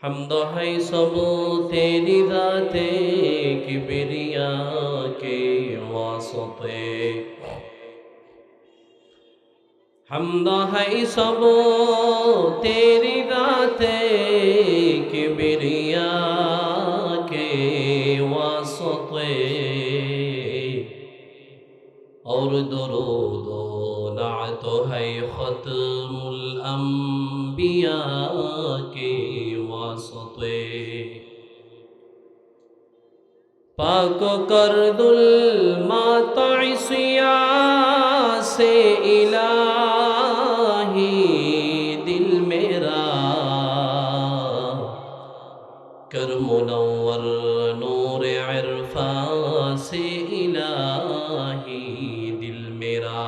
हमद है सब तेरी ज़ाते किबरिया के वास्ते। हमद है सब तेरी ज़ाते किबरिया के वास्ते। और दरूद व नात है खत्मुल अंबिया के वास्ते। पाक कर दुल मातसिया से इलाही दिल मेरा कर मुनव्वर नूर इरफा से इलाही दिल मेरा।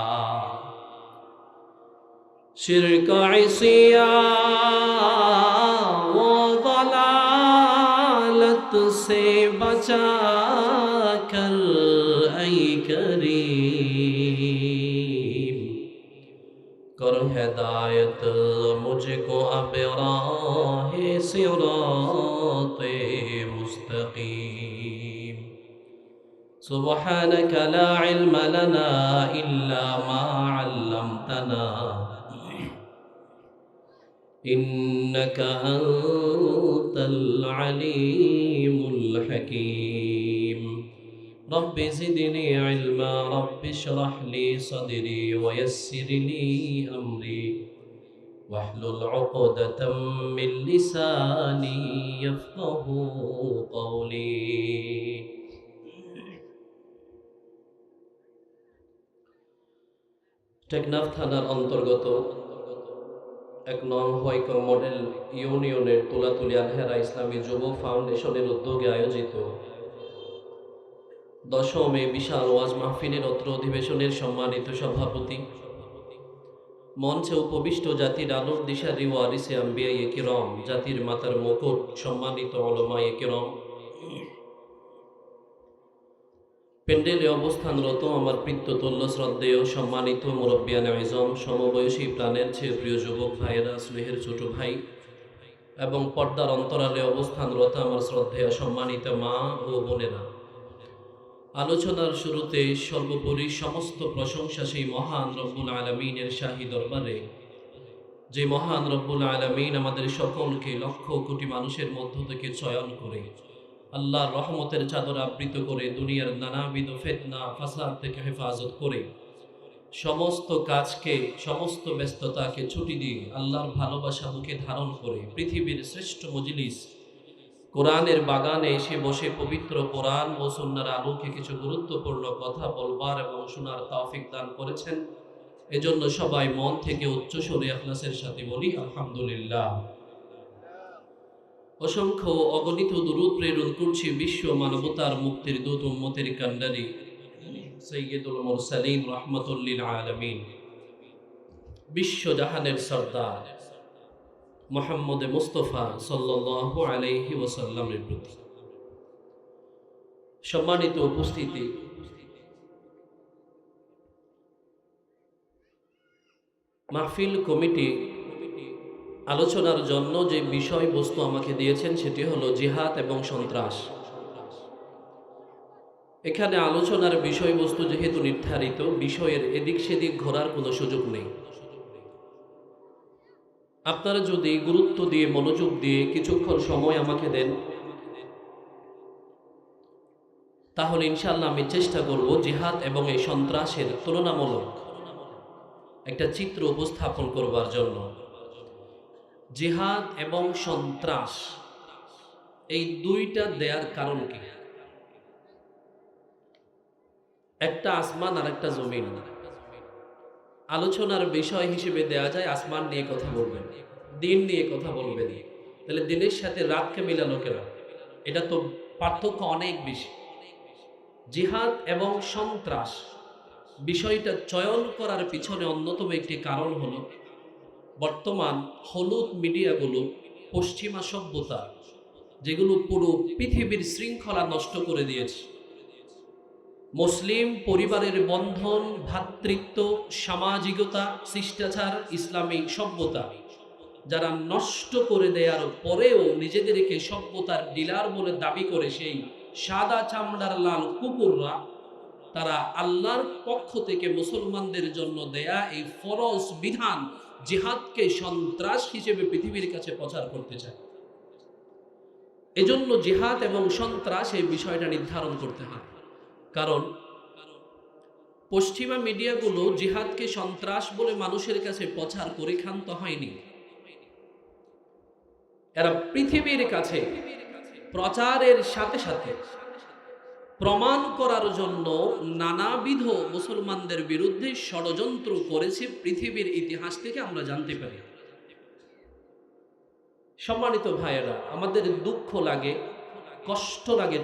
शिरक इसिया वो ज़लालत से बचा कर ऐ करीम कर हिदायत मुझको अब राहे सिराते मुस्तकीम। सुब्हानक ला इल्म लना इल्ला मा अल्लमतना इन्नका अंतल अलीमुल हकीम। रब्बि ज़िदनी इल्मा रब्बि इश्रह ली सदरी वयस्सिर ली अमरी वहलुल उक़दतम मिन लिसानी यफ़क़हू क़ौली। টেকনাফ থানার অন্তর্গত ১ নং হোয়াইকম মডেল ইউনিয়নের তুলাতুলি আলহেরা ইসলামী যুব ফাউন্ডেশনের উদ্যোগে আয়োজিত ১০ম এ বিশাল ওয়াজ মাহফিলের অত্র অধিবেশনের সম্মানিত সভাপতি, মঞ্চে উপবিষ্ট জাতির আলোর দিশারি ওয়ারিসে আম্বিয়ায়ে কিরাম, জাতির মাতার মুকুট, সম্মানিত উলামায়ে কিরাম, পেন্ডেলে অবস্থানরত আমার পিতৃতুল্য শ্রদ্ধেয় সম্মানিত মুরব্বিয়ানে আযম, সমবয়সী প্রাণের চেয়ে প্রিয় যুবক ভাইয়েরা, স্নেহের ছোট ভাই এবং পর্দার অন্তরালে অবস্থানরত আমার শ্রদ্ধেয় সম্মানিত মা ও বোনেরা, আলোচনার শুরুতে সর্বোপরি সমস্ত প্রশংসা সেই মহান রব্বুল আলামিনের শাহী দরবারে, যে মহান রব্বুল আলামিন আমাদের সকলকে লক্ষ কোটি মানুষের মধ্য থেকে চয়ন করে আল্লাহর রহমতের চাদর আবৃত করে দুনিয়ার নানাবিধ ফিতনা ফাসাদ থেকে হেফাজত করে সমস্ত কাজকে, সমস্ত ব্যস্ততাকে ছুটি দিয়ে আল্লাহর ভালোবাসা মুখে ধারণ করে পৃথিবীর শ্রেষ্ঠ মজলিস কোরআনের বাগানে এসে বসে পবিত্র কোরআন ও সুন্নাহর আলোকে কিছু গুরুত্বপূর্ণ কথা বলবার এবং শোনার তৌফিক দান করেছেন। এজন্য সবাই মন থেকে উচ্চ স্বরে ইখলাসের সাথে বলি আলহামদুলিল্লাহ। অসংখ্য অগণিত দুরূদ প্রেরণ করছি বিশ্ব মানবতার মুক্তির দূত উম্মতের কান্ডারি সাইয়্যিদুল মুরসালিন রাহমাতুল লিল আলামিন, বিশ্ব জাহানের সরদার মুহাম্মদ মুস্তাফা সাল্লাল্লাহু আলাইহি ওয়াসাল্লামের প্রতি। সম্মানিত উপস্থিতি, মাহফিল কমিটি আলোচনার জন্য যে বিষয়বস্তু আমাকে দিয়েছেন সেটি হলো জিহাদ এবং সন্ত্রাস। এখানে আলোচনার বিষয়বস্তু যেহেতু নির্ধারিত, বিষয়ের এদিক সেদিক ঘোরার কোনো সুযোগ নেই। আপনারা যদি গুরুত্ব দিয়ে মনোযোগ দিয়ে কিছুক্ষণ সময় আমাকে দেন, তাহলে ইনশাআল্লাহ আমি চেষ্টা করব জিহাদ এবং এই সন্ত্রাসের তুলনামূলক একটা চিত্র উপস্থাপন করবার জন্য। জিহাদ এবং সন্ত্রাস এই দুইটা দেয়ার কারণ কি? একটা আসমান আর একটা জমিন। আলোচনার বিষয় হিসেবে দেয়া যায় আসমান নিয়ে কথা বলবেন, দিন নিয়ে কথা বলবেন, তাহলে দিনের সাথে রাতকে মিলানো কেন? এটা তো পার্থক্য অনেক বেশি। জিহাদ এবং সন্ত্রাস বিষয়টা চয়ন করার পিছনে অন্যতম একটি কারণ হলো বর্তমান হলুদ মিডিয়াগুলো, পশ্চিমা সভ্যতা যেগুলো পুরো পৃথিবীর শৃঙ্খলা নষ্ট করে দিয়েছে। মুসলিম পরিবারের বন্ধন, ভ্রাতৃত্ব, সামাজিকতা, শিষ্টাচার, ইসলামী সভ্যতা যারা নষ্ট করে দেওয়ার পরেও নিজেদেরকে সভ্যতার ডিলার বলে দাবি করে সেই সাদা চামড়ার লাল কুকুররা, তারা আল্লাহর পক্ষ থেকে মুসলমানদের জন্য দেয়া এই ফরজ বিধান জিহাদকে সন্ত্রাস হিসেবে পৃথিবীর কাছে প্রচার করতে চায়। এজন্য জিহাদ এবং সন্ত্রাস এই বিষয়টা নির্ধারণ করতে হয়। কারণ পশ্চিমা মিডিয়াগুলো জিহাদকে সন্ত্রাস বলে মানুষের কাছে প্রচার করে ক্ষান্ত হয়নি। এরা পৃথিবীর কাছে প্রচারের সাথে সাথে প্রমাণ করার জন্য নানাবিধ মুসলমানদের বিরুদ্ধে ষড়যন্ত্র করেছে পৃথিবীর ইতিহাস থেকে আমরা জানতে পারি। সম্মানিত ভাইয়েরা, আমাদের দুঃখ লাগে, কষ্ট লাগে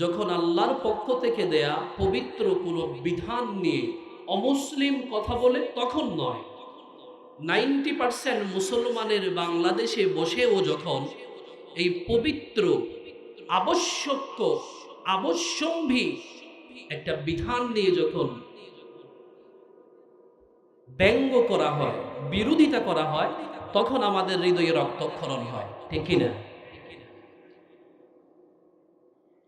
যখন আল্লাহর পক্ষ থেকে দেয়া পবিত্র কোনো বিধান নিয়ে অমুসলিম কথা বলে, তখন নয়। 90% মুসলমানের বাংলাদেশে বসেও যখন এই পবিত্র আবশ্যম্ভী একটা বিধান নিয়ে যখন ব্যঙ্গ করা হয়, বিরোধিতা করা হয়, তখন আমাদের হৃদয়ে রক্তক্ষরণ হয়, ঠিক কিনা?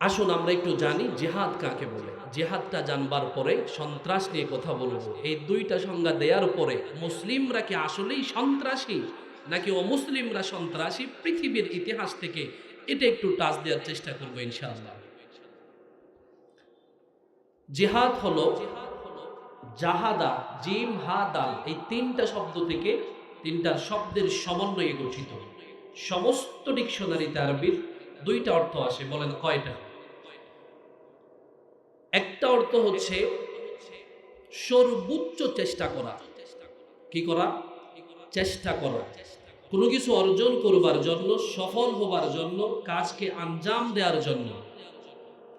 আসুন আমরা একটু জানি জিহাদ কাকে বলে। জিহাদটা জানবার পরে সন্ত্রাস নিয়ে কথা বলবো। এই দুইটা সংজ্ঞা দেওয়ার পরে মুসলিমরা কি আসলেই সন্ত্রাসী নাকি অমুসলিমরা সন্ত্রাসী, পৃথিবীর ইতিহাস থেকে এটা একটু টাচ দেওয়ার চেষ্টা করবো ইনশাআল্লাহ। জিহাদ হলো জাহাদা, জিম, হা, দাল, এই তিনটা শব্দ থেকে, তিনটা শব্দের সমন্বয়ে গঠিত। সমস্ত ডিকশনারিতে আরবির দুইটা অর্থ আসে। বলেন কয়টা? একটা অর্থ হচ্ছে সর্বোচ্চ চেষ্টা করা। কি করা? চেষ্টা করা। কোনো কিছু অর্জন করবার জন্য, সফল হবার জন্য, কাজকে আঞ্জাম দেওয়ার জন্য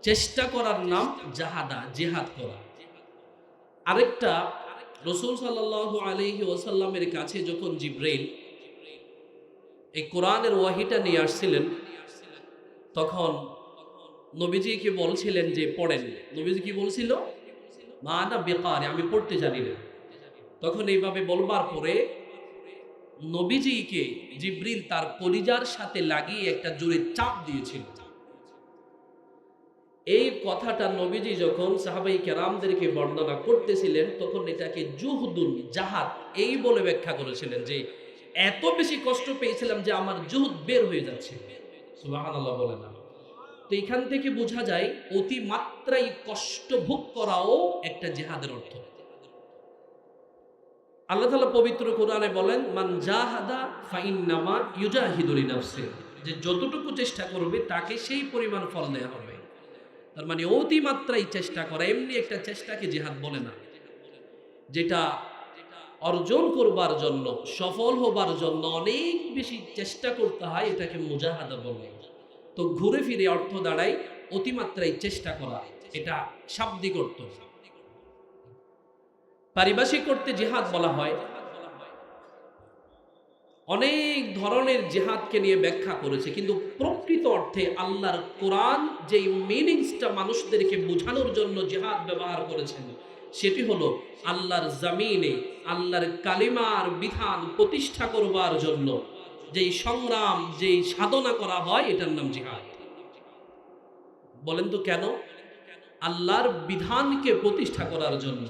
চেষ্টা করার নাম জাহাদা, জিহাদ করা। আরেকটা, রাসূল সাল্লাল্লাহু আলাইহি ওয়াসাল্লামের কাছে যখন জিবরাইল এই কোরআনের ওয়াহিটা নিয়ে আসছিলেন, তখন নবীজিকে বলছিলেন যে পড়েন। নবীজি কি বলছিল? মা আনা বিকারি, আমি পড়তে জানি না। তখন এইভাবে বলবার পরে নবীজিকে জিবরিল তার কলিজার সাথে লাগিয়ে একটা জোরে চাপ দিয়েছিল। এই কথাটা নবীজি যখন সাহাবাই কেরামদেরকে বর্ণনা করতেছিলেন, তখন এটাকে জুহদুন, জাহাদ এই বলে ব্যাখ্যা করেছিলেন যে এত বেশি কষ্ট পেয়েছিলাম যে আমার জুহদ বের হয়ে যাচ্ছে। সুবহানাল্লাহ বলেন না? তো এখান থেকে বোঝা যায় অতিমাত্রায় কষ্ট ভোগ করাও একটা জিহাদের অর্থ। আল্লাহ তাআলা পবিত্র কোরআনে বলেন, মান জাহাদা ফাইন্নামা ইউজাহিদু লিনাফসিহি, যে যতটুকু চেষ্টা করবে তাকে সেই পরিমাণ ফল দেয়া হবে। তার মানে অতিমাত্রায় চেষ্টা করা, এমনি একটা চেষ্টাকে জিহাদ বলে না। যেটা অর্জন করবার জন্য, সফল হবার জন্য অনেক বেশি চেষ্টা করতে হয়, এটাকে মুজাহাদা বলে। তো ঘুরে ফিরে অর্থ দাঁড়ায় অতিমাত্রায় চেষ্টা করা, এটা শাব্দিক অর্থ। পারিভাষিক করতে জিহাদ বলা হয়। অনেক ধরনের জিহাদকে নিয়ে ব্যাখ্যা করেছে, কিন্তু প্রকৃত অর্থে আল্লাহর কোরআন যেই মিনিংসটা মানুষদেরকে বোঝানোর জন্য জিহাদ ব্যবহার করেছেন, সেটি হলো আল্লাহর জমিনে আল্লাহর কালিমার বিধান প্রতিষ্ঠা করবার জন্য যেই সংগ্রাম, যেই সাধনা করা হয়, এটার নাম জিহাদ। বলেন তো কেন? আল্লাহর বিধানকে প্রতিষ্ঠা করার জন্য।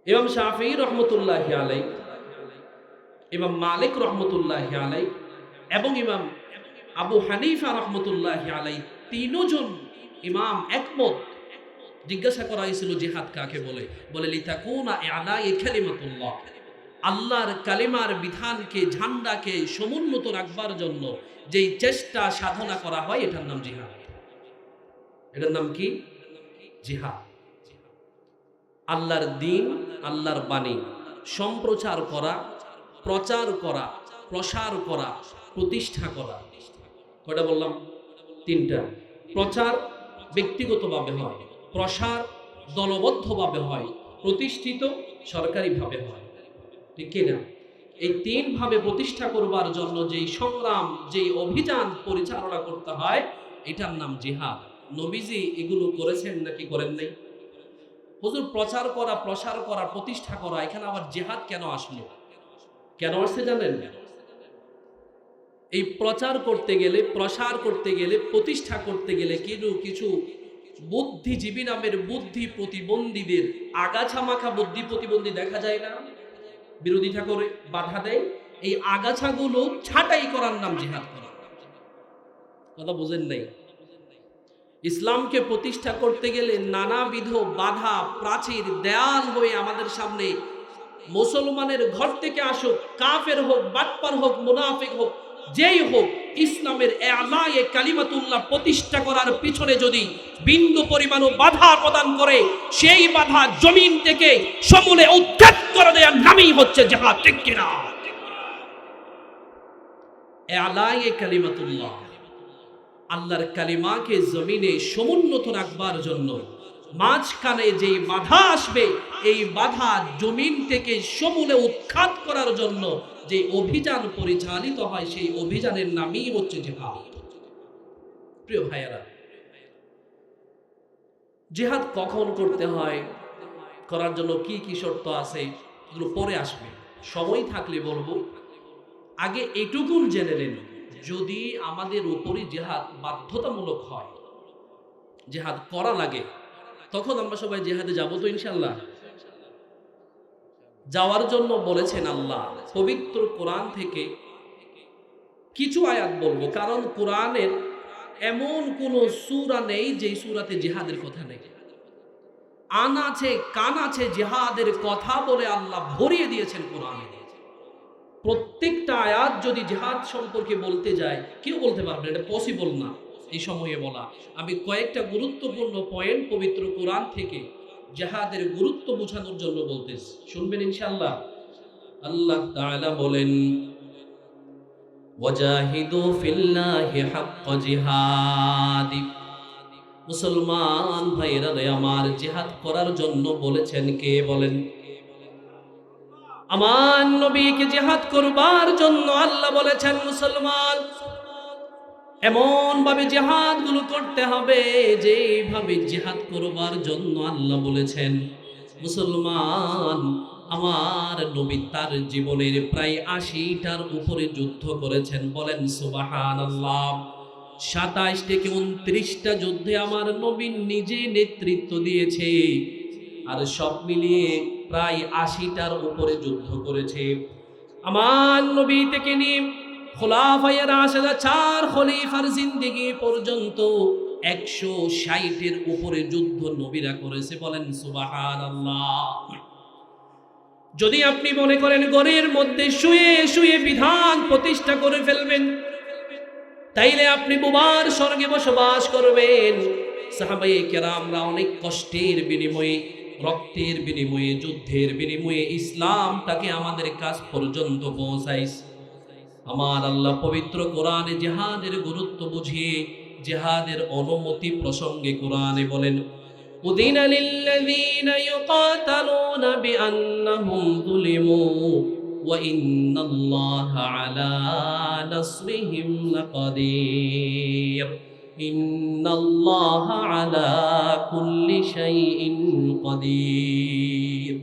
ইমাম শাফিঈ রহমতুল্লাহি আলাইহি, ইমাম মালিক রহমতুল্লাহি আলাইহি এবং ইমাম আবু হানিফা রহমতুল্লাহি আলাইহি, তিনজন ইমাম একমত। জিজ্ঞাসা করা হয়েছিল জিহাদ কাকে বলে? বলে লিতাকুনা ইলাই কালিমাতুল্লাহ, আল্লাহর কালিমার বিধানকে, ঝান্ডাকে সমুন্নত রাখবার জন্য যেই চেষ্টা সাধনা করা হয়, এটার নাম জিহাদ। এটার নাম কি? জিহাদ। আল্লাহর দ্বীন, আল্লাহর বাণী সম্প্রচার করা, প্রচার করা, প্রসার করা, প্রতিষ্ঠা করা। কয়টা বললাম? তিনটা। প্রচার ব্যক্তিগতভাবে হয়, প্রসার দলবদ্ধভাবে হয়, প্রতিষ্ঠিত সরকারিভাবে হয়, ঠিক কিনা? এই তিনভাবে প্রতিষ্ঠা করবার জন্য যেই সংগ্রাম, যেই অভিযান পরিচালনা করতে হয়, এটার নাম জিহাদ। নবীজি এগুলো করেছেন নাকি করেন নাই? হুজুর প্রসার করা প্রতিষ্ঠা করা, এখানে আবার জিহাদ কেন আসলো? কেন আসছে জানেন? এই প্রচার করতে গেলে, প্রসার করতে গেলে, প্রতিষ্ঠা করতে গেলে কিছু বুদ্ধিজীবী নামের বুদ্ধি প্রতিবন্ধীদের, আগাছা মাখা বুদ্ধি প্রতিবন্ধী দেখা যায় না, বিরোধিতা করে বাধা দেয়, এই আগাছাগুলো ছাঁটাই করার নাম জিহাদ করা। কথা বুঝেন নাই? ইসলামকে প্রতিষ্ঠা করতে গেলে নানাবিধ বাধা, প্রাচীর, দেয়াল হয়ে আমাদের সামনে মুসলমানের ঘর থেকে আসুক, কাফের হোক, বাটপার হোক, মুনাফিক হোক, যেই হোক, ইসলামের এলায়ে কালিমাতুল্লাহ প্রতিষ্ঠা করার পিছনে যদি বিন্দু পরিমাণও বাধা প্রদান করে, সেই বাধা জমিন থেকে সমূলে উচ্ছেদ করে দেওয়ার নামই হচ্ছে জিহাদ। ঠিক কিনা? এলায়ে কালিমাতুল্লাহ, আল্লাহর কালিমাকে জমিনে সমুন্নত রাখবার জন্য মাঝখানে যে বাধা আসবে, এই বাধা জমিন থেকে সমূলে উৎখাত করার জন্য যে অভিযান পরিচালিত হয়, সেই অভিযানের নামই হচ্ছে জিহাদ। প্রিয় ভাইয়েরা, জিহাদ কখন করতে হয়, করার জন্য কি কি শর্ত আছে, এগুলো পরে আসবে, সময় থাকলে বলবো। আগে এটুকুন জেনে নেন, যদি আমাদের উপরই জিহাদ বাধ্যতামূলক হয়, জিহাদ করা লাগে, তখন আমরা সবাই জিহাদে যাব তো ইনশাআল্লাহ? যাওয়ার জন্য বলেছেন আল্লাহ পবিত্র কোরআন থেকে কিছু আয়াত বলবো, কারণ কোরআনের এমন কোন সূরা নেই যে সূরাতে জিহাদের কথা নেই। আন আছে, কান আছে, জিহাদের কথা বলে আল্লাহ ভরিয়ে দিয়েছেন কোরআনে। প্রত্যেকটা আয়াত যদি জিহাদ সম্পর্কে বলতে যায়, কেউ বলতে পারবে না, এটা পসিবল না এই সময়ে বলা। আমি কয়েকটা গুরুত্বপূর্ণ পয়েন্ট পবিত্র কোরআন থেকে জিহাদের গুরুত্ব বোঝানোর জন্য বলতেছি, শুনবেন ইনশাআল্লাহ। আল্লাহ তাআলা বলেন, ওয়াজাহিদু ফিল্লাহি হাক্কা জিহাদি। মুসলমান ভাইরা রে আমার, জিহাদ করার জন্য বলেছেন কে? বলেন। আমার নবীকে জিহাদ করবার জন্য আল্লাহ বলেছেন মুসলমান এমন ভাবে জিহাদ গুলো করতে হবে যেভাবে জিহাদ করবার জন্য আল্লাহ বলেছেন। মুসলমান, আমার নবী তার জীবনের প্রায় ৮০টার উপরে যুদ্ধ করেছেন। বলেন সুবহানাল্লাহ। ২৭ থেকে ২৯টা যুদ্ধে আমার নবী নিজে নেতৃত্ব দিয়েছে, আর সব মিলিয়ে প্রায় ৮০টার উপরে যুদ্ধ করেছে। আমার নবী থেকে নিয়ে খোলাফায়ে রাশিদা ৪ খলিফার জিন্দেগি পর্যন্ত ১৬০-এর উপরে যুদ্ধ নবীরা করেছে। বলেন সুবহানাল্লাহ। যদি আপনি মনে করেন ঘরের মধ্যে শুয়ে শুয়ে বিধান প্রতিষ্ঠা করে ফেলবেন, তাইলে আপনি বোবার স্বর্গে বসবাস করবেন। সাহাবায়ে কেরামরা অনেক কষ্টের বিনিময়ে, রক্তের বিনিময়ে, যুদ্ধের বিনিময়ে ইসলামটাকে আমাদের কাছ পর্যন্ত পৌঁছাইছে। আমার আল্লাহ পবিত্র কোরআনে জিহাদের গুরুত্ব বুঝিয়ে জিহাদের অনুমতি প্রসঙ্গে কোরআনে বলেন, উযিনা লিল্লাযীনা ইউকাতালুনা বিআন্নাহুম যুলিমু ওয়া ইন্নাল্লাহা আলা নাসরিহিম লাকাদির ইন্নাল্লাহা আলা কুল্লি শাইইন কাদির।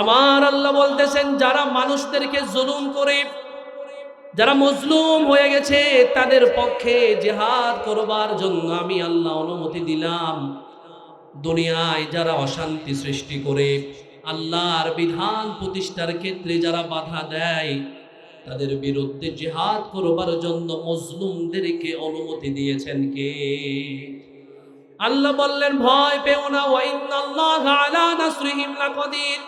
আমার আল্লাহ বলতেছেন, যারা মানুষদেরকে জুলুম করে, যারা মজলুম হয়ে গেছে, তাদের পক্ষে জিহাদ করবার জন্য আমি আল্লাহ অনুমতি দিলাম। দুনিয়ায় যারা অশান্তি সৃষ্টি করে, আল্লাহর বিধান প্রতিষ্ঠার ক্ষেত্রে যারা বাধা দেয়, তাদের বিরুদ্ধে জিহাদ করবার জন্য মজলুমদেরকে অনুমতি দিয়েছেন কে? আল্লাহ বললেন, ভয় পেও না, ওয়া ইন্নাল্লাহা আলা নাসরিহিম লাকাদির।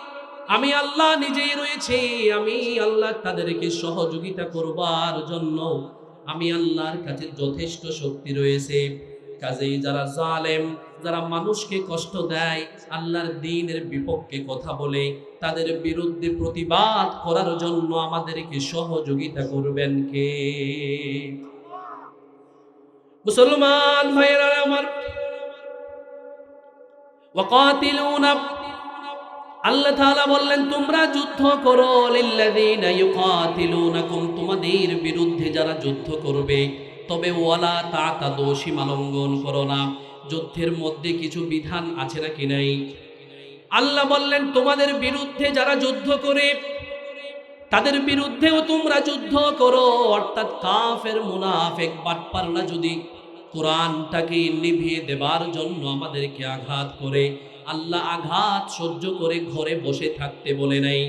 আমি আল্লাহ নিজেই রয়েছি, আমি আল্লাহ তাদেরকে সহযোগিতা করবার জন্য আমি আল্লাহর কাছে যথেষ্ট শক্তি রয়েছে। কাজেই যারা জালেম, যারা মানুষকে কষ্ট দেয়, আল্লাহর দ্বীনের বিপক্ষে কথা বলে, তাদের বিরুদ্ধে প্রতিবাদ করার জন্য আমাদেরকে সহযোগিতা করবেন কে? মুসলমান ভাইয়েরা আমার, ওয়াকাতিলুনা, আল্লাহ তাআলা বললেন তোমরা যুদ্ধ করো, লিল্লাযীনা ইউকাতিলুনাকুম, তোমাদের বিরুদ্ধে যারা যুদ্ধ করবে, তবে ওয়ালা তাতাদু, সীমা লঙ্ঘন করো না। যুদ্ধের মধ্যে কিছু বিধান আছে নাকি নাই? আল্লাহ বললেন তোমাদের বিরুদ্ধে যারা যুদ্ধ করে তাদের বিরুদ্ধেও তোমরা যুদ্ধ করো। অর্থাৎ কাফের মুনাফিক বাটপাররা যদি কোরআনটাকে নিভিয়ে দেবার জন্য আমাদেরকে আঘাত করে, আল্লাহ আঘাত সহ্য করে ঘরে বসে থাকতে বলে নাই।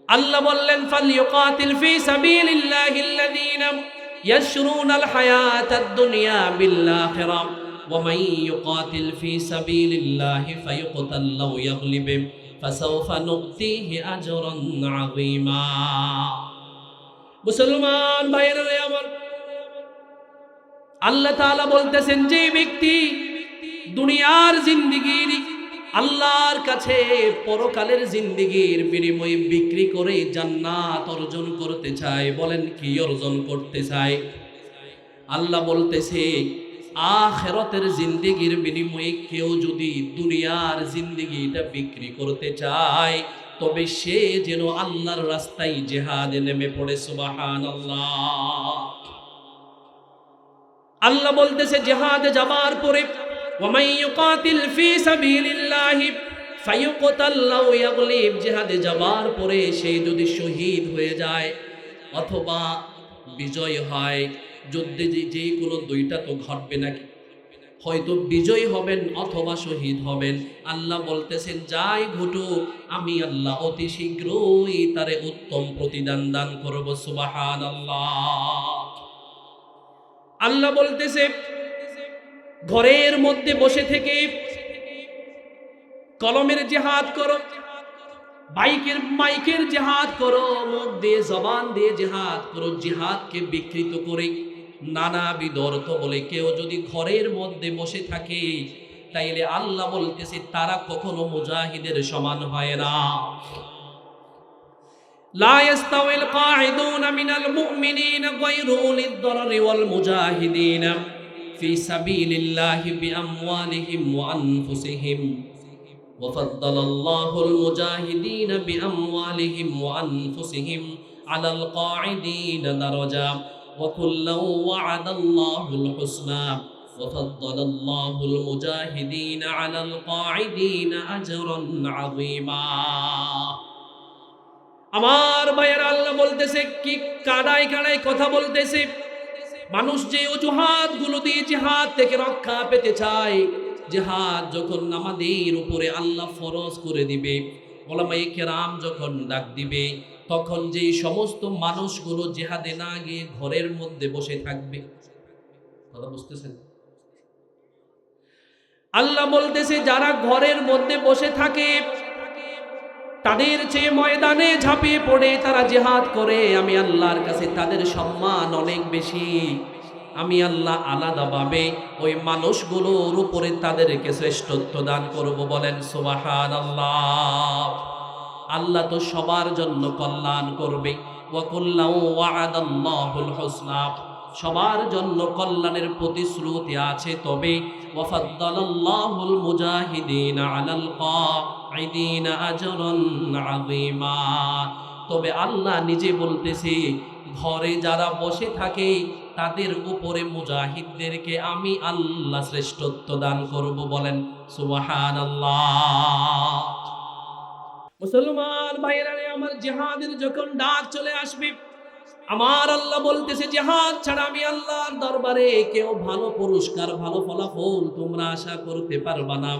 আল্লাহ বললেন ফালইউকাতিল ফি সাবিলিল্লাহিল্লাযীনা ইয়াশরুনাল হায়াতাদ দুনিয়া বিল আখিরাহ ওয়া মান ইউকাতিল ফি সাবিলিল্লাহি ফায়ুকতাল লাউ ইয়াগলিব ফাসাউফা নুতিহি আজরান আযীমা। মুসলমান ভাইরা আমার, আল্লাহ তাআলা বলতেছেন যে ব্যক্তি দুনিয়ার জিন্দেগির আল্লাহর কাছে পরকালের জিন্দেগির বিনিময়ে বিক্রি করে জান্নাত অর্জন করতে চায়, বলেন কি অর্জন করতে চায়? আল্লাহ বলতেছে আখিরাতের জিন্দেগির বিনিময়ে কেউ যদি দুনিয়ার জিন্দেগিটা বিক্রি করতে চায় তবে সে যেন আল্লাহর রাস্তায় জিহাদে নেমে পড়ে। সুবহানাল্লাহ। আল্লাহ বলতেছে জিহাদে যাবার পরে ওয়ামান ইউকাতিল ফি সাবিলিল্লাহি ফায়ুকতাল লাউ ইয়াগলিব, জিহাদে যাবার পরে সে যদি শহীদ হয়ে যায় অথবা বিজয় হয়, যুদ্ধে যে কোনো দুইটা তো ঘটবে নাকি, হয়তো বিজয় হবেন অথবা শহীদ হবেন। আল্লাহ বলতেছেন যাই ঘটুক আমি আল্লাহ অতি শীঘ্রই তারে উত্তম প্রতিদান দান করব। সুবহানাল্লাহ। আল্লাহ বলতেছে ঘরের মধ্যে বসে থেকে কলমের জিহাদ করো, মাইকের জিহাদ করো, মুখ দিয়ে জবান দিয়ে জিহাদ করো। জিহাদকে বিকৃত করে নানাবিধ অর্থ বলে কেউ যদি ঘরের মধ্যে বসে থাকে তাইলে আল্লাহ বলতেছে তারা কখনো মুজাহিদের সমান হয় না। লা ইয়াস্তাউল কাঈদুনা মিনাল মুমিনিনা গায়রু উলিদ দারারি ওয়াল মুজাহিদিনা ফি সাবিলিল্লাহি বিআমওয়ালিহিম ওয়া আনফুসিহিম ওয়া ফাদ্দালাল্লাহুল মুজাহিদিনা বিআমওয়ালিহিম ওয়া আনফুসিহিম আলাল কাঈদিনা দারাজা ওয়া কুল্লাউ ওয়া'আদাল্লাহুল হুসনা ওয়া ফাদ্দালাল্লাহুল মুজাহিদিনা আলাল কাঈদিনা আজরান আযীমা। আমার ভাইয়েরা, আল্লাহ বলতেছে কি কাদায় কাদায় কথা বলতেছে। মানুষ যে অজুহাত গুলো দিয়ে জিহাদ থেকে রক্ষা পেতে চায়, জিহাদ যখন আমাদের উপরে আল্লাহ ফরজ করে দিবে, উলামায়ে কেরাম যখন ডাক দিবে, তখন যে সমস্ত মানুষগুলো জিহাদে না গিয়ে ঘরের মধ্যে বসে থাকবে, কথা বুঝতেছেন? আল্লাহ বলতেছে যারা ঘরের মধ্যে বসে থাকে তাদের চেয়ে ময়দানে ঝাঁপিয়ে পড়ে তারা জিহাদ করে, আমি আল্লাহর কাছে তাদের সম্মান অনেক বেশি। আমি আল্লাহ আলাদাভাবে ওই মানুষগুলোর উপরে তাদেরকে শ্রেষ্ঠত্ব দান করব। বলেন সুবহানাল্লাহ। আল্লাহ তো সবার জন্য কল্যাণ করবে। ওয়া কুল্লাউ ওয়া'আদাল্লাহুল হুসনা, সবার জন্য কল্যাণের প্রতিশ্রুতি আছে। তবে ওয়া ফাদ্দালাল্লাহুল মুজাহিদিনা আলাল কাঈদিনা আজরান আযীমা, তবে আল্লাহ নিজে বলতেছে ঘরে যারা বসে থাকে তাদের উপরে মুজাহিদদেরকে আমি আল্লাহ শ্রেষ্ঠত্ব দান করব। বলেন সুবহানাল্লাহ। মুসলমান ভাইরা আমার, জিহাদের যখন ডাক চলে আসবে, আমার আল্লাহ বলতেছে জিহাদ ছাড়া আমি আল্লাহর দরবারে কেউ ভালো পুরস্কার ভালো ফলাফল তোমরা আশা করতে পারবা না।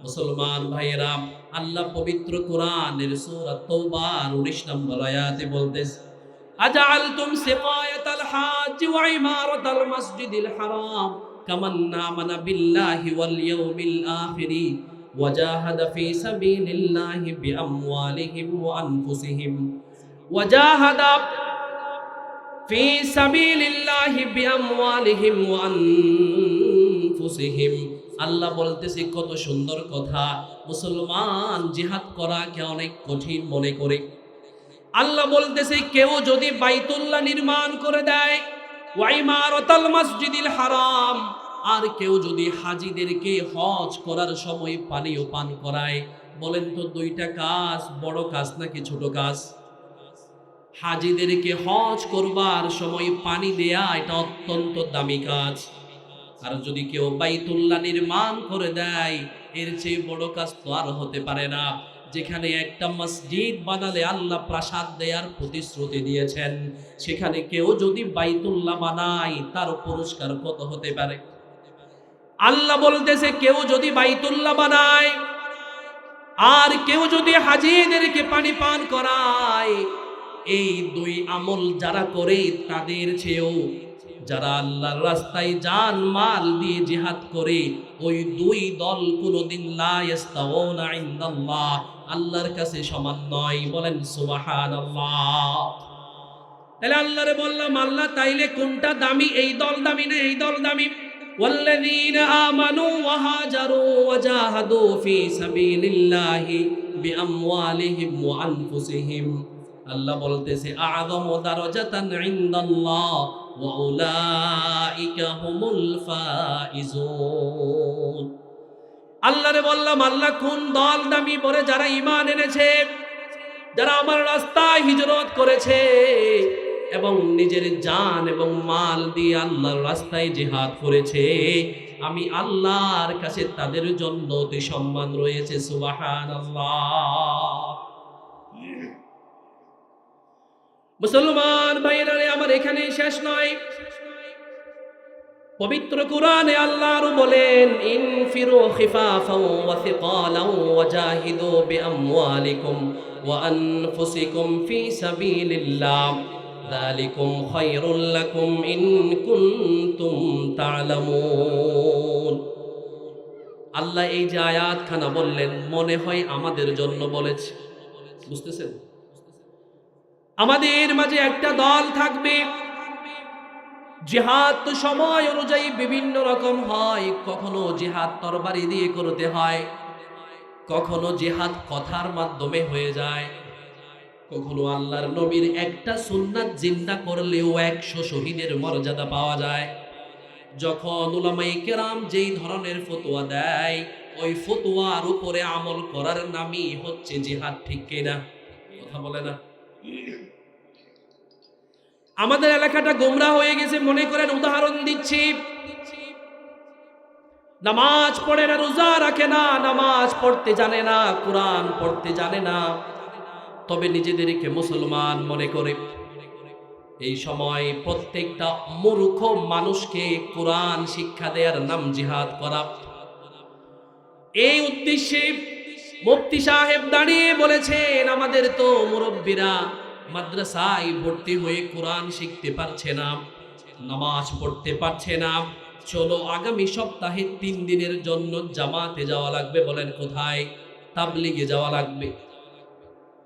মুসলমান ভাইরা, আল্লাহ পবিত্র কোরআনের সূরা তাওবার 19 নম্বর আয়াতে বলতেছে আজআলতুম সিকায়াতাল হাজ ওয়া ইমারাতাল মাসজিদিল হারাম কামান আমানা বিল্লাহি ওয়াল ইয়াউমিল আখির ওয়া জাহাদা ফি সাবিলিল্লাহি বিআমওয়ালিহিম ওয়া আনফুসিহিম ওয়া জাহাদা ফি সাবিলিল্লাহি বিআমওয়ালিহিম ওয়া আনফুসিহিম। আল্লাহ বলতেছে কত সুন্দর কথা। মুসলমান জিহাদ করাকে অনেক কঠিন মনে করে। আল্লাহ বলতেছে কেউ যদি বাইতুল্লাহ নির্মাণ করে দেয়, ওয়া ইমারাতাল মাসজিদিল হারাম, আর কেউ যদি হাজীদেরকে হজ করার সময় পানীয় পান করায়, বলেন তো দুইটা কাজ বড় কাজ নাকি ছোট কাজ? হাজীদেরকে হজ করবার সময় পানি দেয়া এটা অত্যন্ত দামি কাজ। আর যদি কেউ বাইতুল্লাহ নির্মাণ করে দেয়, এর চেয়ে বড় কাজ তো আর হতে পারে না। যেখানে একটা মসজিদ বানালে আল্লাহ প্রাসাদ দেয়ার প্রতিশ্রুতি দিয়েছেন, সেখানে কেউ যদি বাইতুল্লাহ বানায় তার পুরস্কার কত হতে পারে। আল্লাহ বলতেছে কেউ যদি বাইতুল্লাহ বানায় আর কেউ যদি হাজীদেরকে পানি পান করায়, এই দুই আমল যারা করে তাদের চেয়েও যারা আল্লাহর রাস্তায় জান মাল দিয়ে জিহাদ করে, ওই দুই দল কোনোদিন লা ইস্তাউনা ইনদাল্লাহ, আল্লাহর কাছে সমান নয়। বলেন সুবহানাল্লাহ। তাহলে আল্লাহরে বললাম আল্লাহ তাইলে কোনটা দামি? এই দল দামি না এই দল দামি? ওয়াল্লাযীনা আমানু ওয়া হাজারু ওয়া জাহাদু ফি সাবিলিল্লাহি বিআমওয়ালিহিম ওয়া আনফুসিহিম, আল্লাহ বলতেছে আ'যামু দারাজাতান ইনদাল্লাহ ওয়া উলাইকা হুমুল ফাইজুন। আল্লাহরে বললাম আল্লাহ কোন দল দামি? বলে যারা ঈমান এনেছে, যারা আমার রাস্তায় হিজরত করেছে এবং নিজের জান এবং মাল দিয়ে আল্লাহর রাস্তায় জিহাদ করেছে, আমি আল্লাহর কাছে তাদের জন্য অতি সম্মান রয়েছে। সুবহানাল্লাহ। মুসলমান ভাইরা আমার এখানে শেষ নয়, পবিত্র কোরআনে আল্লাহ আরো বলেন ইনফিরু খিফাফাও ওয়া সিকালাও ওয়া জাহিদু বিআমওয়ালিকুম ওয়া আনফুসিকুম ফি সাবিলিল্লাহ যালিকুম খায়রুল লাকুম ইন কুনতুম তা'লামুন। আল্লাহ এই যে আয়াতখানা বললেন মনে হয় আমাদের জন্য বলেছে। বুঝতেছেন? আমাদের মাঝে একটা দল থাকবে, জিহাদ তো সময় অনুযায়ী বিভিন্ন রকম হয়। কখনো জিহাদ তরবারি দিয়ে করতে হয়, কখনো জিহাদ কথার মাধ্যমে হয়ে যায়, কখনো আল্লাহর নবীর একটা সুন্নাত জিন্দা করলেও 100 শহীদের মর্যাদা পাওয়া যায়। যখন উলামায়ে কেরাম যেই ধরনের ফতোয়া দেয়, ওই ফতোয়ার উপরে আমল করার নামই হচ্ছে জিহাদ। ঠিক কিনা? কথা বলে না? আমাদের এলাকাটা গোমরাহ হয়ে গেছে। মনে করেন, উদাহরণ দিচ্ছি, নামাজ পড়ে না, রোজা রাখে না, নামাজ পড়তে জানে না, কোরআন পড়তে জানে না, তবে নিজেদেরকে মুসলমান মনে করে। এই সময় প্রত্যেকটা মূর্খ মানুষকে কোরআন শিক্ষা দেওয়ার নাম জিহাদ করা। এই উদ্দেশ্যে মুফতি সাহেব দাঁড়িয়ে বলেছেন, আমাদের তো মুরব্বীরা মাদ্রাসায় ভর্তি হয়ে কোরআন শিখতে পারছে না, নামাজ পড়তে পারছে না, চলো আগামী সপ্তাহে 3 দিনের জন্য জামাতে যাওয়া লাগবে। বলেন কোথায়? তাবলিগে যাওয়া লাগবে।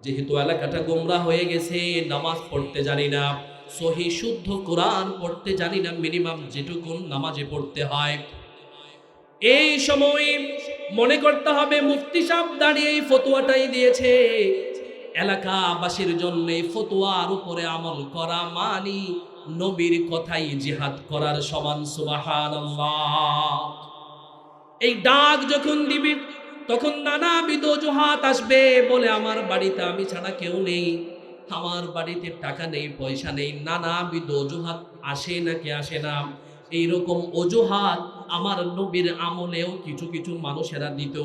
যেহেতু এলাকাটা গোমরা হয়ে গেছে, নামাজ পড়তে জানি না, সহি শুদ্ধ কোরআন পড়তে জানি না, মিনিমাম যেটুকু নামাজে পড়তে হয়। এই সময় মনে করতে হবে মুফতি সাহেব দাঁড়িয়ে এই ফতোয়াটাই দিয়েছে, এলাকাবাসীর জন্য এই ফতোয়ার উপরে আমল করা মানি নবীর কথাই জিহাদ করার সমান। সুবহানাল্লাহ। এই ডাক যখন দিবি তখন নানাবিধ অজুহাত আসবে। বলে আমার বাড়িতে আমি ছাড়া কেউ নেই, আমার বাড়িতে টাকা নেই, পয়সা নেই, নানাবিধ অজুহাত আসে নাকি আসে না? এইরকম অজুহাত আমার নবীর আমলেও কিছু কিছু মানুষেরা দিত।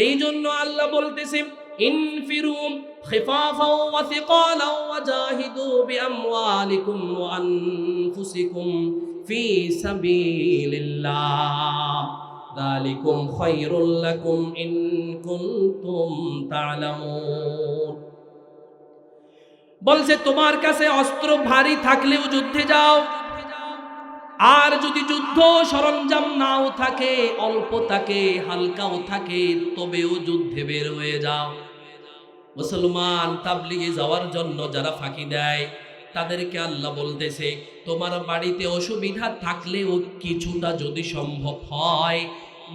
এই জন্য আল্লাহ বলতেছে ইনফিরু খিফাফাও ওয়া সিকালাও ওয়া জাহিদু বিআমওয়ালিকুম ওয়া আনফুসিকুম ফি সাবিলিল্লাহ যালিকুম খায়রুল লাকুম ইন কুনতুম তা'লামুন। বলছে তোমার কাছে অস্ত্র ভারী থাকলেও যুদ্ধে যাও, আর যদি যুদ্ধ সরঞ্জাম নাও থাকে, অল্প থাকে, হালকাও থাকে, তবেও যুদ্ধে বের হয়ে যাও। মুসলমান তাবলিগে যাওয়ার জন্য যারা ফাঁকি দেয় তাদেরকে আল্লাহ বলতেছে তোমার বাড়িতে অসুবিধা থাকলেও কিছুটা যদি সম্ভব হয়,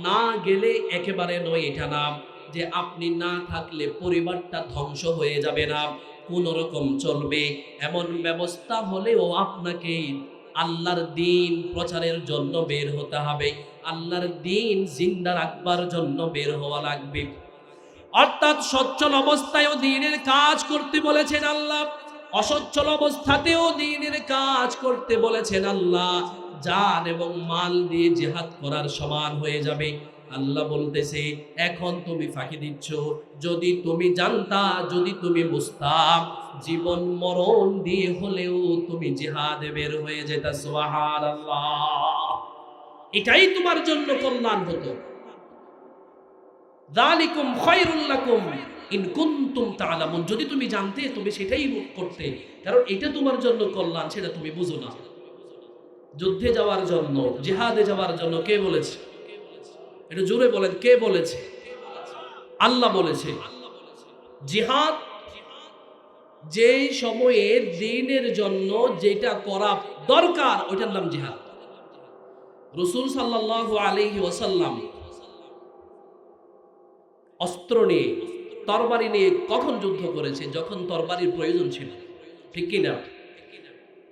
না গেলে একেবারে নয়, এটা না যে আপনি না থাকলে পরিবারটা ধ্বংস হয়ে যাবে না, কোন রকম চলবে, এমন ব্যবস্থা হলেও আপনাকে আল্লাহর দ্বীন প্রচারের জন্য বের হতে হবে, আল্লাহর দ্বীন জিন্দা রাখবার জন্য বের হওয়া লাগবে। অর্থাৎ সচ্ছল অবস্থায়ও দ্বীনের কাজ করতে বলেছেন আল্লাহ, অসচ্ছল অবস্থাতেও দ্বীনের কাজ করতে বলেছেন আল্লাহ। জান এবং মাল দিয়ে জিহাদ করার সমান হয়ে যাবে। আল্লাহ বলতেছে এখন তুমি ফাঁকি দিচ্ছ, যদি তুমি জানতা, যদি তুমি বুঝতা, জীবন মরণ দিয়ে হলেও তুমি জিহাদে বের হয়ে যেতা। সুবহানাল্লাহ, এটাই তোমার জন্য কল্যাণ হতো। যালিকুম খায়রুল লাকুম ইন কুনতুম তা'লামুন, যদি তুমি জানতে তুমি সেটাই করতে, কারণ এটা তোমার জন্য কল্যাণ, সেটা তুমি বুঝো না। যুদ্ধে যাওয়ার জন্য, জিহাদে যাওয়ার জন্য কে বলেছে? এটা জোরে বলেন, কে বলেছে? আল্লাহ বলেছে। জিহাদ যেই সময়ে দ্বীনের জন্য যেটা করা দরকার ওইটার নাম জিহাদ। রাসূল সাল্লাল্লাহু আলাইহি ওয়াসাল্লাম অস্ত্র নিয়ে, তরবারি নিয়ে কখন যুদ্ধ করেছে? যখন তরবারির প্রয়োজন ছিল, ঠিক কিনা?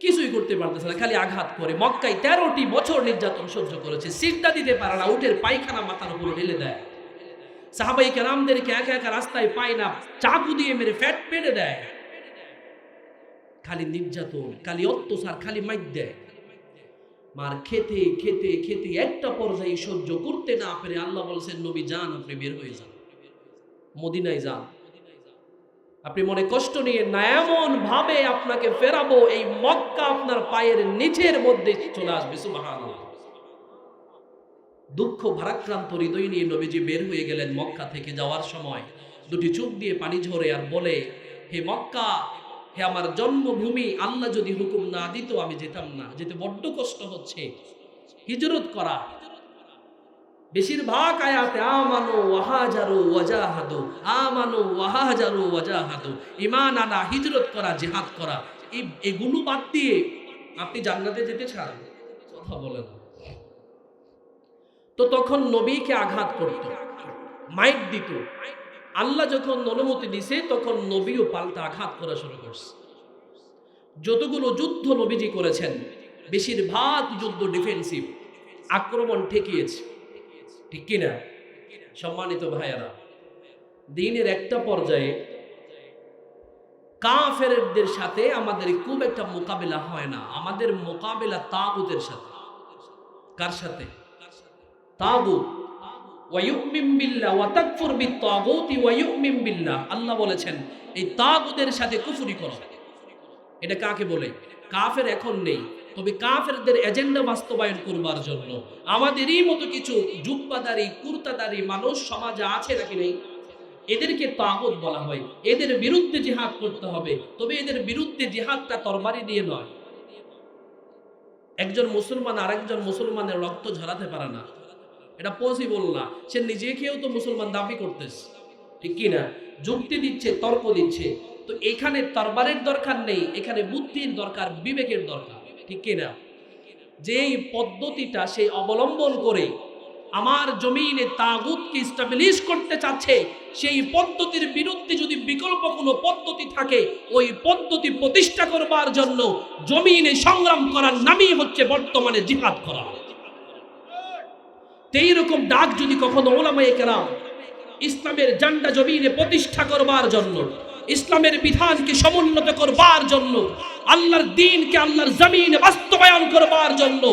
কিছুই করতে পারতেছে না, খালি আঘাত করে। মক্কায় 13টি বছর নির্যাতন সহ্য করেছে, সিজদা দিতে পারে না, উটের পায়খানা মাথার উপর ঢেলে দেয়। সাহাবায়ে কেরামদেরকে একা একা রাস্তায় পায় না, চাকু দিয়ে মেরে ফ্যাট পেড়ে দেয়। খালি নির্যাতন, খালি অত্যাচার, খালি মাইর দেয়। মার খেতে খেতে খেতে একটা পর্যায়ে সহ্য করতে না পেরে আল্লাহ বলছেন, নবী যান, আপনি বের হয়ে যান, মদিনায় যান। আপনি মনে কষ্ট নিয়ে না, এমন ভাবে আপনাকে ফেরাবো এই মক্কা আপনার পায়ের নিচের মধ্যে চলে আসবে। সুবহানাল্লাহ। দুঃখ ভারাক্রান্ত হৃদয় নিয়ে নবীজি বের হয়ে গেলেন। মক্কা থেকে যাওয়ার সময় দুটি চোখ দিয়ে পানি ঝরে আর বলে, হে মক্কা, হে আমার জন্মভূমি, আল্লাহ যদি হুকুম না দিত আমি যেতাম না, যেতে বড্ড কষ্ট হচ্ছে। হিজরত করা, বেশিরভাগ আয়াতে আমানু ওয়াহাজারু ওয়াজাহাদু, আমানু ওয়াহাজারু ওয়াজাহাদু, ঈমান আনা, হিজরত করা, জিহাদ করা। এগুলো বাদ দিয়ে আপনি জান্নাতে যেতে চান? কথা বলেন। তো তখন নবীকে আঘাত করত, মাইট দিত। আল্লাহ যখন অনুমতি দিছে তখন নবীও পাল্টা আঘাত করা শুরু করছে। যতগুলো যুদ্ধ নবীজি করেছেন বেশিরভাগ যুদ্ধ ডিফেন্সিভ, আক্রমণ ঠেকিয়েছে, ঠিক কিনা? সম্মানিত ভাইয়ারা, দিনের একটা পর্যায়ে কাফেরদের সাথে আমাদের খুব একটা মোকাবেলা হয় না, আমাদের মোকাবেলা তাগুতের সাথে। কার সাথে? তাগুত। ওয়া ইউমিন বিল্লাহ ওয়া তাকফুর বিত-তাগুতি ওয়া ইউমিন বিল্লাহ। আল্লাহ বলেছেন এই তাগুতের সাথে কুফরি করো। এটা কাকে বলে? কাফের এখন নেই, তবে কাফেরদের এজেন্ডা বাস্তবায়ন করবার জন্য আমাদেরই মতো কিছু জুব্বাদারি, কুর্তাদারি মানুষ সমাজে আছে নাকি নেই? এদেরকে তাগুত বলা হয়। এদের বিরুদ্ধে জিহাদ করতে হবে, তবে এদের বিরুদ্ধে জিহাদটা তরবারি দিয়ে নয়। একজন মুসলমান আরেকজন মুসলমানের রক্ত ঝরাতে পারে না, এটা পসিবল না। সে নিজেকেও তো মুসলমান দাবি করতেছে, ঠিক কিনা? যুক্তি দিচ্ছে, তর্ক দিচ্ছে। তো এখানে তরবারের দরকার নেই, এখানে বুদ্ধির দরকার, বিবেকের দরকার, ঠিক কিনা? যেই পদ্ধতিটা সে অবলম্বন করে আমার জমিনে তাগুতকে স্টাবলিশ করতে চাচ্ছে, সেই পদ্ধতির বিরুদ্ধে যদি বিকল্প কোনো পদ্ধতি থাকে, ওই পদ্ধতি প্রতিষ্ঠা করবার জন্য জমিনে সংগ্রাম করার নামই হচ্ছে বর্তমানে জিহাদ করা। এই রকম ডাক যদি কখনো উলামায়ে কেরাম ইসলামের ঝান্ডা জমিনে প্রতিষ্ঠা করবার জন্য, ইসলামের বিধানকে সমুন্নত করবার জন্য, আল্লাহর দ্বীনকে আল্লাহর জমিনে বাস্তবায়ন করবার জন্য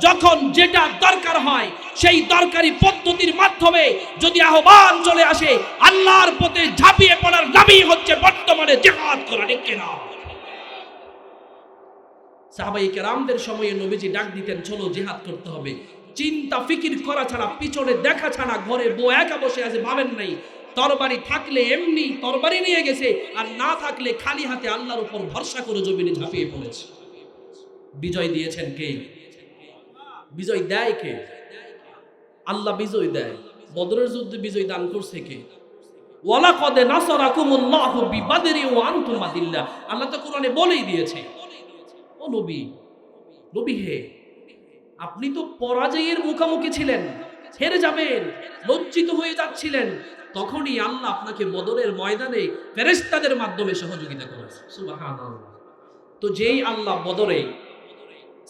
যখন যেটা দরকার হয়, সেই দরকারি পদ্ধতির মাধ্যমে যদি আহ্বান চলে আসে, আল্লাহর পথে ঝাঁপিয়ে পড়ার নামই হচ্ছে বর্তমানে জিহাদ করা, ঠিক কিনা? সাহাবায়ে কেরামদের সময়ে নবীজি ডাক দিতেন, চলো জিহাদ করতে হবে। চিন্তা ফিকির করা ছাড়া, পিছনে দেখা ছাড়া, ঘরে বউ একা বসে আছে ভাবেন নাই। তরবারি থাকলে এমনি তরবারি নিয়ে গেছে, আর না থাকলে খালি হাতে আল্লাহর উপর ভরসা করে জমিনে ঝাঁপিয়ে পড়েছে। বিজয় দিয়েছেন কে? বিজয় দেয় কে? আল্লাহ বিজয় দেয়। বদরের যুদ্ধে বিজয় দান করছে কে? ওয়ালাকাদ নাসারাকুমুল্লাহু বিবাদরি ওয়া আনতুম আদিল্লাহ। আল্লাহ তো কোরআনে বলেই দিয়েছে, ও নবী, নবী হে, আপনি তো পরাজয়ের মুখোমুখি ছিলেন, হেরে যাবেন, লজ্জিত হয়ে যাচ্ছিলেন, তখনই আল্লাহ আপনাকে বদরের ময়দানে ফেরেশতাদের মাধ্যমে সহযোগিতা করেছে। সুবহানাল্লাহ। তো যেই আল্লাহ বদরে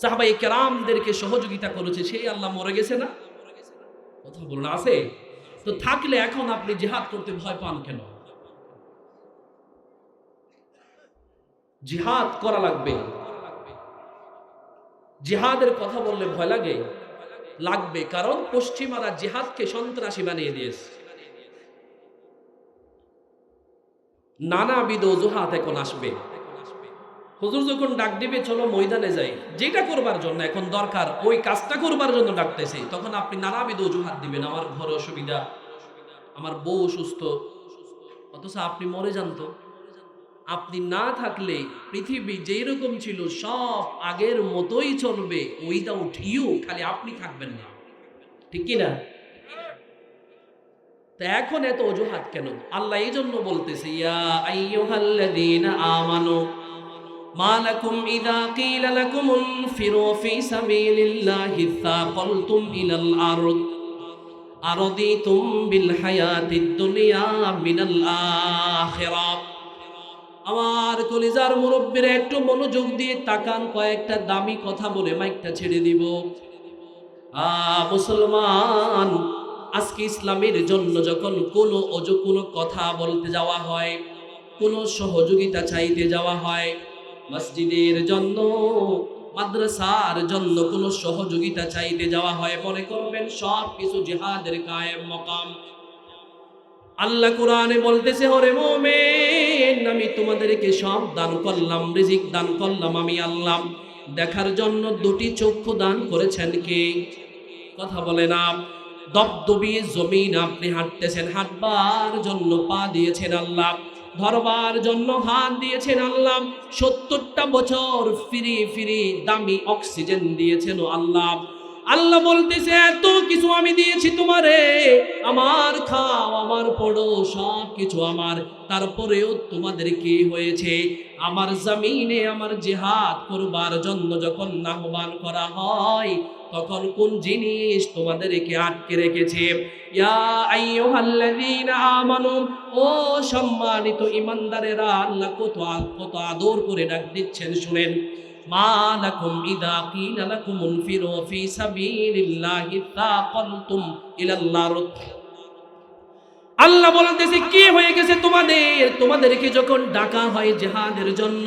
সাহাবায়ে কেরামদেরকে সহযোগিতা করেছে, সেই আল্লাহ মরে গেছে না? কথা বলুন, আছে? তো থাকলে এখন আপনি জিহাদ করতে ভয় পান কেন? জিহাদ করা লাগবে। জিহাদের কথা বললে ভয় লাগে? লাগবে, কারণ পশ্চিমারা জিহাদকে সন্ত্রাসী বানিয়ে দিয়েছে। নানাবিধ অজুহাত এখন আসবে। হুজুর যখন ডাক দিবে চলো ময়দানে যাই, যেটা করবার জন্য এখন দরকার ওই কাজটা করবার জন্য ডাকতেছি, তখন আপনি নানাবিধ অজুহাত দিবেন, আমার ঘরে অসুবিধা, আমার বউ অসুস্থ, অথচ আপনি মরে যান। তো আপনি না থাকলে পৃথিবী যেই রকম ছিল সব আগের মতোই চলবে, উইদাউট ইউ, খালি আপনি থাকবেন না, ঠিক কি না? তা এখন এত অজুহাত কেন? আল্লাহ এই জন্য বলতেছে, ইয়া আইয়ুহাল্লাযীনা আমানু মা লাকুম ইযা ক্বিলা লাকুম ইনফিরু ফি সাবিলিল্লাহি সাকালতুম ইলাল আরদ আরদিতুম বিল হায়াতিদ দুনিয়া মিনাল আখিরাহ। আমার কলিজার মুরব্বীরা একটু মনোযোগ দিয়ে তাকান, কয়েকটা দামি কথা বলে মাইকটা ছেড়ে দিব। মুসলমান, আজকে ইসলামের জন্য যখন কোনো কথা বলতে যাওয়া হয়, কোনো সহযোগিতা চাইতে যাওয়া হয়, মসজিদের জন্য, মাদ্রাসার জন্য কোনো সহযোগিতা চাইতে যাওয়া হয়, মনে করবেন সব কিছু জিহাদের কায়েম মকাম। আল্লাহ কোরআনে বলতেছে, ওরে মুমিন, আমি তোমাদেরকে সব দান করলাম, রিজিক দান করলাম আমি আল্লাহ। দেখার জন্য দুটি চক্ষু দান করেছেন কে? কথা বলে না। দবদবি জমিন আপনি হাঁটতেছেন, হাঁটবার জন্য পা দিয়েছেন আল্লাহ, ধরবার জন্য হাত দিয়েছেন আল্লাহ, 70টা বছর ফিরি ফিরি দামি অক্সিজেন দিয়েছেন আল্লাহ। আল্লাহ বলতেছে, এত কিছু আমি দিয়েছি তোমারে, আমার খাও, আমার পড়ো, সব কিছু আমার, তারপরেও তোমাদের কি হয়েছে? আমার জমিনে আমার জিহাদ করবার জন্য যখন আহ্বান করা হয়, তখন কোন জিনিস তোমাদেরকে আটকে রেখেছে? ইয়া আইয়ুহাল্লাযীনা আমানু, ও সম্মানিত ঈমানদারেরা, আল্লাহ কত আদর করে ডাক দিচ্ছেন, শুনেন। মা লাকুম ইযা ক্বিলা লাকুম ইনফিরু ফি সাবিলিল্লাহি সাকালতুম ইলাল আরদ। আল্লাহ বলতেছে, কি হয়ে গেছে তোমাদেরকে যখন ডাকা হয় জিহাদের জন্য,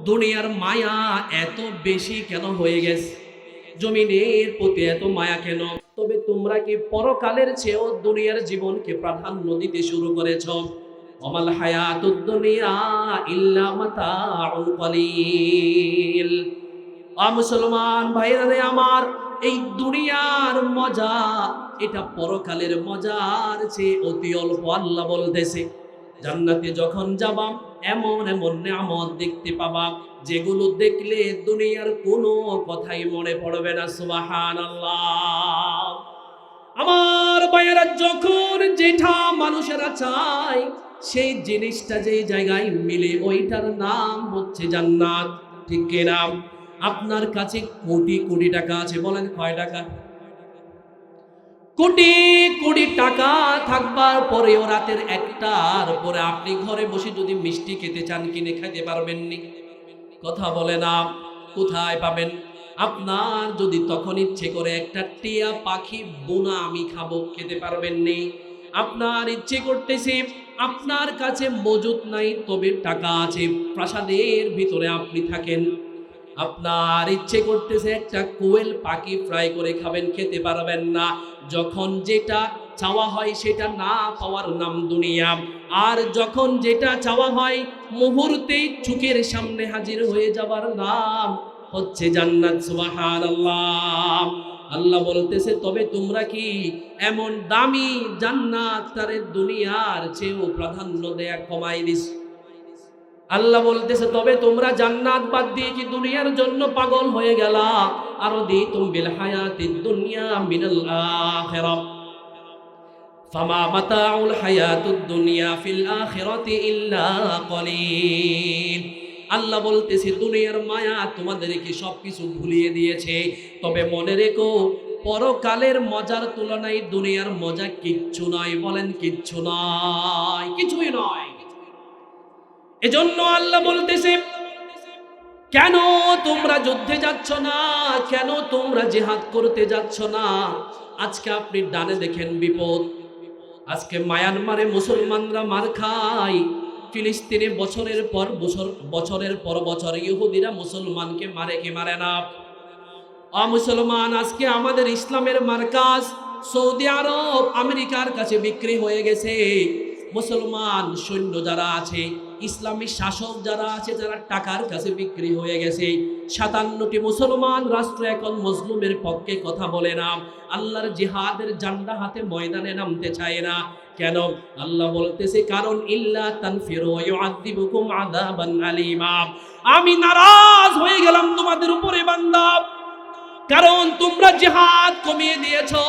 দুনিয়ার মায়া এত বেশি কেন হয়ে গেছে? জমিনের প্রতি এত মায়া কেন? তবে তোমরা কি পরকালের চেয়েও দুনিয়ার জীবনকে প্রাধান্য দিতে শুরু করেছ? ওমাল হায়াতুদ দুনিয়া ইল্লা মাতাউল কলিল। মুসলমান ভাইরা রে আমার, এই দুনিয়ার মজা, এটা পরকালের মজার চেয়ে অতি অল্প। আল্লাহ বলতেছে, জান্নাতে যখন যাবা এমন এমন নিয়ামত দেখতে পাবা, যেগুলো দেখলে দুনিয়ার কোনো কথাই মনে পড়বে না। সুবহানাল্লাহ। আমার ভাইয়েরা, যখন যেটা মানুষেরা চায় সেই জিনিসটা যেই জায়গায় মিলে, ওইটার নাম হচ্ছে জান্নাত, ঠিক কিনা? আপনার কাছে কোটি কোটি টাকা আছে, বলেন কয় টাকা? কোটি কোটি টাকা থাকবার পরেও রাতের 1টার পরে আপনি ঘরে বসে যদি মিষ্টি খেতে চান, কিনে খাইতে পারবেন নি? কথা বলে না। কোথায় পাবেন? আপনার যদি তখন ইচ্ছে করে একটা টিয়া পাখি বোনা আমি খাবো, খেতে পারবেন নি। আপনার ইচ্ছে করতেছে, আপনার কাছে মজুদ নাই, তবে টাকা আছে, প্রাসাদের ভিতরে আপনি থাকেন, আপনার ইচ্ছে করতেছে একটা কোয়েল পাখি ফ্রাই করে খাবেন, খেতে পারবেন না। যখন যেটা চাওয়া হয় সেটা না পাওয়ার নাম দুনিয়া, আর যখন যেটা চাওয়া হয় মুহূর্তেই চোখের সামনে হাজির হয়ে যাবার নাম হচ্ছে জান্নাত। সুবহানাল্লাহ। আল্লাহ বলতেছে, তবে তোমরা কি এমন দামি জান্নাত তারে দুনিয়ার চেয়েও প্রাধান্য দেয়া কমাই দিস? আল্লাহ বলতেছে, তবে তোমরা জান্নাত বাদ দিয়ে কি দুনিয়ার জন্য পাগল হয়ে গেলা? আরদিতুম বিল হায়াতিদ দুনিয়া মিনাল আখিরাহ ফামা মাতাউল হায়াতুদ দুনিয়া ফিল আখিরাতি ইল্লা কলিল। আল্লাহ বলতেছে, দুনিয়ার মায়া তোমাদেরকে সবকিছু ভুলিয়ে দিয়েছে, তবে মনে রেখো, পরকালের মজার তুলনায় দুনিয়ার মজা কিচ্ছু নয়। বলেন কিচ্ছু নয়, কিছুই নয়। এজন্য আল্লাহ বলতেছে, কেন তোমরা যুদ্ধে যাচ্ছ না? কেন তোমরা জিহাদ করতে যাচ্ছ না? আজকে আপনি ডানে দেখেন বিপদ। আজকে মায়ানমারে মুসলমানরা মার খায়, ফিলিস্তিনে বছরের পর বছর ইহুদিরা মুসলমানকে মারে কি মারে না? মুসলমান, আজকে আমাদের ইসলামের মার্কাজ সৌদি আরব আমেরিকার কাছে বিক্রি হয়ে গেছে। মুসলমান সৈন্য যারা আছে, ইসলামী শাসক যারা আছে, যারা টাকার কাছে বিক্রি হয়ে গেছে। 57টি মুসলমান রাষ্ট্র এখন মজলুমের পক্ষে কথা বলে না, আল্লাহর জিহাদের জান্ডা হাতে ময়দানে নামতে চায় না। কেন? আল্লাহ বলতেছে, কারণ ইল্লা তানফিরু ইউআযিবুকুম আযাবান আলীমা। আমি নারাজ হয়ে গেলাম তোমাদের উপরে বান্দা, কারণ তোমরা জিহাদ কমিয়ে দিয়েছো,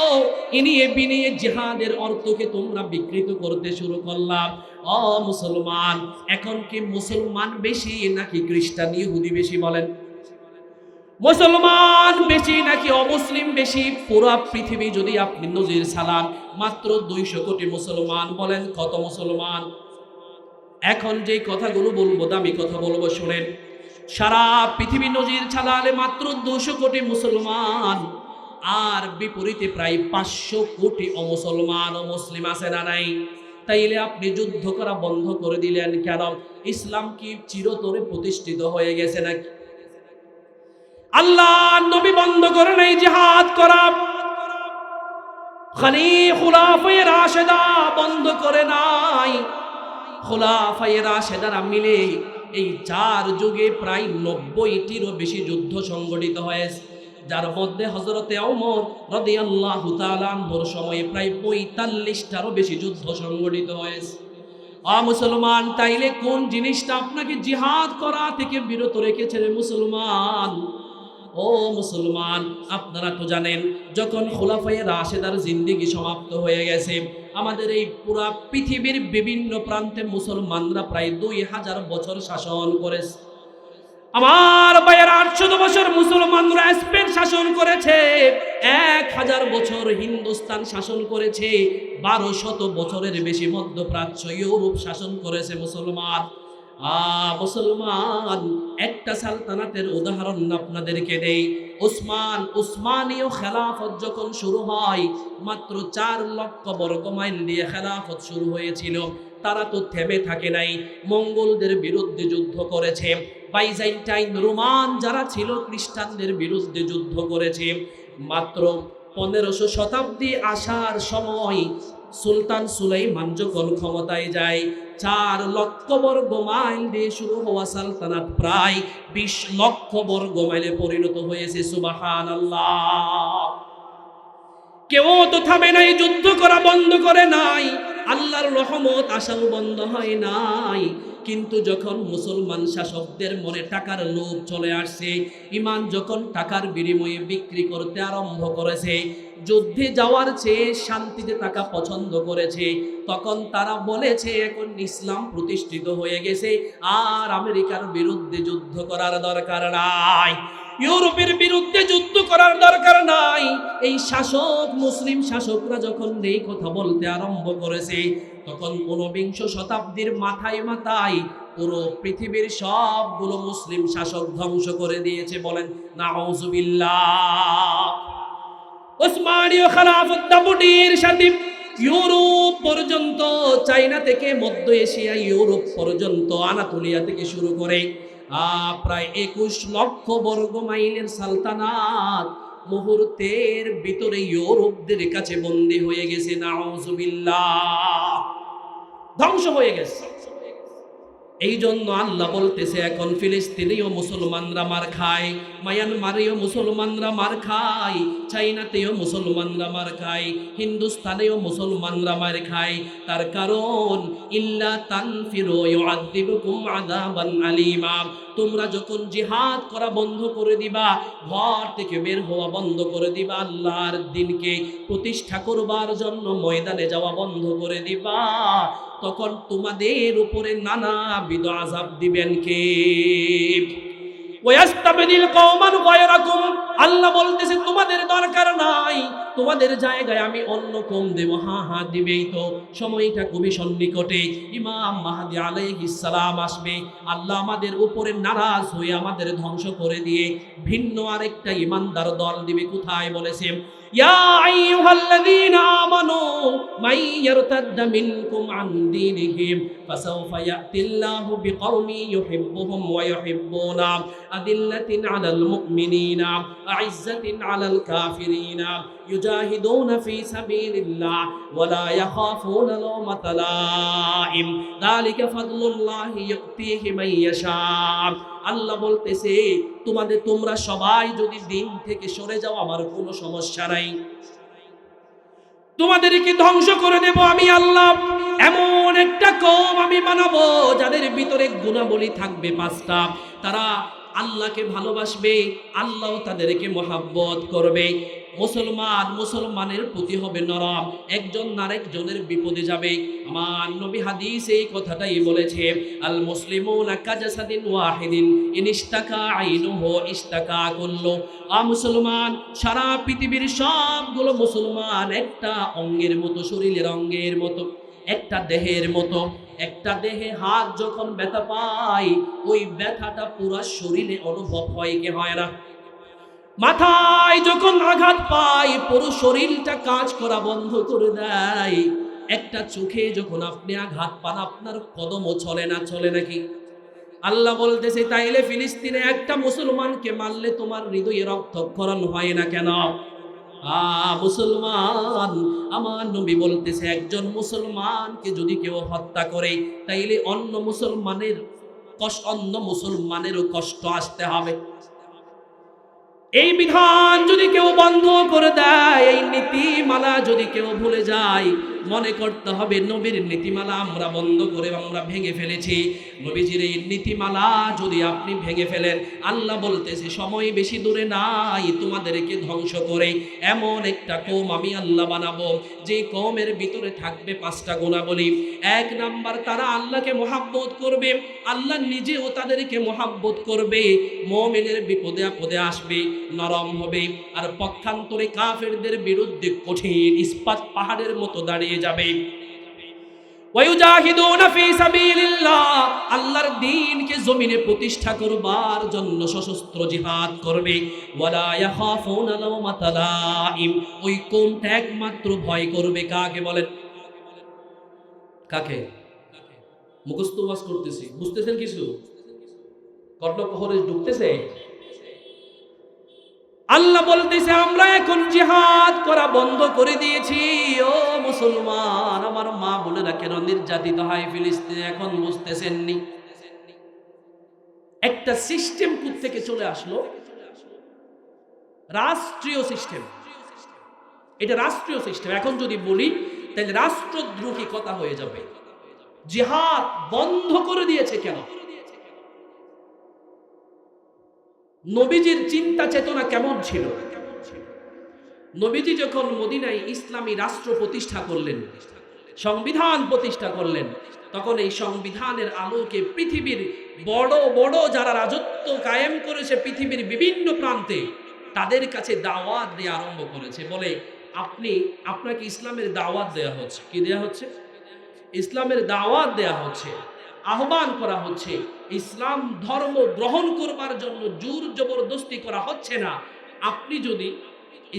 ইনিয়ে বিনিয়ে জিহাদের অর্থকে তোমরা বিকৃত করতে শুরু করলাম। মুসলমান, এখন কি মুসলমান বেশি নাকি খ্রিস্টান ইহুদি বেশি? বলেন, মুসলমান বেশি নাকি অমুসলিম বেশি? পুরো পৃথিবী যদি আপনি নজির সালান, মাত্র 200 কোটি মুসলমান। বলেন কত মুসলমান? এখন যে কথাগুলো বলবো, দামি কথা বলবো, শুনেন। সারা পৃথিবী নজির ছাড়ালে মাত্র 200 কোটি মুসলমান, আর বিপরীতে প্রায় 500 কোটি অমুসলমান ও মুসলিম আছে না নাই? তাইলে আপনি যুদ্ধ করা বন্ধ করে দিলেন কেন? ইসলাম কি চিরতরে প্রতিষ্ঠিত হয়ে গেছে নাকি? আল্লাহ নবী বন্ধ করে নাই জিহাদ করা, খুলাফায়ে রাশেদা বন্ধ করে নাই। খুলাফায়ে রাশেদারা মিলে এই 4 যুগে প্রায় 90টিরও বেশি যুদ্ধ সংগঠিত হয়েছে, যার মধ্যে হযরতে ওমর রাদিয়াল্লাহু তাআলা আনহুর সময়ে প্রায় 45টারও বেশি যুদ্ধ সংগঠিত হয়েছে। মুসলমান, তাইলে কোন জিনিসটা আপনাকে জিহাদ করা থেকে বিরত রেখেছে রে মুসলমান? ও মুসলমান, আপনারা তো জানেন, যখন খুলাফায়ে রাশেদার জিন্দেগি সমাপ্ত হয়ে গেছে, আমাদের এই পুরা পৃথিবীর বিভিন্ন প্রান্তে মুসলমানরা প্রায় 2000 বছর শাসন করেছে। আমার ভাইয়ের 800 বছর মুসলমানরা স্পেন শাসন করেছে, 1000 বছর হিন্দুস্তান শাসন করেছে, 1200 বছরের বেশি মধ্যপ্রাচ্য ইউরোপ শাসন করেছে মুসলমান। মুসলমান, একটা সালতানাতের উদাহরণ আপনাদেরকে দেই। উসমানীয় খেলাফত যখন শুরু হয়, মাত্র 4 লক্ষ বর্গ মাইল দিয়ে খেলাফত শুরু হয়েছিল। তারা তো থেমে থাকে নাই, মঙ্গলদের বিরুদ্ধে যুদ্ধ করেছে, বাইজেন্টাইন রোমান যারা ছিল খ্রিস্টানদের বিরুদ্ধে যুদ্ধ করেছে। মাত্র 1500 শতাব্দী আসার সময় সুলতান সুলাইমান যখন ক্ষমতায় যায়, 4 লক্ষ বর্গ মাইল দিয়ে শুরু হওয়া সালতানাত প্রায় 20 লক্ষ বর্গ মাইলে পরিণত হয়েছে। সুবহানাল্লাহ। কেউ তো থামে নাই, যুদ্ধ করা বন্ধ করে নাই, আল্লাহর রহমত আসাও বন্ধ হয় নাই। কিন্তু যখন মুসলমান শাসকদের মনে টাকার লোভ চলে আসছে, ইমান যখন টাকার বিনিময়ে বিক্রি করতে আরম্ভ করেছে, যুদ্ধে যাওয়ার চেয়ে শান্তিতে থাকা পছন্দ করেছে, তখন তারা বলেছে এখন ইসলাম প্রতিষ্ঠিত হয়ে গেছে, আর আমেরিকার বিরুদ্ধে যুদ্ধ করার দরকার নাই, ইউরোপের বিরুদ্ধে যুদ্ধ করার দরকার নাই। এই শাসক, মুসলিম শাসকরা যখন এই কথা বলতে আরম্ভ করেছে, তখন 19বিংশ শতাব্দীর মাথায় মাথায় পুরো পৃথিবীর সবগুলো মুসলিম শাসক ধ্বংস করে দিয়েছে। বলেন নাউজুবিল্লাহ। ওসমানীয় খেলাফত দাপুটির সাথে ইউরোপ পর্যন্ত, চায়না থেকে মধ্য এশিয়া, ইউরোপ পর্যন্ত, আনাতোলিয়া থেকে শুরু করে প্রায় 21 লক্ষ বর্গ মাইলের সালতানাত মুহূর্তের ভিতরে ইউরোপদের কাছে বন্দী হয়ে গেছে। নাউজুবিল্লাহ, ধ্বংস হয়ে গেছে। এই জন্য আল্লাহ বলতেছে, এখন ফিলিস্তিনেও মুসলমানরা মার খায়, মায়ানমারেও মুসলমানরা মার খায়, চাইনাতেও মুসলমানরা মার খায়, হিন্দুস্তানেও মুসলমানরা মার খায়। তার কারণ ইল্লা তানফিরু ইউআযিবুকুম আযাবান আলীমা। তোমরা যখন জিহাদ করা বন্ধ করে দিবা, ঘর থেকে বের হওয়া বন্ধ করে দিবা, আল্লাহর দ্বীনকে প্রতিষ্ঠা করবার জন্য ময়দানে যাওয়া বন্ধ করে দিবা, তখন তোমাদের উপরে নানাবিধ আযাব দিবেন কে? ওয়াস্তাবদিল কওমান গায়রাকুম। আল্লাহ বলতেছে তোমাদের দরকার নাই, তোমাদের জায়গায় আমি অন্য কম দেব। হ্যাঁ দিবেই তো, সময়টা খুবই সন্নিকটে। ইমাম মাহদী আলাইহিস সালাম আসবে, আল্লাহ আমাদের উপরে নারাজ হয়ে আমাদের ধ্বংস করে দিয়ে ভিন্ন আরেকটা ইমানদার দল দিবে। কোথায় বলেছে? ইয়া আইয়ুহাল্লাযীনা আমানু মান ইয়ারতাদ্দা মিনকুম আন দীনিহি ফাসাওফা ইয়াতিল্লাহু বিকওমিন ইউহিব্বুহুম ওয়া ইউহিব্বুনা আদিল্লাতিন আলাল মুমিনিনা আইজ্জাতিন আলাল কাফিরিনা ইউজাহিদুনা ফি সাবিলিল্লাহ ওয়া লা ইয়াখাফুনা লাওমাতা লাইম যালিকা ফাদলুল্লাহি ইউতিহি মান ইয়াশা। আল্লাহ বলতেছে তোমরা সবাই যদি দিন থেকে সরে যাও আমার কোনো সমস্যা নাই, তোমাদেরকে ধ্বংস করে দেব আমি আল্লাহ। এমন একটা কওম আমি বানাবো যাদের ভিতরে গুণাবলী থাকবে 5টা। তারা আল্লাহকে ভালোবাসবে, আল্লাহ তাদেরকে মহাব্বত করবে। মুসলমানের প্রতি হবে নরম, একজন আরেকজনের বিপদে যাবে। আমার নবী হাদিসে এই কথাটাই বলেছে, আল মুসলিমুনা কাজাসাদিন ওয়াহিদিন ইনিস্তাকা আইনুহু ইস্তাকা কুল্লু। মুসলমান সারা পৃথিবীর সবগুলো মুসলমান একটা অঙ্গের মতো, শরীরের অঙ্গের মতো, একটা দেহের মতো। একটা দেহে হাত যখন ব্যথা পায় ওই ব্যথাটা পুরো শরীরে অনুভব হয় কি হয় না? মাথায় যখন আঘাত পায় পুরো শরীরটা কাজ করা বন্ধ করে দেয়। একটা চোখে যখন আপনি আঘাত পান আপনার কদমও চলে না, চলে নাকি? আল্লাহ বলতেছে তাইলে ফিলিস্তিনে একটা মুসলমানকে মারলে তোমার হৃদয়ে রক্তক্ষরণ হয় না কেন? মুসলমান, আমার নবী বলতেছে একজন মুসলমানকে যদি কেউ হত্যা করে তাইলে অন্য মুসলমানেরও কষ্ট আসতে হবে। এই বিধান যদি কেউ বন্ধ করে দেয়, এই নীতিমালা যদি কেউ ভুলে যায়, মনে করতে হবে নবীর নীতিমালা আমরা বন্ধ করে আমরা ভেঙে ফেলেছি। নবীজির এই নীতিমালা যদি আপনি ভেঙে ফেলেন, আল্লাহ বলতেছে সময় বেশি দূরে নাই, তোমাদেরকে ধ্বংস করে এমন একটা কওম আমি আল্লাহ বানাবো যে কওমের ভিতরে থাকবে 5টা গুণাবলী। 1 নাম্বার, তারা আল্লাহকে মহাব্বত করবে, আল্লাহ নিজেও তাদেরকে মহাব্বত করবে। মুমিনের বিপদে আপদে আসবে, নরম হবে। আর পক্ষান্তরে কাফেরদের বিরুদ্ধে কঠিন ইস্পাত পাহাড়ের মতো দাঁড়িয়ে যাবে। ওয়ায়ুজাহিদুনা ফি সাবিলিল্লাহ, আল্লাহর দ্বীনকে জমিনে প্রতিষ্ঠা করবার জন্য সশস্ত্র জিহাদ করবে। ওয়ালা ইয়াখাফুনা লাওমাতা লাইম, ওই কোনটা একমাত্র ভয় করবে কাকে বলেন? কাকে? মুখস্থ ওয়াজ করতেছি, বুঝতেছেন কিছু? কর্ণকহরে ঢুকতেছে? আল্লাহ বলতেছে আমরা এখন জিহাদ করা বন্ধ করে দিয়েছি। ও মুসলমান, আমার মা বোনেরা কেন নির্যাতিত হয় ফিলিস্তিনে এখন বুঝতেছেননি? একটা সিস্টেম থেকে চলে আসলো, রাষ্ট্রীয় সিস্টেম। এটা রাষ্ট্রীয় সিস্টেম। এখন যদি বলি তাহলে রাষ্ট্রদ্রোহী কথা হয়ে যাবে। জিহাদ বন্ধ করে দিয়েছে কেন? নবীজির চিন্তা চেতনা কেমন ছিল? নবীজি যখন মদিনায় ইসলামী রাষ্ট্র প্রতিষ্ঠা করলেন, সংবিধান প্রতিষ্ঠা করলেন, তখন এই সংবিধানের আলোকে পৃথিবীর বড় বড় যারা রাজত্ব কায়েম করেছে পৃথিবীর বিভিন্ন প্রান্তে, তাদের কাছে দাওয়াত দেওয়া আরম্ভ করেছে। বলে আপনাকে ইসলামের দাওয়াত দেওয়া হচ্ছে। কি দেওয়া হচ্ছে? ইসলামের দাওয়াত দেওয়া হচ্ছে, আহ্বান করা হচ্ছে। ইসলাম ধর্ম গ্রহণ করবার জন্য জোর জবরদস্তি করা হচ্ছে না। আপনি যদি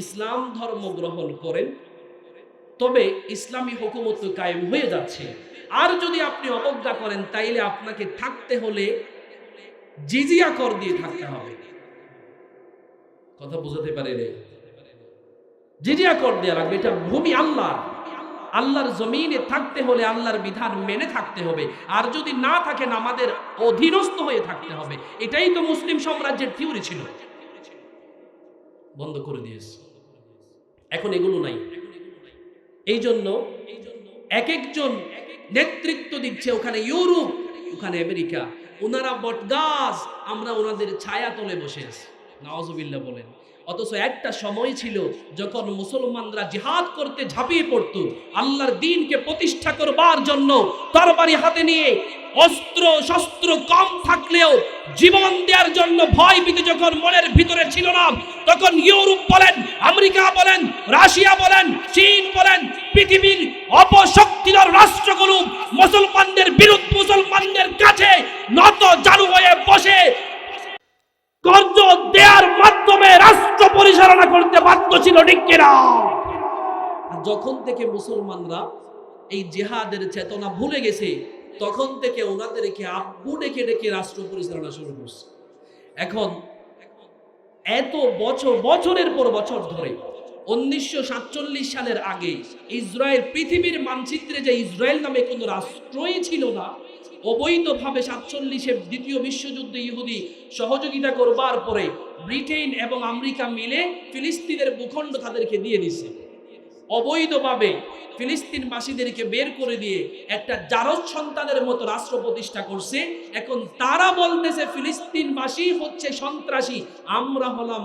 ইসলাম ধর্ম গ্রহণ করেন তবে ইসলামী হুকুমত কায়েম হয়ে যাচ্ছে। আর যদি আপনি অবজ্ঞা করেন তাইলে আপনাকে থাকতে হলে জিজিয়া কর দিয়ে থাকতে হবে। কথা বুঝাতে পারে রে? জিজিয়া কর দেওয়া লাগবে। এটা ভূমি আল্লাহর জমিনে থাকতে হলে আল্লাহর বিধান মেনে থাকতে হবে। আর যদি না থাকেন আমাদের অধীনস্থ হয়ে থাকতে হবে। এটাই তো মুসলিম সাম্রাজ্যের থিওরি ছিল। বন্ধ করে দিয়েছে, এখন এগুলো নাই। এই জন্য এক একজন নেতৃত্ব দিচ্ছে, ওখানে ইউরোপ, ওখানে আমেরিকা, ওনারা বটগাছ, আমরা ওনাদের ছায়া তলে বসে আছি। নাউজুবিল্লাহ বলেন। অথচ একটা সময় ছিল যখন মুসলমানরা জিহাদ করতে ঝাঁপিয়ে পড়তো, আল্লাহর দ্বীনকে প্রতিষ্ঠা করবার জন্য তরবারি হাতে নিয়ে, অস্ত্র শস্ত্র কম থাকলেও জীবন দেওয়ার জন্য ভয় ভীতি যখন মনের ভিতরে ছিল না, তখন ইউরোপ বলেন, আমেরিকা বলেন, রাশিয়া বলেন, চীন বলেন, পৃথিবীর অপশক্তিধর রাষ্ট্রগুলো মুসলমানদের বিরুদ্ধে, মুসলমানদের কাছে নত জানু হয়ে বসে কর্জ দেওয়ার মাধ্যমে রাষ্ট্র পরিচালনা করতে বাধ্য ছিল, ঠিক কিনা? যখন থেকে মুসলমানরা এই জিহাদের চেতনা ভুলে গেছে, তখন থেকে ওনাদেরকে আব্বু ডেকে ডেকে রাষ্ট্র পরিচালনা শুরু করছে। এখন এত বছরের পর বছর ধরে 1947 সালের আগে ইসরায়েল পৃথিবীর মানচিত্রে যে ইসরায়েল নামে কোনো রাষ্ট্রই ছিল না, অবৈধভাবে 47-এ দ্বিতীয় বিশ্বযুদ্ধে ইহুদি সহযোগিতা করবার পরে ব্রিটেন এবং আমেরিকা মিলে ফিলিস্তিনের ভূখণ্ড তাদেরকে দিয়ে দিছে। অবৈধভাবে ফিলিস্তিনবাসীদেরকে বের করে দিয়ে একটা জারজ সন্তানের মতো রাষ্ট্র প্রতিষ্ঠা করছে। এখন তারা বলতেছে ফিলিস্তিনবাসী হচ্ছে সন্ত্রাসী, আমরা হলাম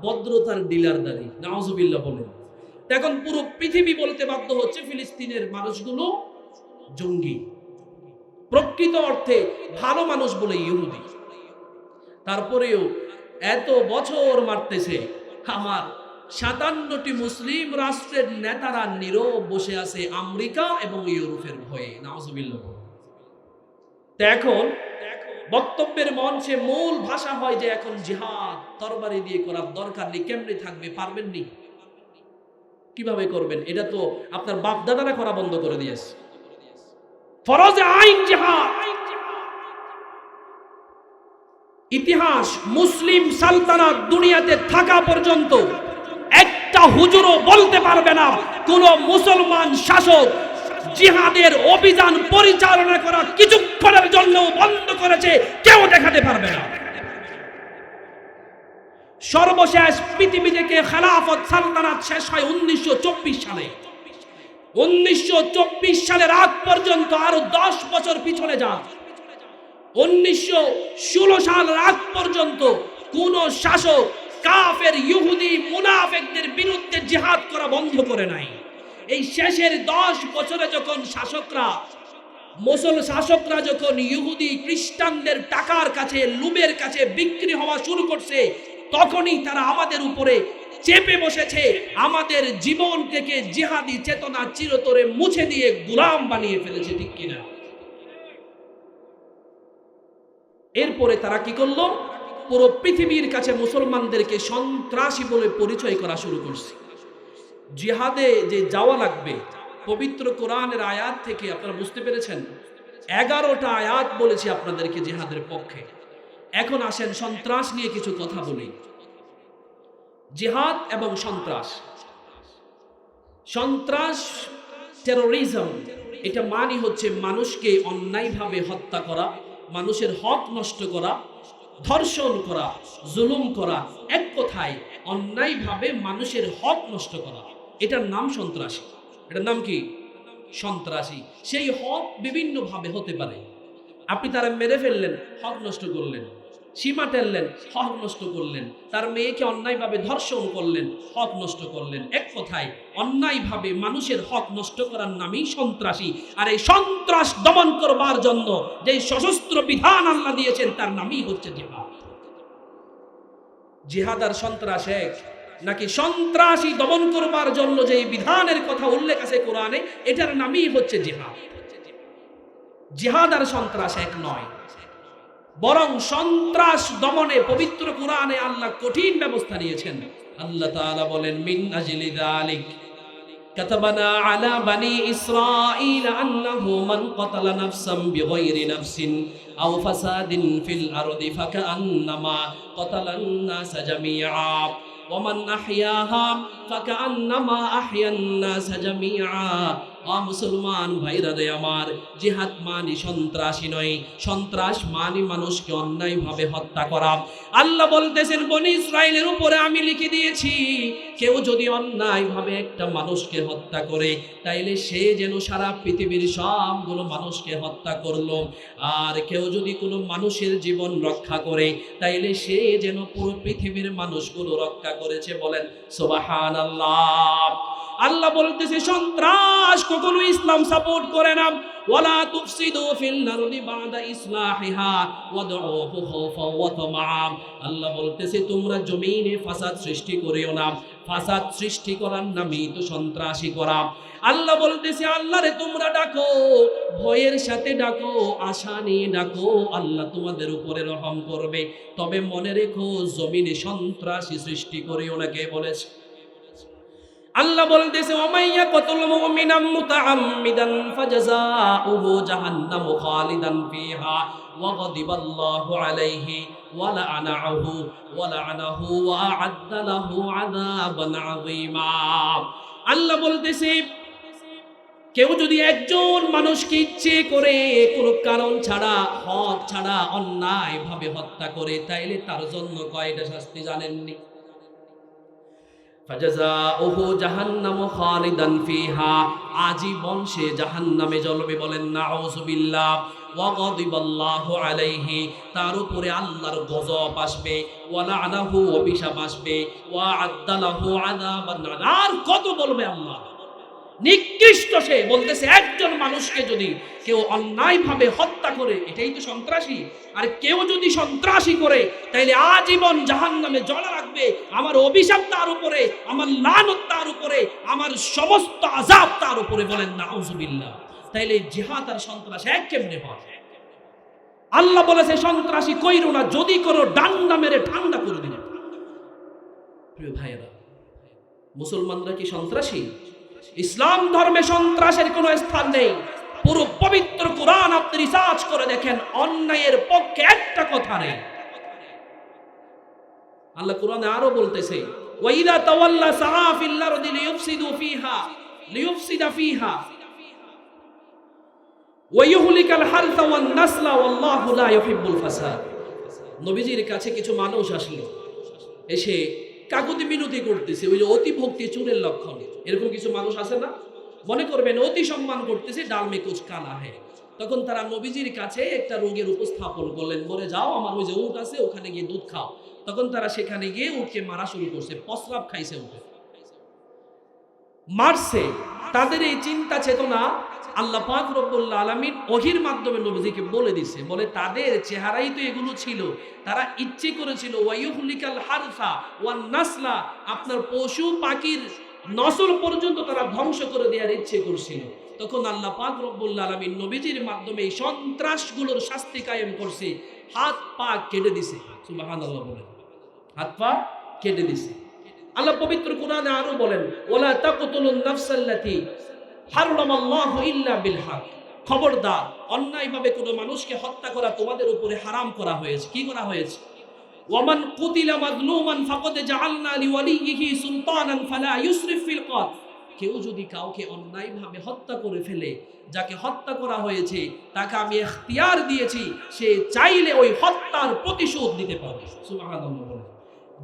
ভদ্রতার ডিলারদারি। নাউজুবিল্লাহ বলেন। এখন পুরো পৃথিবী বলতে বাধ্য হচ্ছে ফিলিস্তিনের মানুষগুলো জঙ্গি, প্রকৃত অর্থে ভালো মানুষ বলে ইহুদি। তারপরেও এত বছর মারতেছে, আমার 57টি মুসলিম রাষ্ট্রের নেতারা নীরব বসে আছে আমেরিকা এবং ইউরোপের ভয়ে। নাউজুবিল্লাহ। এখন বক্তব্যের মঞ্চে মূল ভাষা হয় যে এখন জিহাদ তরবারি দিয়ে করার দরকার নেই। কেমনে থাকবে? পারবেন নি? কিভাবে করবেন? এটা তো আপনার বাপ দাদারা করা বন্ধ করে দিয়েছে। ফরজে আইন জিহাদ। ইতিহাস মুসলিম সালতানাত দুনিয়াতে থাকা পর্যন্ত একটা হুজুরও বলতে পারবে না কোন মুসলমান শাসক জিহাদের অভিযান পরিচালনা করা কিছুক্ষণের জন্য বন্ধ করেছে, কেউ দেখাতে পারবে না। সর্বশেষ পৃথিবী থেকে খেলাফত সালতানাত শেষ হয় 1924 সালে। 1924 সালের আগ পর্যন্ত আরো 10 বছর পিছনে যান, 1916 সালের আগ পর্যন্ত কোন শাসক কাফের ইহুদি মুনাফিকদের বিরুদ্ধে জিহাদ করা বন্ধ করে নাই। এই শেষের 10 বছরে যখন শাসকরা যখন ইহুদি খ্রিস্টানদের টাকার কাছে, লুবের কাছে বিক্রি হওয়া শুরু করছে, তখনই তারা আমাদের উপরে চেপে বসেছে, আমাদের জীবন থেকে জিহাদি চেতনা চিরতরে মুছে দিয়ে গোলাম বানিয়ে ফেলেছে, ঠিক কিনা? এরপরে তারা কি করলো? পুরো পৃথিবীর কাছে মুসলমানদেরকে সন্ত্রাসী বলে পরিচয় করা শুরু করছে। জিহাদে যে যাওয়া লাগবে, পবিত্র কোরআনের আয়াত থেকে আপনারা বুঝতে পেরেছেন 11টা আয়াত বলেছি আপনাদেরকে জিহাদের পক্ষে। এখন আসেন সন্ত্রাস নিয়ে কিছু কথা বলি। জিহাদ এবং সন্ত্রাস টেরোরিজম, এটা মানে হচ্ছে মানুষকে অন্যায়ভাবে হত্যা করা, মানুষের হক নষ্ট করা, ধর্ষণ করা, জুলুম করা, এক কথায় অন্যায়ভাবে মানুষের হক নষ্ট করা, এটার নাম সন্ত্রাসী। এটার নাম কি? সন্ত্রাসী। সেই হক বিভিন্ন ভাবে হতে পারে। আপনি তারা মেরে ফেললেন, হক নষ্ট করলেন, সীমা টেললেন, হক নষ্ট করলেন, তার মেয়েকে অন্যায়ভাবে ধর্ষণ করলেন, হক নষ্ট করলেন। এক কথায় অন্যায়ভাবে মানুষের হক নষ্ট করার নামই সন্ত্রাসী। আর এই সন্ত্রাস দমন করবার জন্য যে সশস্ত্র বিধান আল্লাহ দিয়েছেন তার নামই হচ্ছে জিহাদ। জিহাদ আর সন্ত্রাস এক নাকি? সন্ত্রাসী দমন করবার জন্য যে বিধানের কথা উল্লেখ আছে কোরআনে, এটার নামই হচ্ছে জিহাদ। জিহাদ আর সন্ত্রাস এক নয়, বরং সন্ত্রাস দমনে পবিত্র কোরআনে আল্লাহ কঠিন ব্যবস্থা নিয়েছেন। আল্লাহ তাআলা বলেন, মিন আজলি যালিক কাতাবানা আলা বানি ইসরাঈল আন্নাহু মান কাতালা নাফসান বিগাইরি নাফসিন আও ফাসাদিন ফিল আরদি ফাকান্নামা কাতালান নাস জামিআ ওয়া মান আহইয়াহা ফাকান্নামা আহইয়ান নাস জামিআ। মুসলমান ভাইরা রে আমার, জিহাদ মানে সন্ত্রাসী নয়। সন্ত্রাস মানে মানুষকে অন্যায়ভাবে হত্যা করা। আল্লাহ বলতেছেন, বনি ইসরাইলের উপরে আমি লিখে দিয়েছি, কেউ যদি অন্যায়ভাবে একটা মানুষকে হত্যা করে, তাইলে সে যেন সারা পৃথিবীর সবগুলো মানুষকে হত্যা করলো। আর কেউ যদি কোনো মানুষের জীবন রক্ষা করে, তাইলে সে যেন পুরো পৃথিবীর মানুষগুলো রক্ষা করেছে। বলেন সুবহানাল্লাহ। আল্লাহ বলতেছে সন্ত্রাস কখনো ইসলাম সাপোর্ট করে না। ওয়ালা তুফসিদু ফিল আরদি বাদা ইসলাহিহা ওয়াদউহু খাওফাও ওয়া তামআ। আল্লাহ বলতেছে তোমরা জমিনে ফাসাদ সৃষ্টি করিও না, ফাসাদ সৃষ্টি করার নামই তো সন্ত্রাসী করা। আল্লাহ বলতেছে, আল্লাহরে তোমরা ডাকো, ভয়ের সাথে ডাকো, আশা নিয়ে ডাকো, আল্লাহ তোমাদের উপরে রহম করবে। তবে মনে রেখো, জমিনে সন্ত্রাসী সৃষ্টি করে ওনাকে বলেছে। আল্লাহ বলতেছে, ওমাইয়া কতুল মুমিনাম মুতাআম্মিদান ফাজাযাউহু জাহান্নামু খালিদান ফিহা ওয়া গাদিবাল্লাহু আলাইহি ওয়া লাআনাহু ওয়া আ'আদ্দা লাহু আযাবান আযীমা। আল্লাহ বলতেছে, কেউ যদি একজন মানুষকে ইচ্ছে করে কোনো কারণ ছাড়া, হক ছাড়া অন্যায় ভাবে হত্যা করে, তাইলে তার জন্য কয়টা শাস্তি জানেননি? ফাজাযাউহু জাহান্নামু খালিদান ফিহা, আজীবন সে জাহান্নামে জ্বলবে। বলেন নাউযুবিল্লাহ। ওয়া গাদিবাল্লাহু আলাইহি, তার উপরে আল্লাহর গজব আসবে। ওয়া লা'নাহু, অভিশাপ আসবে। ওয়া আ'আদ্দা লাহু আযাবান, আর কত বলবে আল্লাহ। নিকৃষ্ট সে। বলতেছে, একজন মানুষকে যদি কেউ অন্যায়ভাবে হত্যা করে, এটাই তো সন্ত্রাসী। আর কেউ যদি সন্ত্রাসী করে, তাইলে আজীবন জাহান্নামে জ্বলা রাখবে। আমার অভিশাপ তার উপরে, আমার লানত তার উপরে, আমার সমস্ত আযাব তার উপরে। বলেন নাউযুবিল্লাহ। তাইলে জিহাদ আর সন্ত্রাস এক কেমনে হয়? আল্লাহ বলেছে, সন্ত্রাসী কইরো না, যদি করো ডান্ডা মেরে ঠান্ডা করে দিন। প্রিয় ভাইয়েরা, মুসলমানরা কি সন্ত্রাসী? ইসলাম ধর্মে সন্ত্রাসের কোনো স্থান নেই। পুরো পবিত্র কোরআন আপনি রিসার্চ করে দেখেন, অন্যায়ের পক্ষে একটা কথা নেই। আল্লাহ কোরআনে আরো বলতেছে, ওয়াইদা তাওয়াল্লা সাআ ফিল আরদি লিইফসিদা ফিহা ওয়া ইউহলিকাল হারসা ওয়ান নাসলা ওয়াল্লাহু লা ইউহিব্বুল ফাসাদ। নবীজির কাছে কিছু মানুষ আসলো, এসে কাকুতি মিনতি করতেছে। ওই যে অতি ভক্তি চুরের লক্ষণ, এরকম কিছু মানুষ আছে না? মনে করবেন অতি সম্মান করতেছে, ডাল মে কুছ কালা হে। তখন তারা নবীজির কাছে একটা রোগের উপস্থাপন করলেন, বলে যাও আমার ওই যে উট আছে, ওখানে গিয়ে দুধ খাও। তখন তারা সেখানে গিয়ে উটকে মারা শুরু করছে, প্রস্রাব খাইছে উঠে, মারছে। তাদের এই চিন্তা চেতনা আল্লাহ পাক রব্বুল আলামিন ওহীর মাধ্যমে নবীজিকে বলে দিছে, বলে তাদের চেহারাই তো এগুলো ছিল। তারা ইচ্ছে করেছিল ওয়ায়ুহলিকাল হারসা ওয়ান নাসলা, আপনার পশু পাখির নসল পর্যন্ত তারা ধ্বংস করে দেওয়ার ইচ্ছে করছিল। তখন আল্লাহ পাক রব্বুল আলামিন নবীজির মাধ্যমে এই সন্ত্রাসগুলোর শাস্তি কায়েম করছে, হাত পা কেটে দিছে। সুবহানাল্লাহ বলেন, হাত পা কেটে দিছে। আল্লাহ পবিত্র কোরআনে আরো বলেন, ওয়ালা তাকতুলুন নাফসাল্লাতী হারামাল্লাহু ইল্লা বিল হক। খবরদার, অন্যায়ভাবে কোনো মানুষকে হত্যা করা তোমাদের উপরে হারাম করা হয়েছে। কি করা হয়েছে? ওয়ামান কুতিলা মাজলুমান ফাকাদ জাআলনা লিওয়ালিয়িহি সুলতানান ফালা ইউসরিফ ফিল কতল। কেউ যদি কাউকে অন্যায়ভাবে হত্যা করে ফেলে, যাকে হত্যা করা হয়েছে তাকে আমি ইখতিয়ার দিয়েছি, সে চাইলে ওই হত্যার প্রতিশোধ নিতে পারবে। সুবহানাল্লাহ বলেন,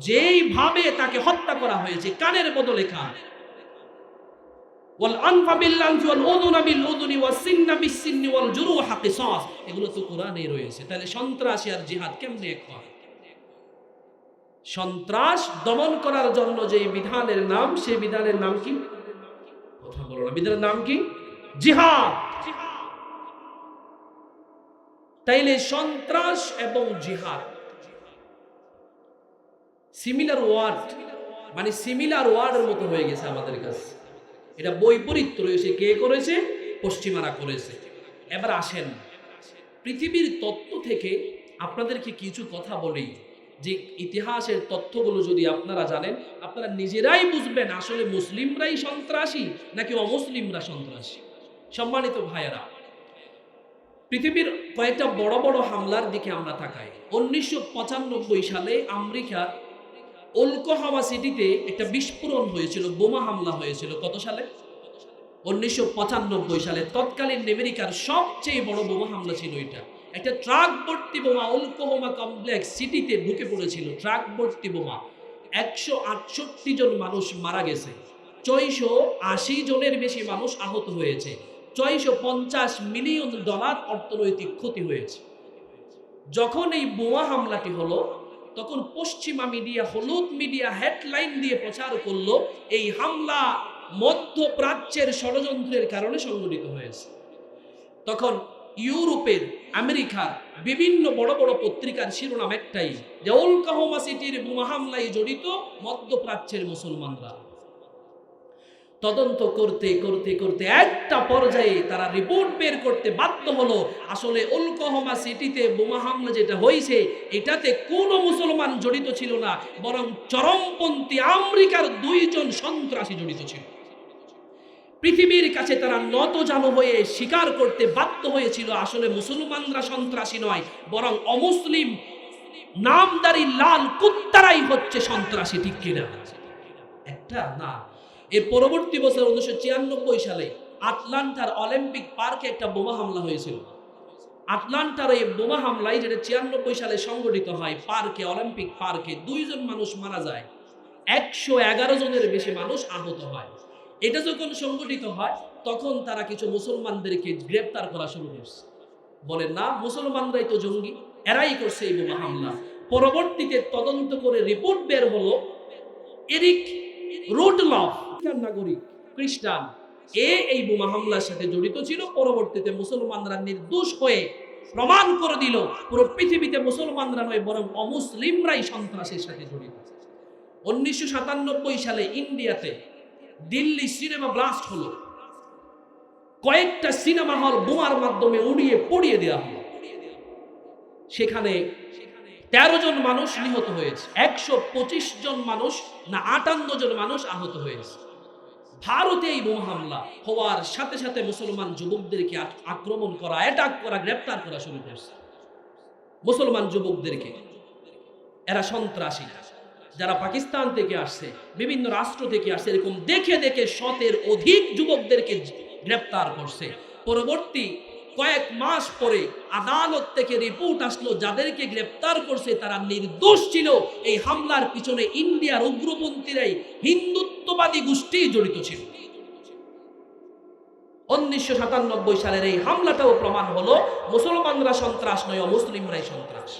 যেইভাবে তাকে হত্যা করা হয়েছে, কানের বদলে কান, ওয়াল আনফা বিল আনফি ওয়াল উযুনা বিল উযুনি ওয়াস সিন্না বিস সিন্নি ওয়াল জুরুহা কিসাস, এগুলো তো কোরআনে রয়েছে। তাহলে সন্ত্রাসী আর জিহাদ কেমনে এক হয়? সন্ত্রাস দমন করার জন্য যে বিধানের নাম, সেই বিধানের নাম কি? কথা বলো না, বিধানের নাম কি? জিহাদ। তাইলে সন্ত্রাস এবং জিহাদ সিমিলার ওয়ার্ড, মানে সিমিলার ওয়ার্ডের মতো হয়ে গেছে আমাদের কাছে। এটা বৈপরীত্য রয়েছে। কে করেছে? পশ্চিমারা করেছে। এবার আসেন, পৃথিবীর তত্ত্ব থেকে আপনাদেরকে কিছু কথা বলি, যে ইতিহাসের তথ্যগুলো যদি আপনারা জানেন, আপনারা নিজেরাই বুঝবেন আসলে মুসলিমরাই সন্ত্রাসী নাকি অমুসলিমরা সন্ত্রাসী। সম্মানিত ভাইয়েরা, পৃথিবীর কয়েকটা বড় বড় হামলার দিকে আমরা তাকাই। 1995 সালে আমেরিকার ওকলাহোমা সিটিতে একটা বিস্ফোরণ হয়েছিল, বোমা হামলা হয়েছিল। কত সালে? 1995 সালে। তৎকালীন আমেরিকার সবচেয়ে বড় বোমা হামলা ছিল এটা। একটা ট্রাক ভর্তি বোমা ওকলাহোমা কমপ্লেক্স সিটিতে ঢুকে পড়েছিল। ট্রাক ভর্তি বোমা, 168 জন মানুষ মারা গেছে, 680 জনের বেশি মানুষ আহত হয়েছে, $650 মিলিয়ন অর্থনৈতিক ক্ষতি হয়েছে। যখন এই বোমা হামলাটি হলো, তখন পশ্চিমা মিডিয়া, হলুদ মিডিয়া হেডলাইন দিয়ে প্রচার করলো এই হামলা মধ্যপ্রাচ্যের ষড়যন্ত্রের কারণে সংঘটিত হয়েছে। তখন ইউরোপের, আমেরিকার বিভিন্ন বড় বড় পত্রিকার শিরোনাম একটাই যে ওকলাহোমা সিটির বোমা হামলায় জড়িত মধ্যপ্রাচ্যের মুসলমানরা। তদন্ত করতে করতে করতে একটা পর্যায়ে তারা রিপোর্ট বের করতে বাধ্য হলো, আসলে ওকলাহোমা সিটিতে বোমা হামলা যেটা হয়েছে এটাতে কোনো মুসলমান জড়িত ছিল না, বরং চরমপন্থী আমেরিকার 2 জন সন্ত্রাসী জড়িত ছিল। পৃথিবীর কাছে তারা নতজানু হয়ে স্বীকার করতে বাধ্য হয়েছিল আসলে মুসলমানরা সন্ত্রাসী নয়, বরং অমুসলিম নামদারি লাল কুত্তারাই হচ্ছে সন্ত্রাসী। ঠিক কিনা? একটা না। এর পরবর্তী বছর 1996 সালে আটলান্টার অলিম্পিক পার্কে একটা বোমা হামলা হয়েছিল। আটলান্টার এই বোমা হামলায়, যেটা 96 সালে সংঘটিত হয় পার্কে, অলিম্পিক পার্কে 2 জন মানুষ মারা যায়, 111 জনের বেশি মানুষ আহত হয়। এটা যখন সংঘটিত হয় তখন তারা কিছু মুসলমানদেরকে গ্রেপ্তার করা শুরু করছে। বলেন না, মুসলমানরাই তো জঙ্গি, এরাই করছে এই বোমা হামলা। পরবর্তীতে তদন্ত করে রিপোর্ট বের হলো এরিক রুটলফ, নাগরিক খ্রিস্টান, এই বোমা হামলার সাথে জড়িত ছিল। পরবর্তীতে মুসলমানরা নির্দোষ হয়ে প্রমাণ করে দিল পুরো পৃথিবীতে মুসলমানরা নয় বরং অমুসলিমরাই সন্ত্রাসের সাথে জড়িত। 1997 সালে ইন্ডিয়াতে দিল্লি সিনেমা ব্লাস্ট হলো, কয়েকটা সিনেমা হল বোমার মাধ্যমে উড়িয়ে পড়িয়ে দেওয়া হলো। সেখানে 13 জন মানুষ নিহত হয়েছে, 125 জন মানুষ না 58 জন মানুষ আহত হয়েছে। ভারতে এই বোমা হামলা হওয়ার সাথে সাথে মুসলমান যুবকদেরকে আক্রমণ করা, অ্যাটাক করা, গ্রেপ্তার করা শুরু করছে মুসলমান যুবকদেরকে। এরা সন্ত্রাসী, যারা পাকিস্তান থেকে আসছে, বিভিন্ন রাষ্ট্র থেকে আসছে, এরকম দেখে দেখে 100-এর অধিক যুবকদেরকে গ্রেপ্তার করছে। পরবর্তী কয়েক মাস পরে আদালত থেকে রিপোর্ট আসলো যাদেরকে গ্রেপ্তার করছে তারা নির্দোষ ছিল। এই হামলার পিছনে ইন্ডিয়ার উগ্রপন্থীরাই, হিন্দুত্ববাদী গোষ্ঠী জড়িত ছিল। 1997 সালের এই হামলাটাও প্রমাণ হলো মুসলমানরা সন্ত্রাস নয়, মুসলিমরাই সন্ত্রাস।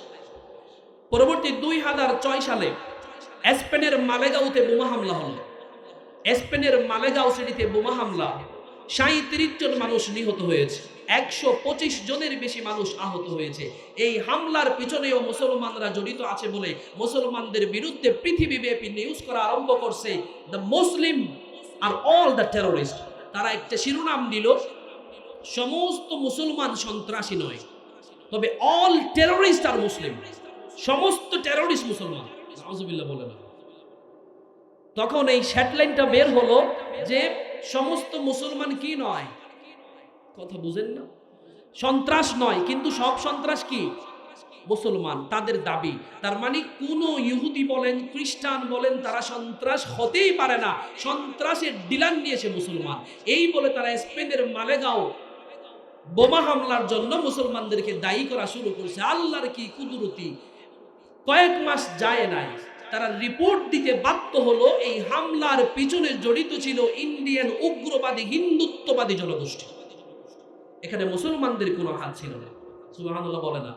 পরবর্তী 2006 সালে স্পেনের মালেগাঁওতে বোমা হামলা হলো। স্পেনের মালেগাঁও সিটিতে বোমা হামলা, 37 জন মানুষ নিহত হয়েছে, 125 জনের বেশি মানুষ আহত হয়েছে। এই হামলার পিছনেও মুসলমানরা জড়িত আছে বলে মুসলমানদের বিরুদ্ধে পৃথিবীব্যাপী নিউজ করা আরম্ভ করছে, দ্য মুসলিম আর অল দ্য টেররিস্ট। তারা একটা শিরোনাম দিল, সমস্ত মুসলমান সন্ত্রাসী নয়, তবে অল টেররিস্ট আর মুসলিম, সমস্ত টেররিস্ট মুসলমান। নাউজুবিল্লাহ বলে না। তখন এই হেডলাইনটা বের হলো যে সমস্ত মুসলমান কি নয়, কথা বুঝেন না, সন্ত্রাস নয়, কিন্তু সব সন্ত্রাস কি মুসলমান, তাদের দাবি। তার মানে কোন ইহুদি বলেন, খ্রিস্টান বলেন, তারা সন্ত্রাস হতেই পারে না, সন্ত্রাসের ডিলান নিয়েছে মুসলমান। এই বলে তারা স্পেনের মালেগাঁও বোমা হামলার জন্য মুসলমানদেরকে দায়ী করা শুরু করছে। আল্লাহর কি কুদরতি, কয়েক মাস যায় নাই, তারা রিপোর্ট দিতে বাধ্য হলো এই হামলার পিছনে জড়িত ছিল ইন্ডিয়ান উগ্রবাদী হিন্দুত্ববাদী জনগোষ্ঠী। এখানে মুসলমানদের কোনো হাত ছিল না। সুবহানাল্লাহ বলে না।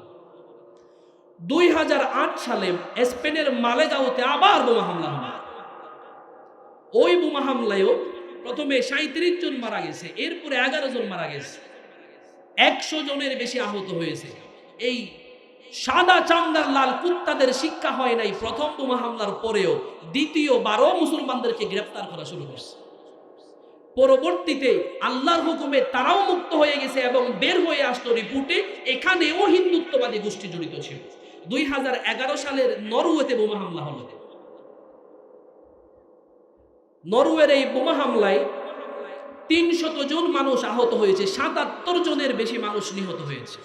2008 সালে স্পেনের মালেগাঁওতে আবার বোমা হামলা হলো। ওই বোমা হামলায়ও প্রথমে 37 জন মারা গেছে, এরপরে 11 জন মারা গেছে, 100 জনের বেশি আহত হয়েছে। এই সাদা চামড়ার লাল কুত্তাদের শিক্ষা হয় নাই প্রথম বোমা হামলার পরেও দ্বিতীয়বারও মুসলমানদেরকে গ্রেপ্তার করা শুরু করছে। পরবর্তীতে আল্লাহর হুকুমে তারাও মুক্ত হয়ে গেছে এবং বের হয়ে আসতো রিপোর্টে এখানেও হিন্দুত্ববাদী গোষ্ঠী জড়িত ছিল। 2011 সালের নরওয়েতে বোমা হামলা হলো। নরওয়ের এই বোমা হামলায় 300 জন মানুষ আহত হয়েছে, 77 জনের বেশি মানুষ নিহত হয়েছে।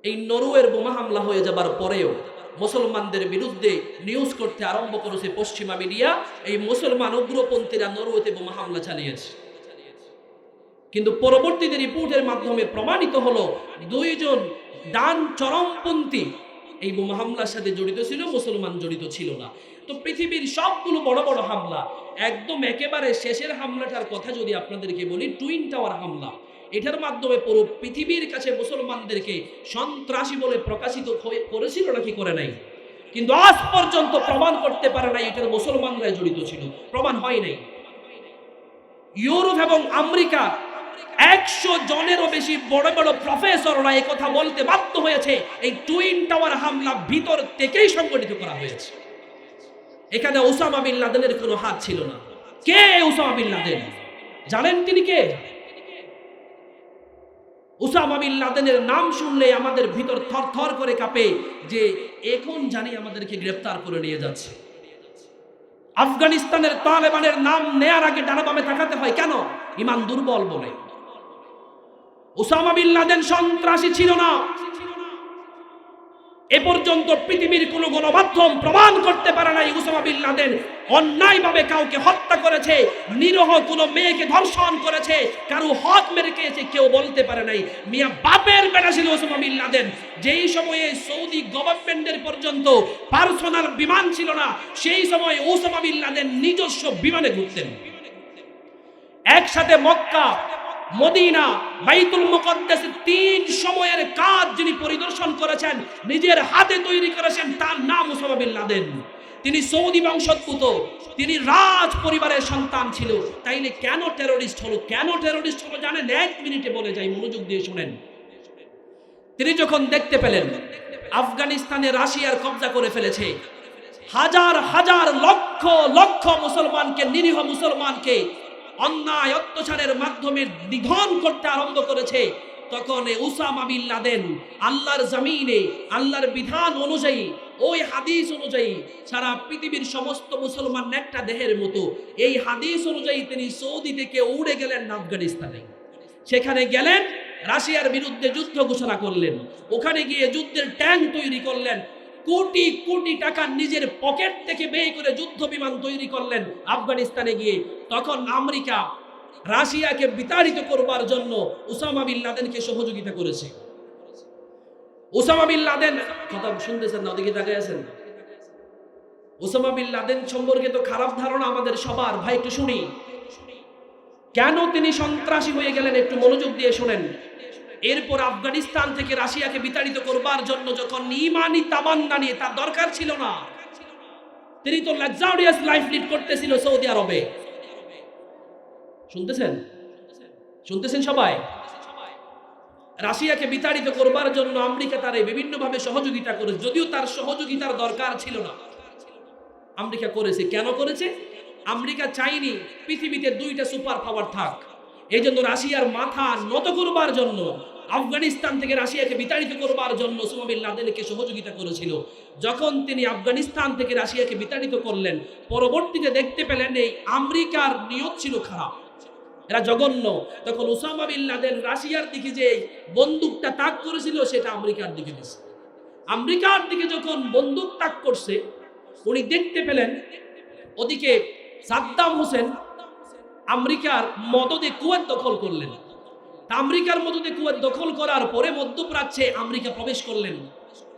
এই নরওয়ের বোমা হামলা হয়ে যাবার পরেও মুসলমানদের বিরুদ্ধে নিউজ করতে আরম্ভ করেছে পশ্চিমা মিডিয়া। এই মুসলমান উগ্রপন্থীরা নরওয়েতে বোমা হামলা চালিয়েছে, কিন্তু পরবর্তীতে রিপোর্টের মাধ্যমে প্রমাণিত হলো 2 জন ডান চরমপন্থী এই বোমা হামলার সাথে জড়িত ছিল, মুসলমান জড়িত ছিল না। তো পৃথিবীর সবগুলো বড় বড় হামলা, একদম একেবারে শেষের হামলাটার কথা যদি আপনাদেরকে বলি, টুইন টাওয়ার হামলা, এটার মাধ্যমে পুরো পৃথিবীর কাছে মুসলমানদেরকে সন্ত্রাসী বলে প্রকাশিত করেছিল নাকি করে নাই, কিন্তু আজ পর্যন্ত প্রমাণ করতে পারে নাই এটার মুসলমানরা জড়িত ছিল, প্রমাণ হয় নাই। ইউরোপ এবং আমেরিকা 100 জনেরও বেশি বড় বড় প্রফেসররা এই কথা বলতে বাধ্য হয়েছে এই টুইন টাওয়ার হামলা ভিতর থেকেই সংগঠিত করা হয়েছে। এখানে ওসামা বিন লাদেনের কোনো হাত ছিল না। কে ওসামা বিন লাদেন জানেন? তিনি কে? ওসামা বিন লাদেনের নাম শুনলে আমাদের ভিতর থরথর করে কাঁপে যে এখন জানি আমাদেরকে গ্রেফতার করে নিয়ে যাচ্ছে। আফগানিস্তানের তালেবানের নাম নেয়ার আগে ডানা বামে তাকাতে হয় কেন? ইমান দুর্বল বলে। ওসামা বিন লাদেন সন্ত্রাসী ছিল না। এ পর্যন্ত পৃথিবীর কোন গণমাধ্যম প্রমাণ করতে পারে নাই ওসামা বিন লাদেন অন্যায়ভাবে কাউকে হত্যা করেছে, নিরীহ কোনো মেয়েকে ধর্ষণ করেছে, কারো হাত মেরে খেয়েছে, কেউ বলতে পারে নাই। মিয়া বাপের বেটা ছিল ওসামা বিন লাদেন। যেই সময়ে সৌদি গভর্নমেন্টের পর্যন্ত পার্সোনাল বিমান ছিল না, সেই সময় ওসামা বিন লাদেন নিজস্ব বিমানে ঘুরতেন। একসাথে মক্কা, মদিনা, বাইতুল মুকদ্দাসের 3 সময়ের কাজ যিনি পরিদর্শন করেছেন, নিজের হাতে তৈরি করেছেন, তার নাম ওসামা বিন লাদেন। তিনি সৌদি বংশোদ্ভূত, তিনি রাজ পরিবারের সন্তান ছিল। তাইলে কেন টেরোরিস্ট হলো? কেন টেরোরিস্ট হলো জানেন? 1 মিনিটে বলে যাই, মনোযোগ দিয়ে শুনেন। তিনি যখন দেখতে পেলেন আফগানিস্তানে রাশিয়ার কব্জা করে ফেলেছে, হাজার হাজার লক্ষ লক্ষ মুসলমানকে, নিরীহ মুসলমানকে অন্যায় অত্যাচারের মাধ্যমে নিধন করতে আরম্ভ করেছে, তখন ওসামা বিন লাদেন আল্লাহর জমিনে আল্লাহর বিধান অনুযায়ী, ওই হাদিস অনুযায়ী সারা পৃথিবীর সমস্ত মুসলমান একটা দেহের মতো, এই হাদিস অনুযায়ী তিনি সৌদি থেকে উড়ে গেলেন আফগানিস্তানে। সেখানে গেলেন, রাশিয়ার বিরুদ্ধে যুদ্ধ ঘোষণা করলেন। ওখানে গিয়ে যুদ্ধের ট্যাঙ্ক তৈরি করলেন, কোটি কোটি টাকা নিজের পকেট থেকে ব্যয় করে যুদ্ধ বিমান তৈরি করলেন আফগানিস্তানে গিয়ে। তখন আমেরিকা রাশিয়াকে বিতাড়িত করবার জন্য ওসামা বিন লাদেনকে সহযোগিতা করেছে। ওসামা বিন লাদেন, কথা শুনতেছেন না? ওদিকে তাকিয়ে আছেন। ওসামা বিন লাদেন সম্পর্কে তো খারাপ ধারণা আমাদের সবার। ভাই একটু শুনি, কেন তিনি সন্ত্রাসী হয়ে গেলেন একটু মনোযোগ দিয়ে শোনেন। এরপর আফগানিস্তান থেকে রাশিয়াকে বিতাড়িত করবার জন্য যখন ইমানি তামান্না নিয়ে, তার দরকার ছিল না, তিনি তো লাক্সারিয়াস লাইফ লিড করতেছিল সৌদি আরবে। শুনতেছেন? শুনতেছেন সবাই? রাশিয়াকে বিতাড়িত করবার জন্য আমেরিকা তারে বিভিন্নভাবে সহযোগিতা করে, যদিও তার সহযোগিতার দরকার ছিল না, আমেরিকা করেছে। কেন করেছে? আমেরিকা চাইনি পৃথিবীতে 2টা সুপার পাওয়ার থাক। এই জন্য রাশিয়ার মাথা নত করবার জন্য, আফগানিস্তান থেকে রাশিয়াকে বিতাড়িত করবার জন্য ওসামা বিন লাদেনকে সহযোগিতা করেছিল। যখন তিনি আফগানিস্তান থেকে রাশিয়াকে বিতাড়িত করলেন, পরবর্তীতে দেখতে পেলেন এই আমেরিকার নিয়ত ছিল খারাপ, এরা জঘন্য। তখন ওসামা বিন লাদেন রাশিয়ার দিকে যে বন্দুকটা তাক করেছিল, সেটা আমেরিকার দিকে দিয়েছে। আমেরিকার দিকে যখন বন্দুক তাক করছে, উনি দেখতে পেলেন ওদিকে সাদ্দাম হোসেন আমেরিকার মদদে কুয়েত দখল করলেন। আমেরিকার মদদে কুয়েত দখল করার পরে মধ্যপ্রাচ্যে আমেরিকা প্রবেশ করলেন,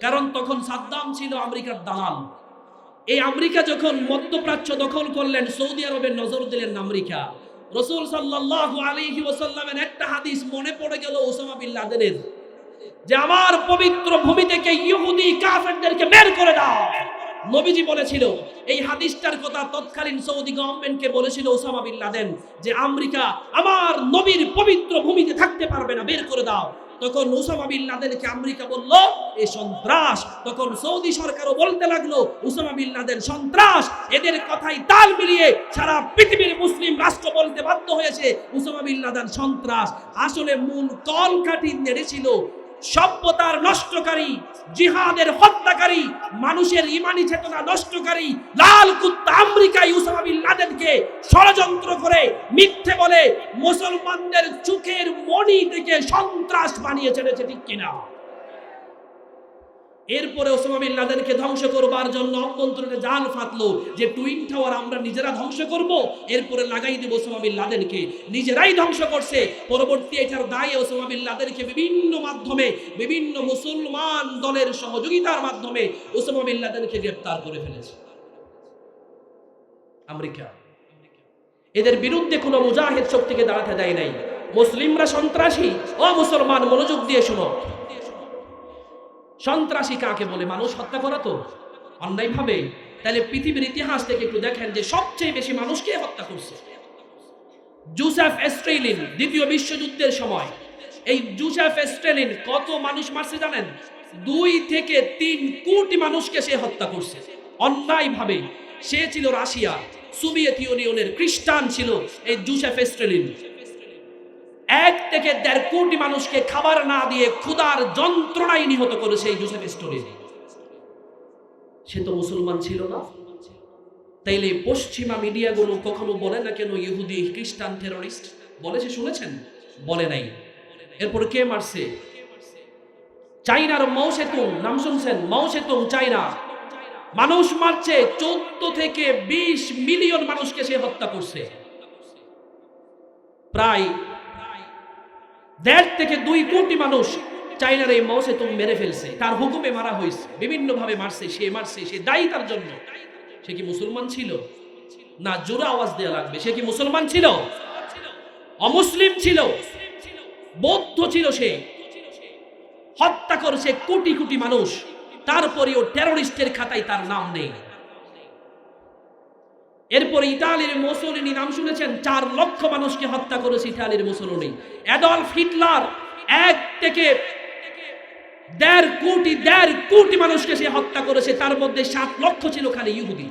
কারণ তখন সাদ্দাম ছিল আমেরিকার দালাল। এই আমেরিকা যখন মধ্যপ্রাচ্য দখল করলেন, সৌদি আরবের নজর দিলেন আমেরিকা। রাসূল সাল্লাল্লাহু আলাইহি ওয়াসাল্লামের একটা হাদিস মনে পড়ে গেল ওসামা বিন লাদেনের, যে আমার পবিত্র ভূমি থেকে ইহুদি কাফেরদেরকে বের করে দাও। নবীজি বলেছিল, এই হাদিসটার কথা তৎকালীন সৌদি গভর্নমেন্টকে বলেছিল ওসামা বিন লাদেন, যে আমেরিকা আমার নবীর পবিত্র ভূমিতে থাকতে পারবে না, বের করে দাও। তখন ওসামা বিন লাদেনকে আমেরিকা বলল এ সন্ত্রাস। তখন সৌদি সরকারও বলতে লাগলো ওসামা বিন লাদেন সন্ত্রাস। এদের কথাই তাল মিলিয়ে সারা পৃথিবীর মুসলিম রাষ্ট্র বলতে বাধ্য হয়েছে ওসামা বিন লাদেন সন্ত্রাস। আসলে মূল কলকাঠি নেড়েছিল সভ্যতার নষ্টকারী, জিহাদের হত্যাকারী, মানুষের ইমানি চেতনা নষ্টকারী লাল কুত্তা আমেরিকা ওসামা বিন লাদেনকে ষড়যন্ত্র করে মিথ্যে বলে মুসলমানদের চোখের মণি থেকে সন্ত্রাস বানিয়ে ছেড়েছে, ঠিক কিনা? এরপরে ওসামা বিন লাদেনকে ধ্বংস করবার জন্য অভ্যন্তরীণ জাল ফাতলো যে টুইন টাওয়ার আমরা নিজেরা ধ্বংস করব, এরপরে লাগাই দেব ওসামা বিন লাদেনকে। নিজেরাই ধ্বংস করছে। পরবর্তী এটার দায়ে ওসামা বিন লাদেনকে বিভিন্ন মাধ্যমে, বিভিন্ন মুসলমান দলের সহযোগিতার মাধ্যমে ওসামা বিন লাদেনকে গ্রেফতার করে ফেলেছে আমেরিকা। এদের বিরুদ্ধে কোনো মুজাহিদ শক্তিকে দাঁড়াতে দেয় নাই। মুসলিমরা সন্ত্রাসী। ও মুসলমান, মনোযোগ দিয়ে শোনো, সন্ত্রাসী কাকে বলে? মানুষ হত্যা করা তো অন্যায়ভাবে। তাহলে পৃথিবীর ইতিহাস থেকে একটু দেখেন যে সবচেয়ে বেশি মানুষকে হত্যা করছে। জোসেফ স্ট্যালিন দ্বিতীয় বিশ্বযুদ্ধের সময়, এই জোসেফ স্ট্যালিন কত মানুষ মারছে জানেন? 2 থেকে 3 কোটি মানুষকে সে হত্যা করছে অন্যায়ভাবে। সে ছিল রাশিয়া, সোভিয়েত ইউনিয়নের, খ্রিস্টান ছিল এই জোসেফ স্ট্যালিন। 1 থেকে 1.5 কোটি মানুষকে খাবার না দিয়ে ক্ষুধার যন্ত্রণায় নিহত করেছে এই জোসেফ স্ট্যালিন। সে তো মুসলমান ছিল না। তাইলে পশ্চিমা মিডিয়াগুলো কখনো বলে না কেন ইহুদি খ্রিস্টান টেররিস্ট? বলেছে, শুনেছেন? বলে নাই। এরপর কে মারছে? চাইনার মাও সেতুং, নাম শুনছেন? মাও সেতুং, চাইনা মানুষ মারছে। 14 থেকে 20 মিলিয়ন মানুষকে সে হত্যা করছে। প্রায় 1.5 থেকে 2 কোটি মানুষ চাইনার এই মাও সেতুং মেরে ফেলছে। তার হুকুমে মারা হয়েছে, বিভিন্নভাবে মারছে, সে দায়ী তার জন্য। সে কি মুসলমান ছিল? না, জোরে আওয়াজ দেয়া লাগবে। সে কি মুসলমান ছিল? অমুসলিম ছিল, বৌদ্ধ ছিল। সে হত্যা করেছে কোটি কোটি মানুষ, তারপরেও টেররিস্টের খাতায় তার নাম নেই। এরপর ইতালির মুসোলিনি, নাম শুনেছেন? 4 লক্ষ মানুষকে হত্যা করেছে ইতালির মুসোলিনি। অ্যাডলফ হিটলার 1 থেকে 1.5 কোটি মানুষকে সে হত্যা করেছে, তার মধ্যে 7 লক্ষ ছিল খালি ইহুদি।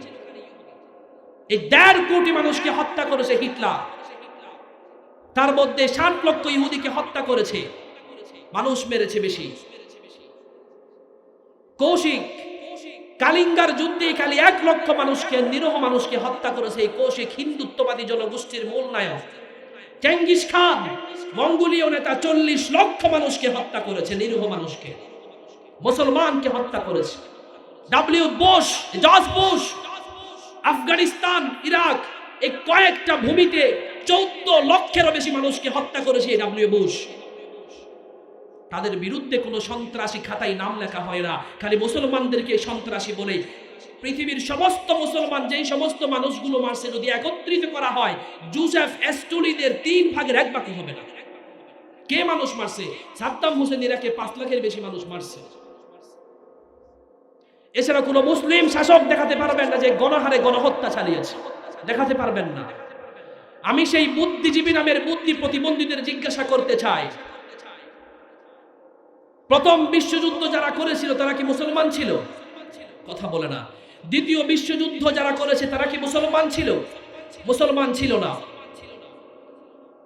এই 1.5 কোটি মানুষকে হত্যা করেছে হিটলার, তার মধ্যে 7 লক্ষ ইহুদিকে হত্যা করেছে। মানুষ মেরেছে বেশি। কৌশিক কালিঙ্গার যুদ্ধে খালি 1 লক্ষ মানুষকে, নিরীহ মানুষকে হত্যা করেছে এই কৌশিক, হিন্দুত্ববাদী জনগোষ্ঠীর মূল নায়ক। চেঙ্গিস খান মঙ্গোলীয় নেতা 40 লক্ষ মানুষকে হত্যা করেছে, নিরীহ মানুষকে, মুসলমানকে হত্যা করেছে। জর্জ বুশ আফগানিস্তান, ইরাক, এই কয়েকটা ভূমিতে 14 লক্ষেরও বেশি মানুষকে হত্যা করেছে বুশ। তাদের বিরুদ্ধে কোনো সন্ত্রাসী খাতায় নাম লেখা হয় না, খালি মুসলমানদেরকে সন্ত্রাসী বলে। পৃথিবীর সমস্ত মুসলমান যেই সমস্ত মানুষগুলো মারছে যদি একত্রিত করা হয়, জোসেফ স্ট্যালিনের 3 ভাগের 1 ভাগ হবে না। কে মানুষ মারছে? সাদ্দাম হোসেন ইরাকে 5 লাখের বেশি মানুষ মারছে। এছাড়া কোনো মুসলিম শাসক দেখাতে পারবেন না যে গণহারে গণহত্যা চালিয়েছে, দেখাতে পারবেন না। আমি সেই বুদ্ধিজীবী নামের বুদ্ধি প্রতিবন্ধীদের জিজ্ঞাসা করতে চাই, প্রথম বিশ্বযুদ্ধ যারা করেছিল তারা কি মুসলমান ছিল? কথা বলে না। দ্বিতীয় বিশ্বযুদ্ধ যারা করেছে তারা কি মুসলমান ছিল? মুসলমান ছিল না।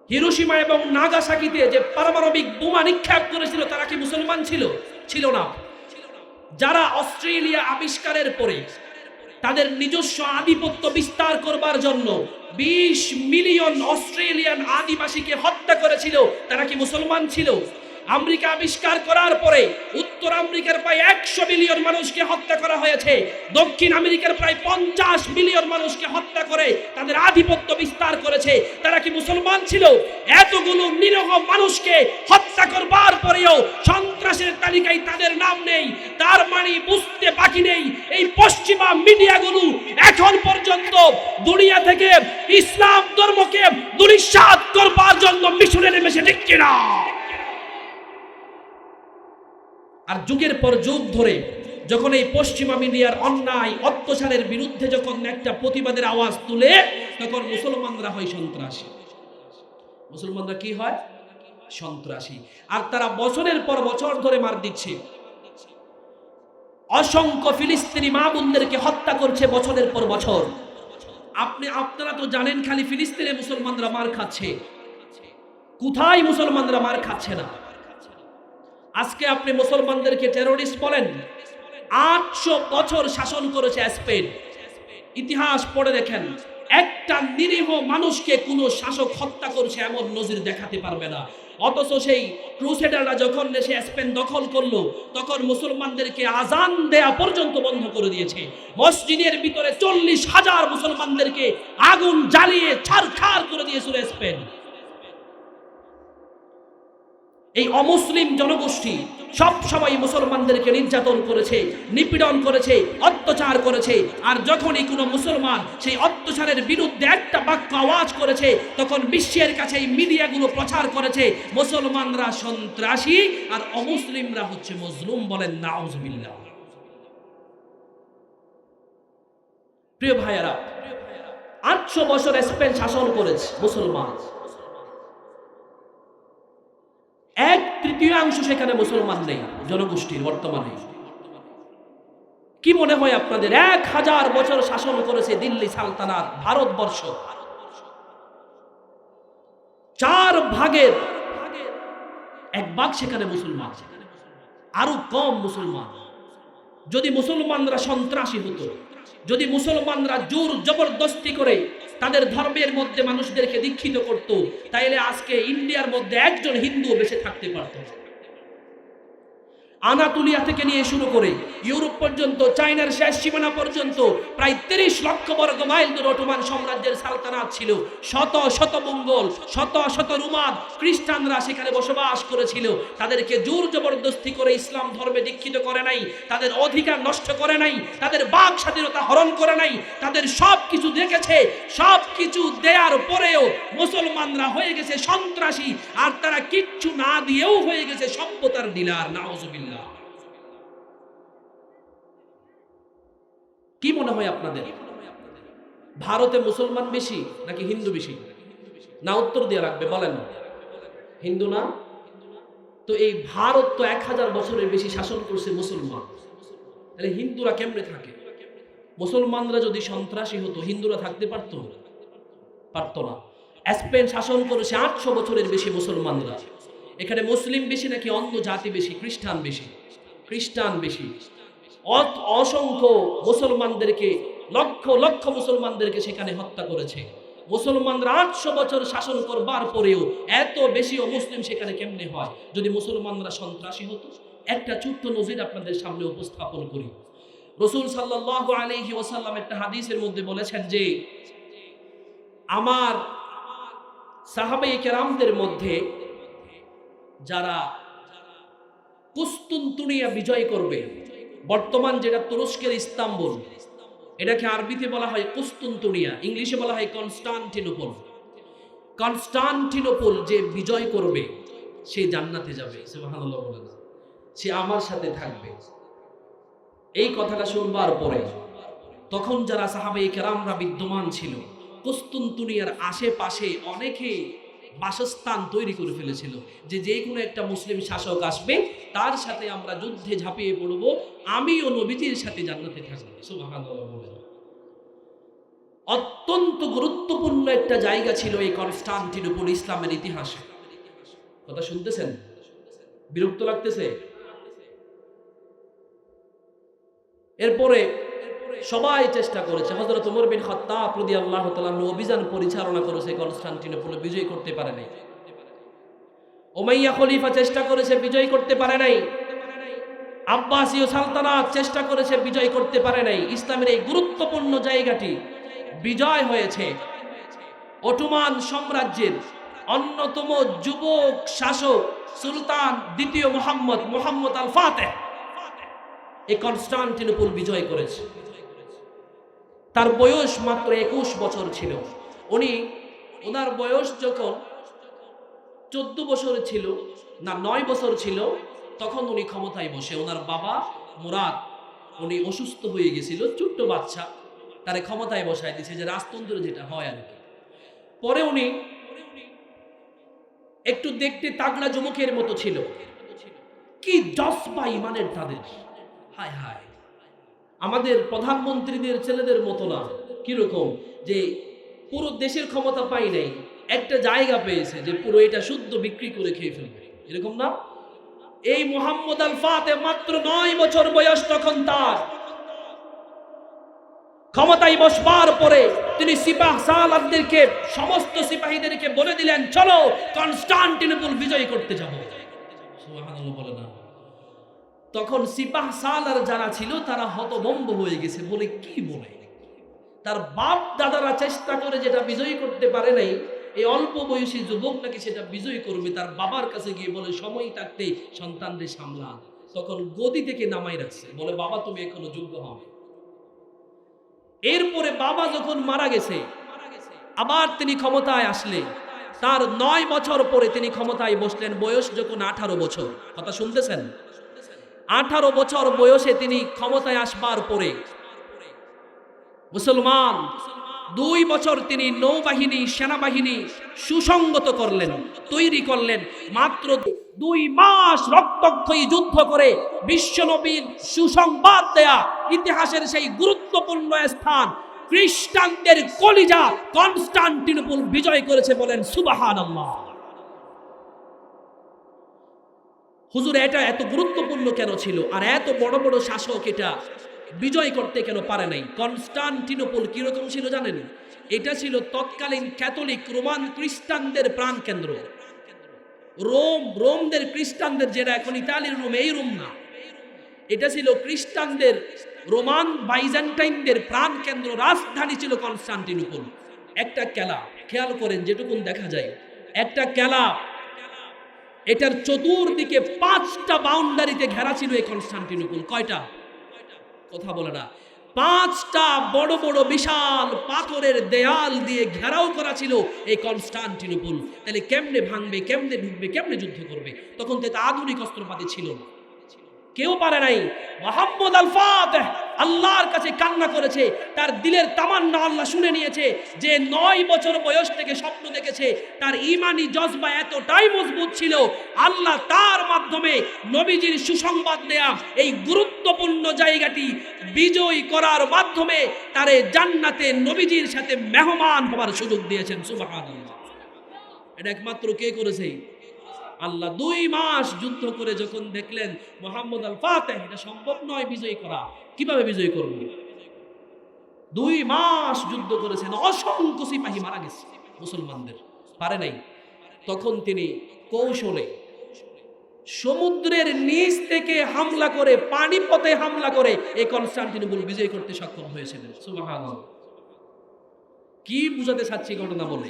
হিরোশিমা এবং নাগাসাকিতে যে পারমাণবিক বোমা নিক্ষেপ করেছিল তারা কি মুসলমান ছিল? ছিল না। যারা অস্ট্রেলিয়া আবিষ্কারের পরে তাদের নিজস্ব আধিপত্য বিস্তার করবার জন্য 20 মিলিয়ন অস্ট্রেলিয়ান আদিবাসীকে হত্যা করেছিল, তারা কি মুসলমান ছিল? আমেরিকা আবিষ্কার করার পরে উত্তর আমেরিকার প্রায় 100 মিলিয়ন মানুষকে হত্যা করা হয়েছে, দক্ষিণ আমেরিকার প্রায় 50 মিলিয়ন মানুষকে হত্যা করে তাদের আধিপত্য বিস্তার করেছে, তারা কি মুসলমান ছিল? এতগুলো নিরীহ মানুষকে হত্যা করবার পরেও সন্ত্রাসের তালিকায় তাদের নাম নেই। তার মানে বুঝতে বাকি নেই এই পশ্চিমা মিডিয়াগুলো এখন পর্যন্ত দুনিয়া থেকে ইসলাম ধর্মকে দুলিশাত করবার জন্য মিশনে নেমেছে, ঠিক কিনা? আর যুগের পর যুগ ধরে যখন এই পশ্চিমা মিডিয়ার অন্যায় অত্যাচারের বিরুদ্ধে যখন একটা প্রতিবাদের আওয়াজ তুলে, তখন মুসলমানরা হয় সন্ত্রাসী। মুসলমানরা কি হয়? সন্ত্রাসী। আর তারা বছরের পর বছর ধরে মার দিচ্ছে, অসংখ্য ফিলিস্তিনি মা বোনদেরকে হত্যা করছে বছরের পর বছর। আপনারা তো জানেন খালি ফিলিস্তিনে মুসলমানরা মার খাচ্ছে, কোথায় মুসলমানরা মার খাচ্ছে না। আজকে আপনি মুসলমানদেরকে টেররিস্ট বলেন। 800 বছর শাসন করেছে স্পেন। ইতিহাস পড়ে দেখেন, একটা নিরীহ মানুষকে কোনো শাসক হত্যা করছে এমন নজির দেখাতে পারবে না। অথচ সেই ক্রুসেডাররা যখন দেশে স্পেন দখল করলো, তখন মুসলমানদেরকে আজান দেয়া পর্যন্ত বন্ধ করে দিয়েছে। মসজিদের ভিতরে 40,000 মুসলমানদেরকে আগুন জ্বালিয়ে ছারখার করে দিয়েছিল স্পেন। এই অমুসলিম জনগোষ্ঠী সব সময় মুসলমানদেরকে নির্যাতন করেছে, নিপীড়ন করেছে, অত্যাচার করেছে। আর যখনই কোনো মুসলমান সেই অত্যাচারের বিরুদ্ধে একটা বাক্য আওয়াজ করেছে, তখন বিশ্বের কাছে এই মিডিয়াগুলো প্রচার করেছে মুসলমানরা সন্ত্রাসী আর অমুসলিমরা হচ্ছে মজলুম। বলেন নাউজুবিল্লাহ। প্রিয় ভাইয়েরা, 800 বছর স্পেন শাসন করেছে মুসলমান, 1/3 সেখানে মুসলমান নেই জনগোষ্ঠীর বর্তমানে। কি মনে হয় আপনাদের? 1000 বছর শাসন করেছে দিল্লি সালতানাত ভারতবর্ষ, 4 ভাগের 1 ভাগ সেখানে মুসলমান, আরো কম মুসলমান। যদি মুসলমানরা সন্ত্রাসী হতো, যদি মুসলমানরা জোর জবরদস্তি করে তাদের ধর্মের মধ্যে মানুষদেরকে দীক্ষিত করত, তাইলে আজকে ইন্ডিয়ার মধ্যে একজন হিন্দু বেঁচে থাকতে পারত। আনাতোলিয়া থেকে নিয়ে শুরু করে ইউরোপ পর্যন্ত, চায়নার শেষ সীমানা পর্যন্ত প্রায় 30 লক্ষ বর্গ মাইল দূর অটোমান সাম্রাজ্যের সালতানাত ছিল। শত শত মঙ্গল, শত শত রোমান, খ্রিস্টানরা সেখানে বসবাস করেছিল। তাদেরকে জোর জবরদস্তি করে ইসলাম ধর্মে দীক্ষিত করে নাই, তাদের অধিকার নষ্ট করে নাই, তাদের বাক স্বাধীনতা হরণ করে নাই, তাদের সব কিছু দেখেছে। সব কিছু দেওয়ার পরেও মুসলমানরা হয়ে গেছে সন্ত্রাসী, আর তারা কিচ্ছু না দিয়েও হয়ে গেছে সভ্যতার ডিলার। নাউজুবিল্লাহ। কি মনে হয় আপনাদের? ভারতে মুসলমান বেশি নাকি হিন্দু বেশি? না উত্তর দিয়ে রাখবে, বলেন। হিন্দু না? তো এই ভারত তো 1000 বছরের বেশি শাসন করছে মুসলমান, তাহলে হিন্দুরা কেমনে থাকে? মুসলমানরা যদি সন্ত্রাসী হতো হিন্দুরা থাকতে পারতো? পারতো না। স্পেন শাসন করেছে 800 বছরের বেশি মুসলমানরা। এখানে মুসলিম বেশি নাকি অন্য জাতি বেশি? খ্রিস্টান বেশি। খ্রিস্টান বেশি। অসংখ্য মুসলমানদেরকে, লক্ষ লক্ষ মুসলমানদেরকে সেখানে হত্যা করেছে। মুসলমানরা 800 বছর শাসন করবার পরেও এত বেশি মুসলিম সেখানে কেমনে হয়? যদি মুসলমানরা সন্ত্রাসী হতো। একটা ছোট্ট নজির আপনাদের সামনে উপস্থাপন করি। রাসূল সাল্লাল্লাহু আলাইহি ওয়াসাল্লাম একটা হাদিসের মধ্যে বলেছেন যে, আমার সাহাবায়ে কেরামদের মধ্যে যারা কুস্তুনতুনিয়া বিজয় করবে, বর্তমান যেটা তুরস্কের ইস্তাম্বুল, এটাকে আরবিতে বলা হয় কুস্তুনতুনিয়া, ইংলিশে বলা হয় কনস্টান্টিনোপল। কনস্টান্টিনোপল যে বিজয় করবে সে জান্নাতে যাবে। সুবহানাল্লাহ বলেন। সে আমার সাথে থাকবে। এই কথাটা শুনবার পরে তখন যারা সাহাবায়ে কেরামরা বিদ্যমান ছিল, কুস্তুনতুনিয়ার আশেপাশে অনেকে বাসস্থান তৈরি করে ফেলেছিল, যে কোনো একটা মুসলিম শাসক আসবে তার সাথে আমরা যুদ্ধে ঝাঁপিয়ে পড়ব, আমিও নবীজির সাথে জান্নাতে থাকব। সুবহানাল্লাহ বলেন। অত্যন্ত গুরুত্বপূর্ণ একটা জায়গা ছিল এই কনস্টান্টিনোপল ইসলামের ইতিহাসে। কথা শুনতেছেন? বিরক্ত লাগতেছে? এরপরে সবাই চেষ্টা করেছে। হযরত ওমর বিন খাত্তাব রাদিয়াল্লাহু তাআলা অভিযান পরিচালনা করেছে, কনস্টান্টিনোপল বিজয় করতে পারে নাই। উমাইয়া খলিফা চেষ্টা করেছে, বিজয় করতে পারে নাই। আব্বাসীয় সালতানাত চেষ্টা করেছে, বিজয় করতে পারে নাই। ইসলামের এই গুরুত্বপূর্ণ জায়গাটি বিজয় হয়েছে অটোমান সাম্রাজ্যের অন্যতম যুবক শাসক সুলতান দ্বিতীয় মুহাম্মদ আল ফাতেহ এই কনস্টান্টিনোপল বিজয় করেছে। তার বয়স মাত্র 21 বছর ছিল। ওনার বয়স যখন 14 বছর ছিল, না 9 বছর ছিল, তখন উনি ক্ষমতায় বসে। ওনার বাবা মুরাদ উনি অসুস্থ হয়ে গেছিল, ছোট্ট বাচ্চা, তারে ক্ষমতায় বসায় দিয়েছে, যে রাজতন্ত্র যেটা হয় আর কি। পরে উনি একটু দেখতে তাগড়া যুবকের মতো ছিল, কি জজবা ইমানের তাদের! হায় হায়, আমাদের প্রধানমন্ত্রীদের ছেলেদের মতো না। কিরকম যে পুরো দেশের ক্ষমতা পাই নাই, একটা জায়গা পেয়েছে যে পুরো এটা শুদ্ধ বিক্রি করে খেয়ে ফেলবে, এরকম না। এই মুহাম্মদ আল ফাতেহ মাত্র 9 বছর বয়স তখন তার। ক্ষমতায় বসবার পরে তিনি সিপাহ সালারদেরকে, সমস্ত সিপাহীদেরকে বলে দিলেন, চলো কনস্টান্টিনোপল বিজয় করতে যাব। সুবহানাল্লাহ বলে না। তখন সিপাহ সালার যারা ছিল তারা হতভম্ব হয়ে গেছে, বলে কি বলে? তার বাপ দাদারা চেষ্টা করে যেটা বিজয় করতে পারে নাই, এই অল্প বয়সী যুবক নাকি সেটা বিজয় করবে। তার বাবার কাছে গিয়ে বলে, সময় থাকতে সন্তানদের সামলা। তখন গদি থেকে নামাই রাখছে, বলে বাবা তুমি এখনো যোগ্য হবে। এরপরে বাবা যখন মারা গেছে, আবার তিনি ক্ষমতায় আসলে তার 9 বছর পরে তিনি ক্ষমতায় বসলেন, বয়স যখন 18 বছর। কথা শুনতেছেন? 18 বছর বয়সে তিনি ক্ষমতায় আসবার পরে মুসলমান 2 বছর তিনি নৌবাহিনী সেনাবাহিনী সুসংগত করলেন, তৈরি করলেন। মাত্র 2 মাস রক্তক্ষয়ী যুদ্ধ করে বিশ্বনবীর সুসংবাদ দেয়া ইতিহাসের সেই গুরুত্বপূর্ণ স্থান খ্রিস্টানদের কলিজা কনস্টান্টিনোপল বিজয় করেছে, বলেন সুবহানাল্লাহ। হুজুর, এটা এত গুরুত্বপূর্ণ কেন ছিল, আর এত বড় বড় শাসক এটা বিজয় করতে কেন পারে নাই? কনস্টান্টিনোপল কিরকম ছিল জানেন? এটা ছিল তৎকালীন ক্যাথলিক রোমান খ্রিস্টানদের প্রাণ কেন্দ্র। রোমদের খ্রিস্টানদের, যেটা এখন ইতালির রোম, এই রোম না, এটা ছিল খ্রিস্টানদের রোমান বাইজেন্টাইনদের প্রাণ কেন্দ্র। রাজধানী ছিল কনস্টান্টিনোপল। একটা কেলা, খেয়াল করেন যেটুকুন দেখা যায়, একটা কেলা, এটার চতুর্দিকে 5টা বাউন্ডারিতে ঘেরা ছিল এই কনস্টান্টিনোপল। কয়টা? কথা বলে না। 5টা বড় বড় বিশাল পাথরের দেয়াল দিয়ে ঘেরাও করা ছিল এই কনস্টান্টিনোপল। তাহলে কেমনে ভাঙবে, কেমনে ঢুকবে, কেমনে যুদ্ধ করবে? তখন তো আধুনিক অস্ত্রপাতি ছিল না, কেউ পারে নাই। মুহাম্মদ আল ফাতিহ আল্লাহর কাছে কান্না করেছে, তার দিলের তামান্না আল্লাহ শুনে নিয়েছে। যে 9 বছর বয়স থেকে স্বপ্ন দেখেছে, তার ঈমানি জজবা এতটাই মজবুত ছিল, আল্লাহ তার মাধ্যমে নবীজির সুসংবাদ দেয়া এই গুরুত্বপূর্ণ জায়গাটি বিজয় করার মাধ্যমে তারে জান্নাতে নবীজির সাথে মেহমান হওয়ার সুযোগ দিয়েছেন। সুবহানাল্লাহ। এটা একমাত্র কে করেছে? আল্লাহ। 2 মাস যুদ্ধ করে যখন দেখলেন মুহাম্মদ আল ফাতিহ এটা সম্ভব নয় বিজয় করা, কিভাবে বিজয় করব? 2 মাস যুদ্ধ করেছেন, অসংখ্য সিপাহী মারা গেছে মুসলমানদের, পারে নাই। তখন তিনি কৌশলে সমুদ্রের নিচ থেকে হামলা করে, পানিপথে হামলা করে এই কনস্টান্টিনোপল বিজয় করতে সক্ষম হয়েছিলেন। সুবহানাল্লাহ। কি বুঝাতে চাচ্ছি ঘটনা বলে?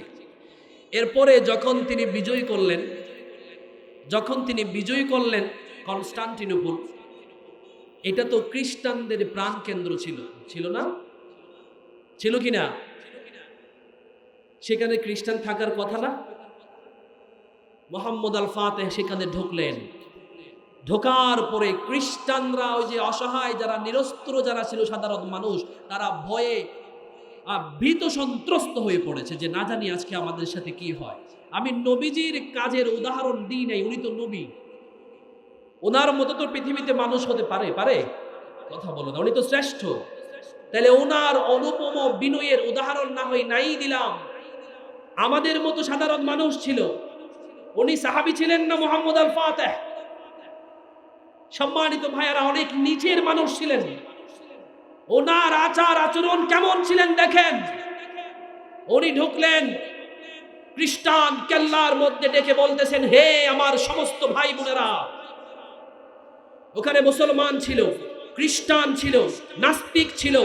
এরপরে যখন তিনি বিজয় করলেন কনস্টান্টিনোপল, এটা তো খ্রিস্টানদের প্রাণ কেন্দ্র ছিল না? ছিল কি না? সেখানে খ্রিস্টান থাকার কথা না? মুহাম্মদ আল ফাতিহ সেখানে ঢুকলেন। ঢোকার পরে খ্রিস্টানরা, ওই যে অসহায় যারা, নিরস্ত্র যারা ছিল, সাধারণ মানুষ, তারা ভয়ে ভীত সন্ত্রস্ত হয়ে পড়েছে যে না জানি আজকে আমাদের সাথে কি হয়। আমি নবীজির কাজের উদাহরণ দিই নাই, উনি তো নবী, ওনার মতো তো পৃথিবীতে মানুষ হতে পারে? কথা বলো না, উনি তো শ্রেষ্ঠ। তাহলে ওনার অনুপম বিনয়ের উদাহরণ না হয় নাই দিলাম, আমাদের মতো সাধারণ মানুষ ছিল। উনি সাহাবী ছিলেন না মুহাম্মদ আল ফাতিহ? সম্মানিত ভাইয়ারা, অনেক নিচের মানুষ ছিলেন। ওনার আচার আচরণ কেমন ছিলেন দেখেন। উনি ঢুকলেন, খ্রিস্টান কেল্লার মধ্যে ডেকে বলতেছেন, হে আমার সমস্ত ভাই বোনেরা। ওখানে মুসলমান ছিল, খ্রিস্টান ছিল, নাস্তিক ছিল,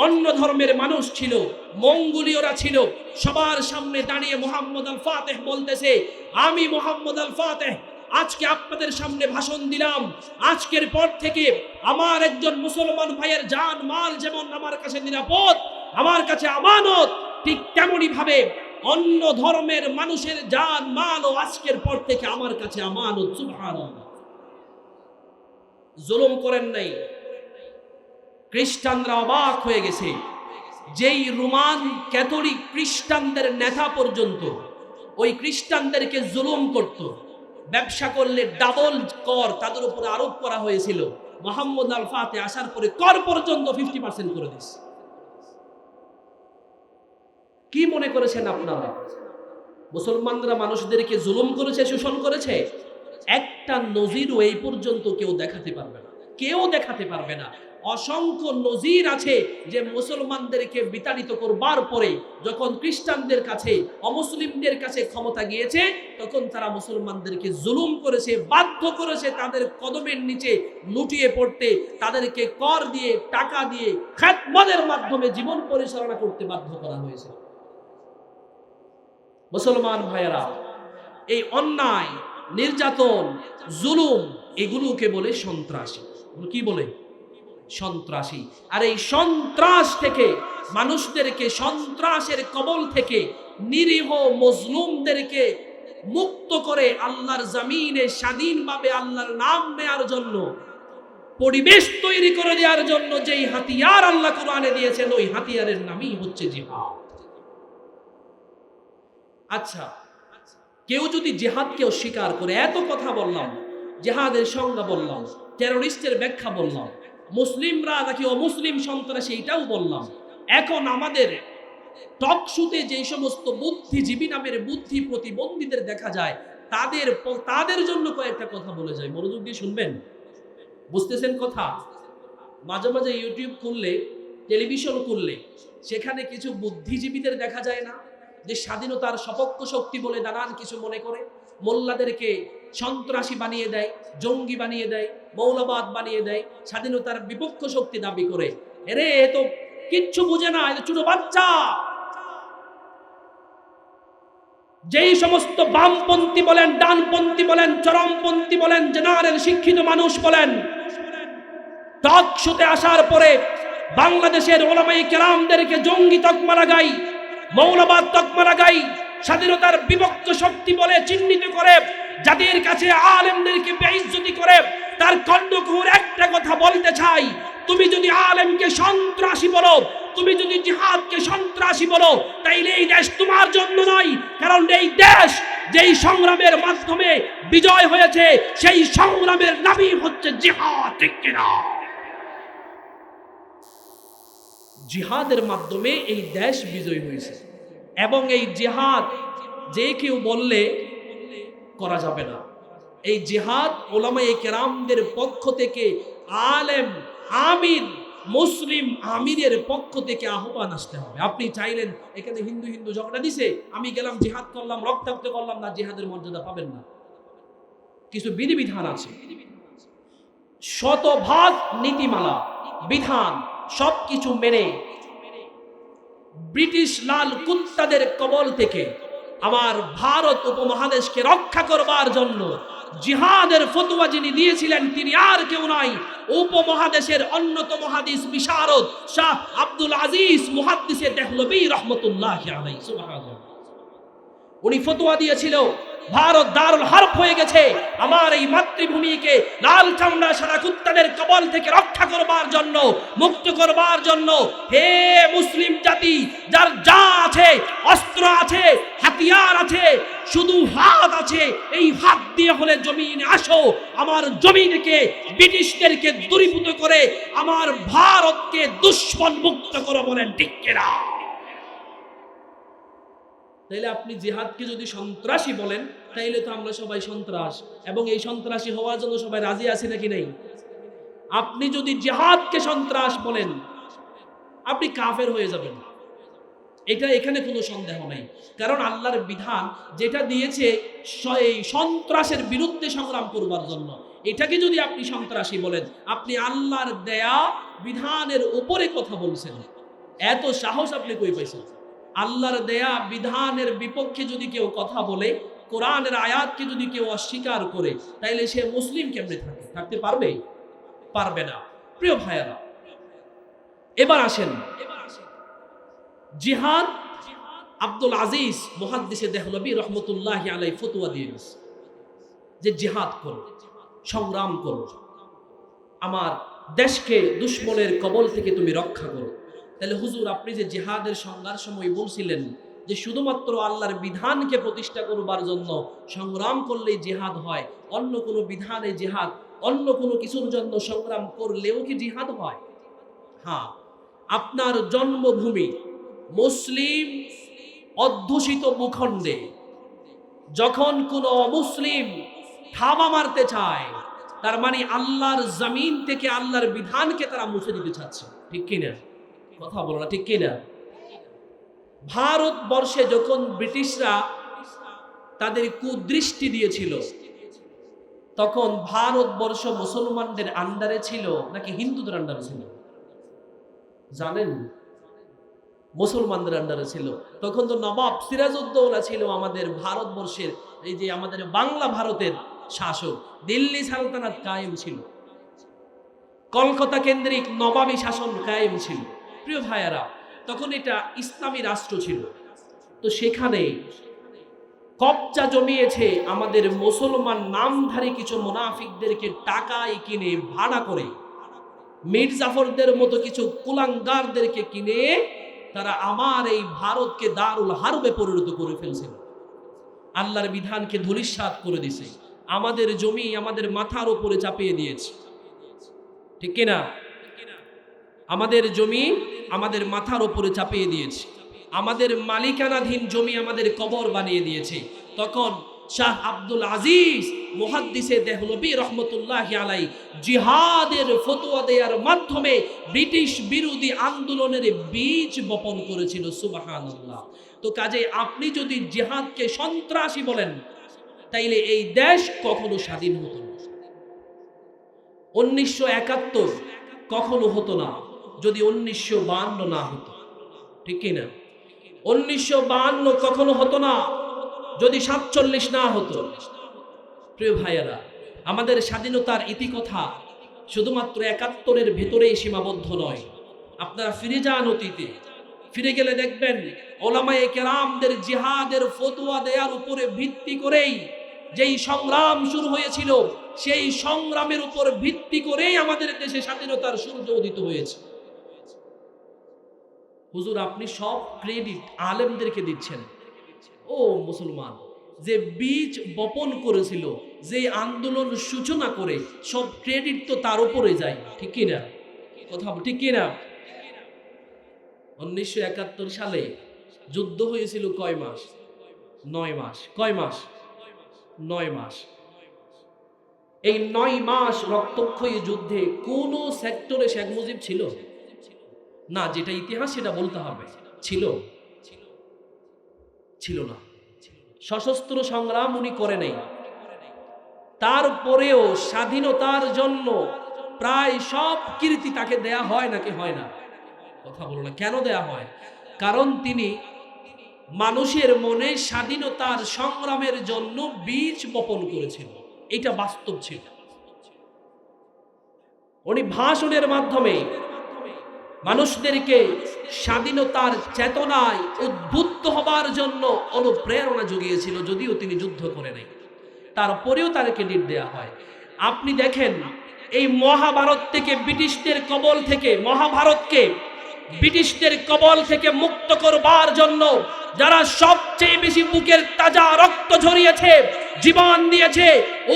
অন্য ধর্মের মানুষ ছিল, মঙ্গোলীয়রা ছিল। সবার সামনে দাঁড়িয়ে মুহাম্মদ আল ফাতিহ বলতেছে, আমি মুহাম্মদ আল ফাতিহ আজকে আপনাদের সামনে ভাষণ দিলাম। আজকের পর থেকে আমার একজন মুসলমান ভাইয়ের জান মাল যেমন আমার কাছে নিরাপদ, আমার কাছে আমানত, ঠিক তেমনি ভাবে অন্য ধর্মের মানুষের জান মালও আজকের পর থেকে আমার কাছে আমানত। সুবহানাল্লাহ। জুলুম করেন নাই। খ্রিস্টানরা অবাক হয়ে গেছে, যেই রোমান ক্যাথলিক খ্রিস্টানদের নেতা পর্যন্ত ওই খ্রিস্টানদেরকে জুলুম করত, ব্যবসা করলে ডাবল কর তাদের উপর আরোপ করা হয়েছিল, মুহাম্মদ আল ফাতিহ আসার পরে কর পর্যন্ত 50% করে দিয়েছে। কি মনে করেছেন আপনারা? মুসলমানরা মানুষদেরকে জুলুম করেছে, শোষণ করেছে? একটা নজিরও এই পর্যন্ত কেউ দেখাতে পারবে না। অসংখ্য নজির আছে যে মুসলমানদেরকে বিতাড়িত করবার পরে যখন খ্রিস্টানদের কাছে, অমুসলিমদের কাছে ক্ষমতা গিয়েছে, তখন তারা মুসলমানদেরকে জুলুম করেছে, বাধ্য করেছে তাদের কদমের নিচে লুটিয়ে পড়তে, তাদেরকে কর দিয়ে, টাকা দিয়ে, খেদমতের মাধ্যমে জীবন পরিচালনা করতে বাধ্য করা হয়েছে। মুসলমান ভাইয়েরা, এই অন্যায়, নির্যাতন, জুলুম, এগুলোকে বলে সন্ত্রাসী। কি বলে? সন্ত্রাসী। আর এই সন্ত্রাস থেকে, মানুষদেরকে সন্ত্রাসের কবল থেকে, নিরীহ মজলুমদেরকে মুক্ত করে আল্লাহর জমিনে স্বাধীনভাবে আল্লাহর নাম নেয়ার জন্য, পরিবেশ তৈরি করে দেওয়ার জন্য যেই হাতিয়ার আল্লাহ কোরআনে দিয়েছেন, ওই হাতিয়ারের নামই হচ্ছে জিহাদ। আচ্ছা, কেউ যদি জিহাদকে অস্বীকার করে, এত কথা বললাম, জিহাদের সংজ্ঞা বললাম, টেরোরিস্টের ব্যাখ্যা বললাম, মুসলিমরা নাকি অমুসলিম সন্ত্রাসী এটাও বললাম। এখন আমাদের টক শুতে যে সমস্ত বুদ্ধিজীবী নামের বুদ্ধি প্রতিবন্ধীদের দেখা যায়, তাদের জন্য কয়েকটা কথা বলে যায়, মনোযোগ দিয়ে শুনবেন। বুঝতেছেন কথা? মাঝে মাঝে ইউটিউব খুললে, টেলিভিশন খুললে, সেখানে কিছু বুদ্ধিজীবীদের দেখা যায় না, যে স্বাধীনতার সপক্ষ শক্তি বলে নানান কিছু মনে করে, মোল্লাদেরকে সন্ত্রাসী বানিয়ে দেয়, জঙ্গি বানিয়ে দেয়, মৌলবাদ বানিয়ে দেয়, স্বাধীনতার বিপক্ষ শক্তি দাবি করে। এরে এ তো কিচ্ছু বুঝে না, এটা ছোট বাচ্চা। যেই সমস্ত বামপন্থী বলেন, ডানপন্থী বলেন, চরমপন্থী বলেন, জেনারেল শিক্ষিত মানুষ বলেন, টক শোতে আসার পরে বাংলাদেশের ওলামায়ে কেরামদেরকে জঙ্গি তকমা লাগাই, মৌলবাদ তকমা লাগাই, স্বাধীনতার বিপক্ষ শক্তি বলে চিহ্নিত করে, যাদের কাছে আলেমদেরকে বেইজ্জতি করে, তার কণ্ঠকুহুর একটা কথা বলতে চাই, তুমি যদি আলেমকে সন্ত্রাসী বলো, তুমি যদি জিহাদকে সন্ত্রাসী বলো, তাইলে এই দেশ তোমার জন্য নয়। কারণ এই দেশ যেই সংগ্রামের মাধ্যমে বিজয় হয়েছে, সেই সংগ্রামের নামই হচ্ছে জিহাদ, ঠিক কিনা? জিহাদের মাধ্যমে এই দেশ বিজয় হয়েছে, এবং এই জিহাদ যে কেউ বললে করা যাবে না। এই জিহাদ ওলামায়ে কেরামদের পক্ষ থেকে, আলেম, আমির, মুসলিম আমিরের পক্ষ থেকে আহ্বান আসতে হবে। আপনি চাইলেন এখানে হিন্দু হিন্দু ঝগড়া দিছে, আমি গেলাম জিহাদ করলাম, রক্তাক্ত করলাম না, জিহাদের মর্যাদা পাবেন না। কিছু বিধিবিধান আছে, শতভাগ নীতিমালা, বিধান সবকিছু মেনে ব্রিটিশ লাল কুত্তাদের কবল থেকে আমার ভারত উপমহাদেশকে রক্ষা করবার জন্য জিহাদের ফতোয়া যিনি দিয়েছিলেন, তিনি আর কেউ নাই, উপমহাদেশের অন্যতম হাদিস বিশারদ শাহ আব্দুল আজিজ মুহাদ্দিসে দেহলভী রহমতুল্লাহি আলাইহি। সুবহানাল্লাহ। উনি ফতোয়া দিয়েছিল, ভারত দারুল হারব হয়ে গেছে, আমার এই মাতৃভূমিকে লাল চামড়া সাদা কুত্তাদের কবল থেকে রক্ষা করবার জন্য, মুক্ত করবার জন্য। হে মুসলিম জাতি, যার যা আছে, অস্ত্র আছে, হাতিয়ার আছে, শুধু হাত আছে, এই হাত দিয়ে হলে জমিনে আসো, আমার জমিনকে, ব্রিটিশদেরকে দূরীভূত করে আমার ভারতকে দুশ্মন মুক্ত করো, বলেন ঠিক কিনা? তাইলে আপনি জিহাদকে যদি সন্ত্রাসী বলেন, তাইলে তো আমরা সবাই সন্ত্রাস, এবং এই সন্ত্রাসী হওয়ার জন্য সবাই রাজি আছি নাকি নেই? আপনি যদি জিহাদকে সন্ত্রাস বলেন, আপনি কাফের হয়ে যাবেন, এটা এখানে কোনো সন্দেহ নেই। কারণ আল্লাহর বিধান যেটা দিয়েছে এই সন্ত্রাসের বিরুদ্ধে সংগ্রাম করবার জন্য, এটাকে যদি আপনি সন্ত্রাসী বলেন, আপনি আল্লাহর দেয়া বিধানের উপরে কথা বলছেন। এত সাহস আপনি কই পাইছেন? আল্লাহর দেয়া বিধানের বিপক্ষে যদি কেউ কথা বলে, কোরআনের আয়াতকে যদি কেউ অস্বীকার করে, তাইলে সে মুসলিম কেমনে থাকতে পারবে? পারবে না। প্রিয় ভাইয়ারা, এবার আসেন, জিহাদ আব্দুল আজিজ মুহাদ্দিসে দেহলভী রহমতুল্লাহি আলাইহি ফতোয়া দিয়ে গেছে যে জিহাদ করো, সংগ্রাম করো, আমার দেশকে দুশ্মনের কবল থেকে তুমি রক্ষা করো। তাহলে হুজুর, আপনি যে জিহাদের সংজ্ঞার সময় বলছিলেন যে শুধুমাত্র আল্লাহর বিধানকে প্রতিষ্ঠা করবার জন্য সংগ্রাম করলেই জিহাদ হয়, অন্য কোনো বিধানে জিহাদ, অন্য কোনো কিছুর জন্য সংগ্রাম করলেও কি জিহাদ হয়? হ্যাঁ, আপনার জন্মভূমি মুসলিম অধ্যুষিত ভূখণ্ডে যখন কোনো অমুসলিম থাবা মারতে চায়, তার মানে আল্লাহর জমিন থেকে আল্লাহর বিধানকে তারা মুছে দিতে চাচ্ছে, ঠিক কিনা? কথা বলো না, ঠিক কিনা? ভারতবর্ষে যখন ব্রিটিশরা তাদের কুদৃষ্টি দিয়েছিল, তখন ভারতবর্ষ মুসলমানদের আন্ডারে ছিল নাকি হিন্দুদের আন্ডারে ছিল? জানেন? মুসলমানদের আন্ডারে ছিল। তখন তো নবাব সিরাজউদ্দৌলা ছিল আমাদের ভারতবর্ষের, এই যে আমাদের বাংলা ভারতের শাসক। দিল্লি সালতানাত কায়েম ছিল, কলকাতা কেন্দ্রিক নবাবী শাসন কায়েম ছিল। প্রিয় ভাইয়ারা, তখন এটা ইসলামী রাষ্ট্র ছিল। তো সেখানে কবজা জমিয়েছে আমাদের মুসলমান নামধারী কিছু মুনাফিকদেরকে টাকায় কিনে, ভাড়া করে, মীর জাফরদের মতো কিছু কুলাঙ্গারদেরকে কিনে তারা আমার এই ভারতকে দারুল হারবে পরিণত করে ফেলছিল। আল্লাহর বিধানকে ধূলিসাৎ করে দিছে, আমাদের জমি আমাদের মাথার উপরে চাপিয়ে দিয়েছে, ঠিক কিনা? আমাদের জমি আমাদের মাথার উপরে চাপিয়ে দিয়েছে, আমাদের মালিকানাধীন জমি আমাদের কবর বানিয়ে দিয়েছে। তখন শাহ আব্দুল আজিজ মুহাদ্দিসে দেহলভী রহমতুল্লাহি আলাইহি জিহাদের ফতোয়া দেওয়ার মাধ্যমে ব্রিটিশ বিরোধী আন্দোলনের বীজ বপন করেছিল। সুবহানাল্লাহ। তো কাজে আপনি যদি জিহাদকে সন্ত্রাসী বলেন, তাইলে এই দেশ কখনো স্বাধীন হতো না। 1971 কখনো হতো না যদি 1952 না হতো, ঠিক কিনা? 1952 কখনো হতো না যদি 47 না হতো। প্রিয় ভাইয়েরা, আমাদের স্বাধীনতার ইতিকথা শুধুমাত্র 71-এর ভেতরেই সীমাবদ্ধ নয়। আপনারা ফিরে যান অতীতে, ফিরে গেলে দেখবেন ওলামায়ে কেরামদের জিহাদের ফতোয়া দেওয়ার উপরে ভিত্তি করেই যেই সংগ্রাম শুরু হয়েছিল, সেই সংগ্রামের উপর ভিত্তি করেই আমাদের দেশে স্বাধীনতার সূর্য উদিত হয়েছে। হুজুর, আপনি সব ক্রেডিট আলেমদেরকে দিচ্ছেন। ও মুসলমান, যে বীজ বপন করেছিল, যে আন্দোলন সূচনা করে, সব ক্রেডিট তো তার উপরে যায়, ঠিক কিনা? কথা ঠিক কিনা? 1971 সালে যুদ্ধ হয়েছিল কয় মাস? 9 মাস। কয় মাস? 9 মাস। এই 9 মাস রক্তক্ষয়ী যুদ্ধে কোন সেক্টরে শেখ মুজিব ছিল না? যেটা ইতিহাস সেটা বলতে হবে। ছিল? ছিল না। সশস্ত্র সংগ্রাম উনি করে নাই। তারপরেও স্বাধীনতার জন্য প্রায় সব কীর্তি তাকে দেয়া হয় নাকি হয় না? কথা বলো না। কেন দেয়া হয়? কারণ তিনি মানুষের মনে স্বাধীনতার সংগ্রামের জন্য বীজ বপন করেছিল। এটা বাস্তব ছিল। উনি ভাষণের মাধ্যমে মানুষদেরকে স্বাধীনতার চেতনায় উদ্বুদ্ধ হবার জন্য অনুপ্রেরণা জুগিয়েছিল, যদিও তিনি যুদ্ধ করে নাই। তারপরেও তার ক্রেডিট দেয়া হয়। আপনি দেখেন, এই মহাভারত থেকে ব্রিটিশদের কবল থেকে, মহাভারতকে ব্রিটিশদের কবল থেকে মুক্ত করবার জন্য যারা সবচেয়ে বেশি বুকের তাজা রক্ত ঝরিয়েছে, জীবন দিয়েছে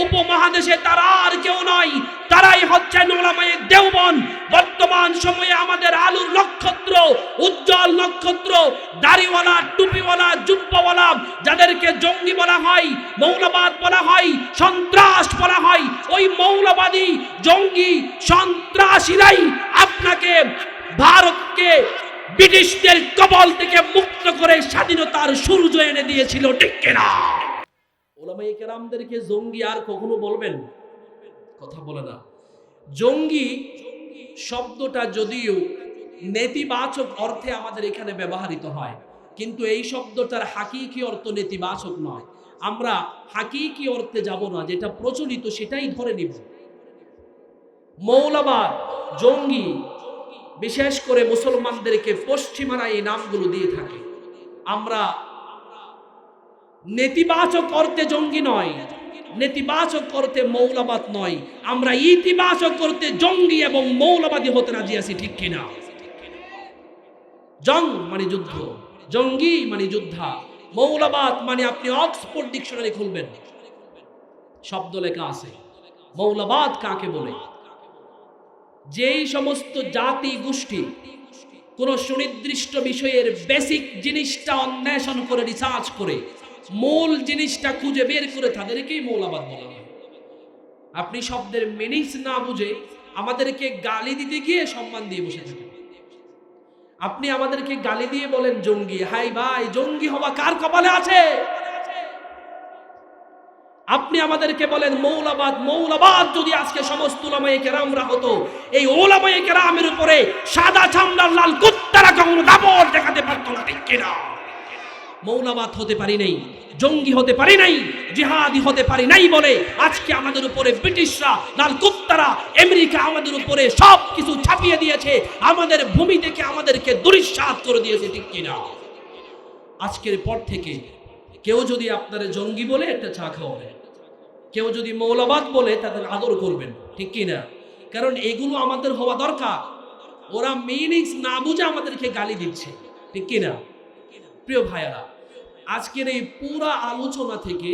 উপমহাদেশে, তারা আর কেউ নয়, তারাই হচ্ছেন উলামায়ে দেওবন্দ। বর্তমান সময়ে আমাদের আলোর নক্ষত্র, উজ্জ্বল নক্ষত্র, দাড়িওয়ালা, টুপিওয়ালা, জুব্বাওয়ালা, যাদেরকে জঙ্গি বলা হয়, মৌলবাদ বলা হয়, সন্ত্রাস বলা হয়, ওই মৌলবাদী, জঙ্গি, সন্ত্রাসীরাই আপনাকে, ভারতকে ব্রিটিশদের কবল থেকে মুক্ত করে স্বাধীনতার সূর্য এনে দিয়েছিল, ঠিক কিনা? ওলামায়ে কেরামদেরকে জঙ্গি আর কখনো বলবেন? কথা বলে না। জঙ্গি শব্দটা যদিও নেতিবাচক অর্থে আমাদের এখানে ব্যবহৃত হয়, কিন্তু এই শব্দটার হাকিকি অর্থ নেতিবাচক নয়। আমরা হাকিকি অর্থে যাব না, যেটা প্রচলিত সেটাই ধরে নিব। মৌলবাদ, জঙ্গি, বিশেষ করে মুসলমানদেরকে পশ্চিমারা এই নামগুলো দিয়ে থাকে। আমরা নেতিবাচক অর্থে জঙ্গি নয়, নেতিবাচক অর্থে মৌলবাদ নয়, আমরা ইতিবাচক অর্থে জঙ্গি এবং মৌলবাদী হতে রাজি আছি, ঠিক কিনা? জং মানে যুদ্ধ, জঙ্গি মানে যোদ্ধা, মৌলবাদ মানে, আপনি অক্সফোর্ড ডিকশনারি খুলবেন, শব্দ লেখা আছে মৌলবাদ কাকে বলে। যেই সমস্ত জাতি গোষ্ঠী কোন সুনির্দিষ্ট বিষয়ের বেসিক জিনিসটা অন্বেষণ করে, রিসার্চ করে, মূল জিনিসটা খুঁজে বের করে, তাদেরকেই মৌলবাদ বলা হয়। আপনি শব্দের মিনিংস না বুঝে আমাদেরকে গালি দিতে গিয়ে সম্মান দিয়ে বসে থাকেন। আপনি আমাদেরকে গালি দিয়ে বলেন জঙ্গি। হাই ভাই, জঙ্গি হওয়া কার কপালে আছে? আপনি আমাদেরকে বলেন মৌলবাদ। মৌলবাদ যদি আজকে সমস্ত উলামায়ে কেরামরা হতো, এই উলামায়ে কেরামের উপরে সাদা চামড়ার লাল কুত্তারা কখনো দাপট দেখাতে পারত না, ঠিক কিনা? মৌলবাদ হতে পারি নাই, জঙ্গি হতে পারি নাই, জিহাদি হতে পারি নাই বলে আজকে আমাদের উপরে ব্রিটিশরা, লাল কুত্তারা, আমেরিকা আমাদের উপরে সব কিছু ছাপিয়ে দিয়েছে, আমাদের ভূমি থেকে আমাদেরকে দুরিশ্বাত করে দিয়েছে, ঠিক কিনা? আজকের পর থেকে কেউ যদি আপনার জঙ্গি বলে একটা চা খাওয়াবেন, কেউ যদি মৌলবাদ বলে তাদের আদর করবেন, ঠিক কিনা? কারণ এগুলো আমাদের হওয়া দরকার। ওরা মিনিংস না বুঝে আমাদেরকে গালি দিচ্ছে, ঠিক কিনা? প্রিয় ভাইয়ারা, আজকের এই পুরা আলোচনা থেকে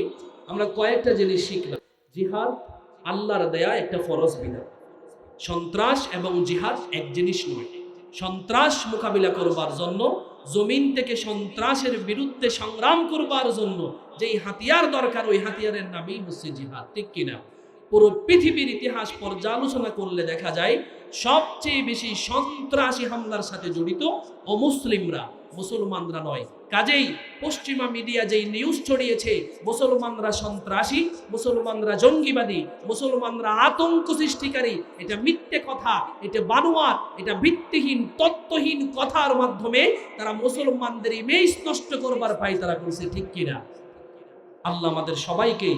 আমরা কয়েকটা জিনিস শিখলাম। জিহাদ আল্লাহর দেয়া একটা ফরজ বিধান। সন্ত্রাস এবং জিহাদ এক জিনিস নয়। সন্ত্রাস মোকাবিলা করবার জন্য, জমিন থেকে সন্ত্রাসের বিরুদ্ধে সংগ্রাম করবার জন্য যেই হাতিয়ার দরকার, ওই হাতিয়ারের নামই হচ্ছে জিহাদ, ঠিক কিনা? পুরো পৃথিবীর ইতিহাস পর্যালোচনা করলে দেখা যায় সবচেয়ে বেশি সন্ত্রাসী হামলার সাথে জড়িত অমুসলিমরা, মুসলমানরা নয়। কাজেই পশ্চিমা মিডিয়া যেই নিউজ ছড়িয়েছে মুসলমানরা সন্ত্রাসী, মুসলমানরা জঙ্গিবাদী, মুসলমানরা আতঙ্ক সৃষ্টিকারী, এটা মিথ্যে কথা, এটা বানোয়াট, এটা ভিত্তিহীন তথ্যহীন কথার মাধ্যমে তারা মুসলমানদের ইমেজ নষ্ট করবার পায়তারা করছে, ঠিক কিনা? আল্লাহ আমাদের সবাইকে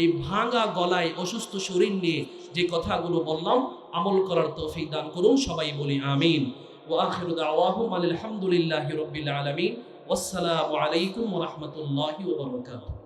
এই ভাঙা গলায় অসুস্থ শরীর নিয়ে যে কথাগুলো বললাম আমল করার তৌফিক দান করুন। সবাই বলি আমিন। ওয়া আখিরু দাওয়াহুম আলহামদুলিল্লাহি রাব্বিল আলামিন। ওয়াসসালামু আলাইকুম ওয়া রাহমাতুল্লাহি ওয়া বারাকাতুহু।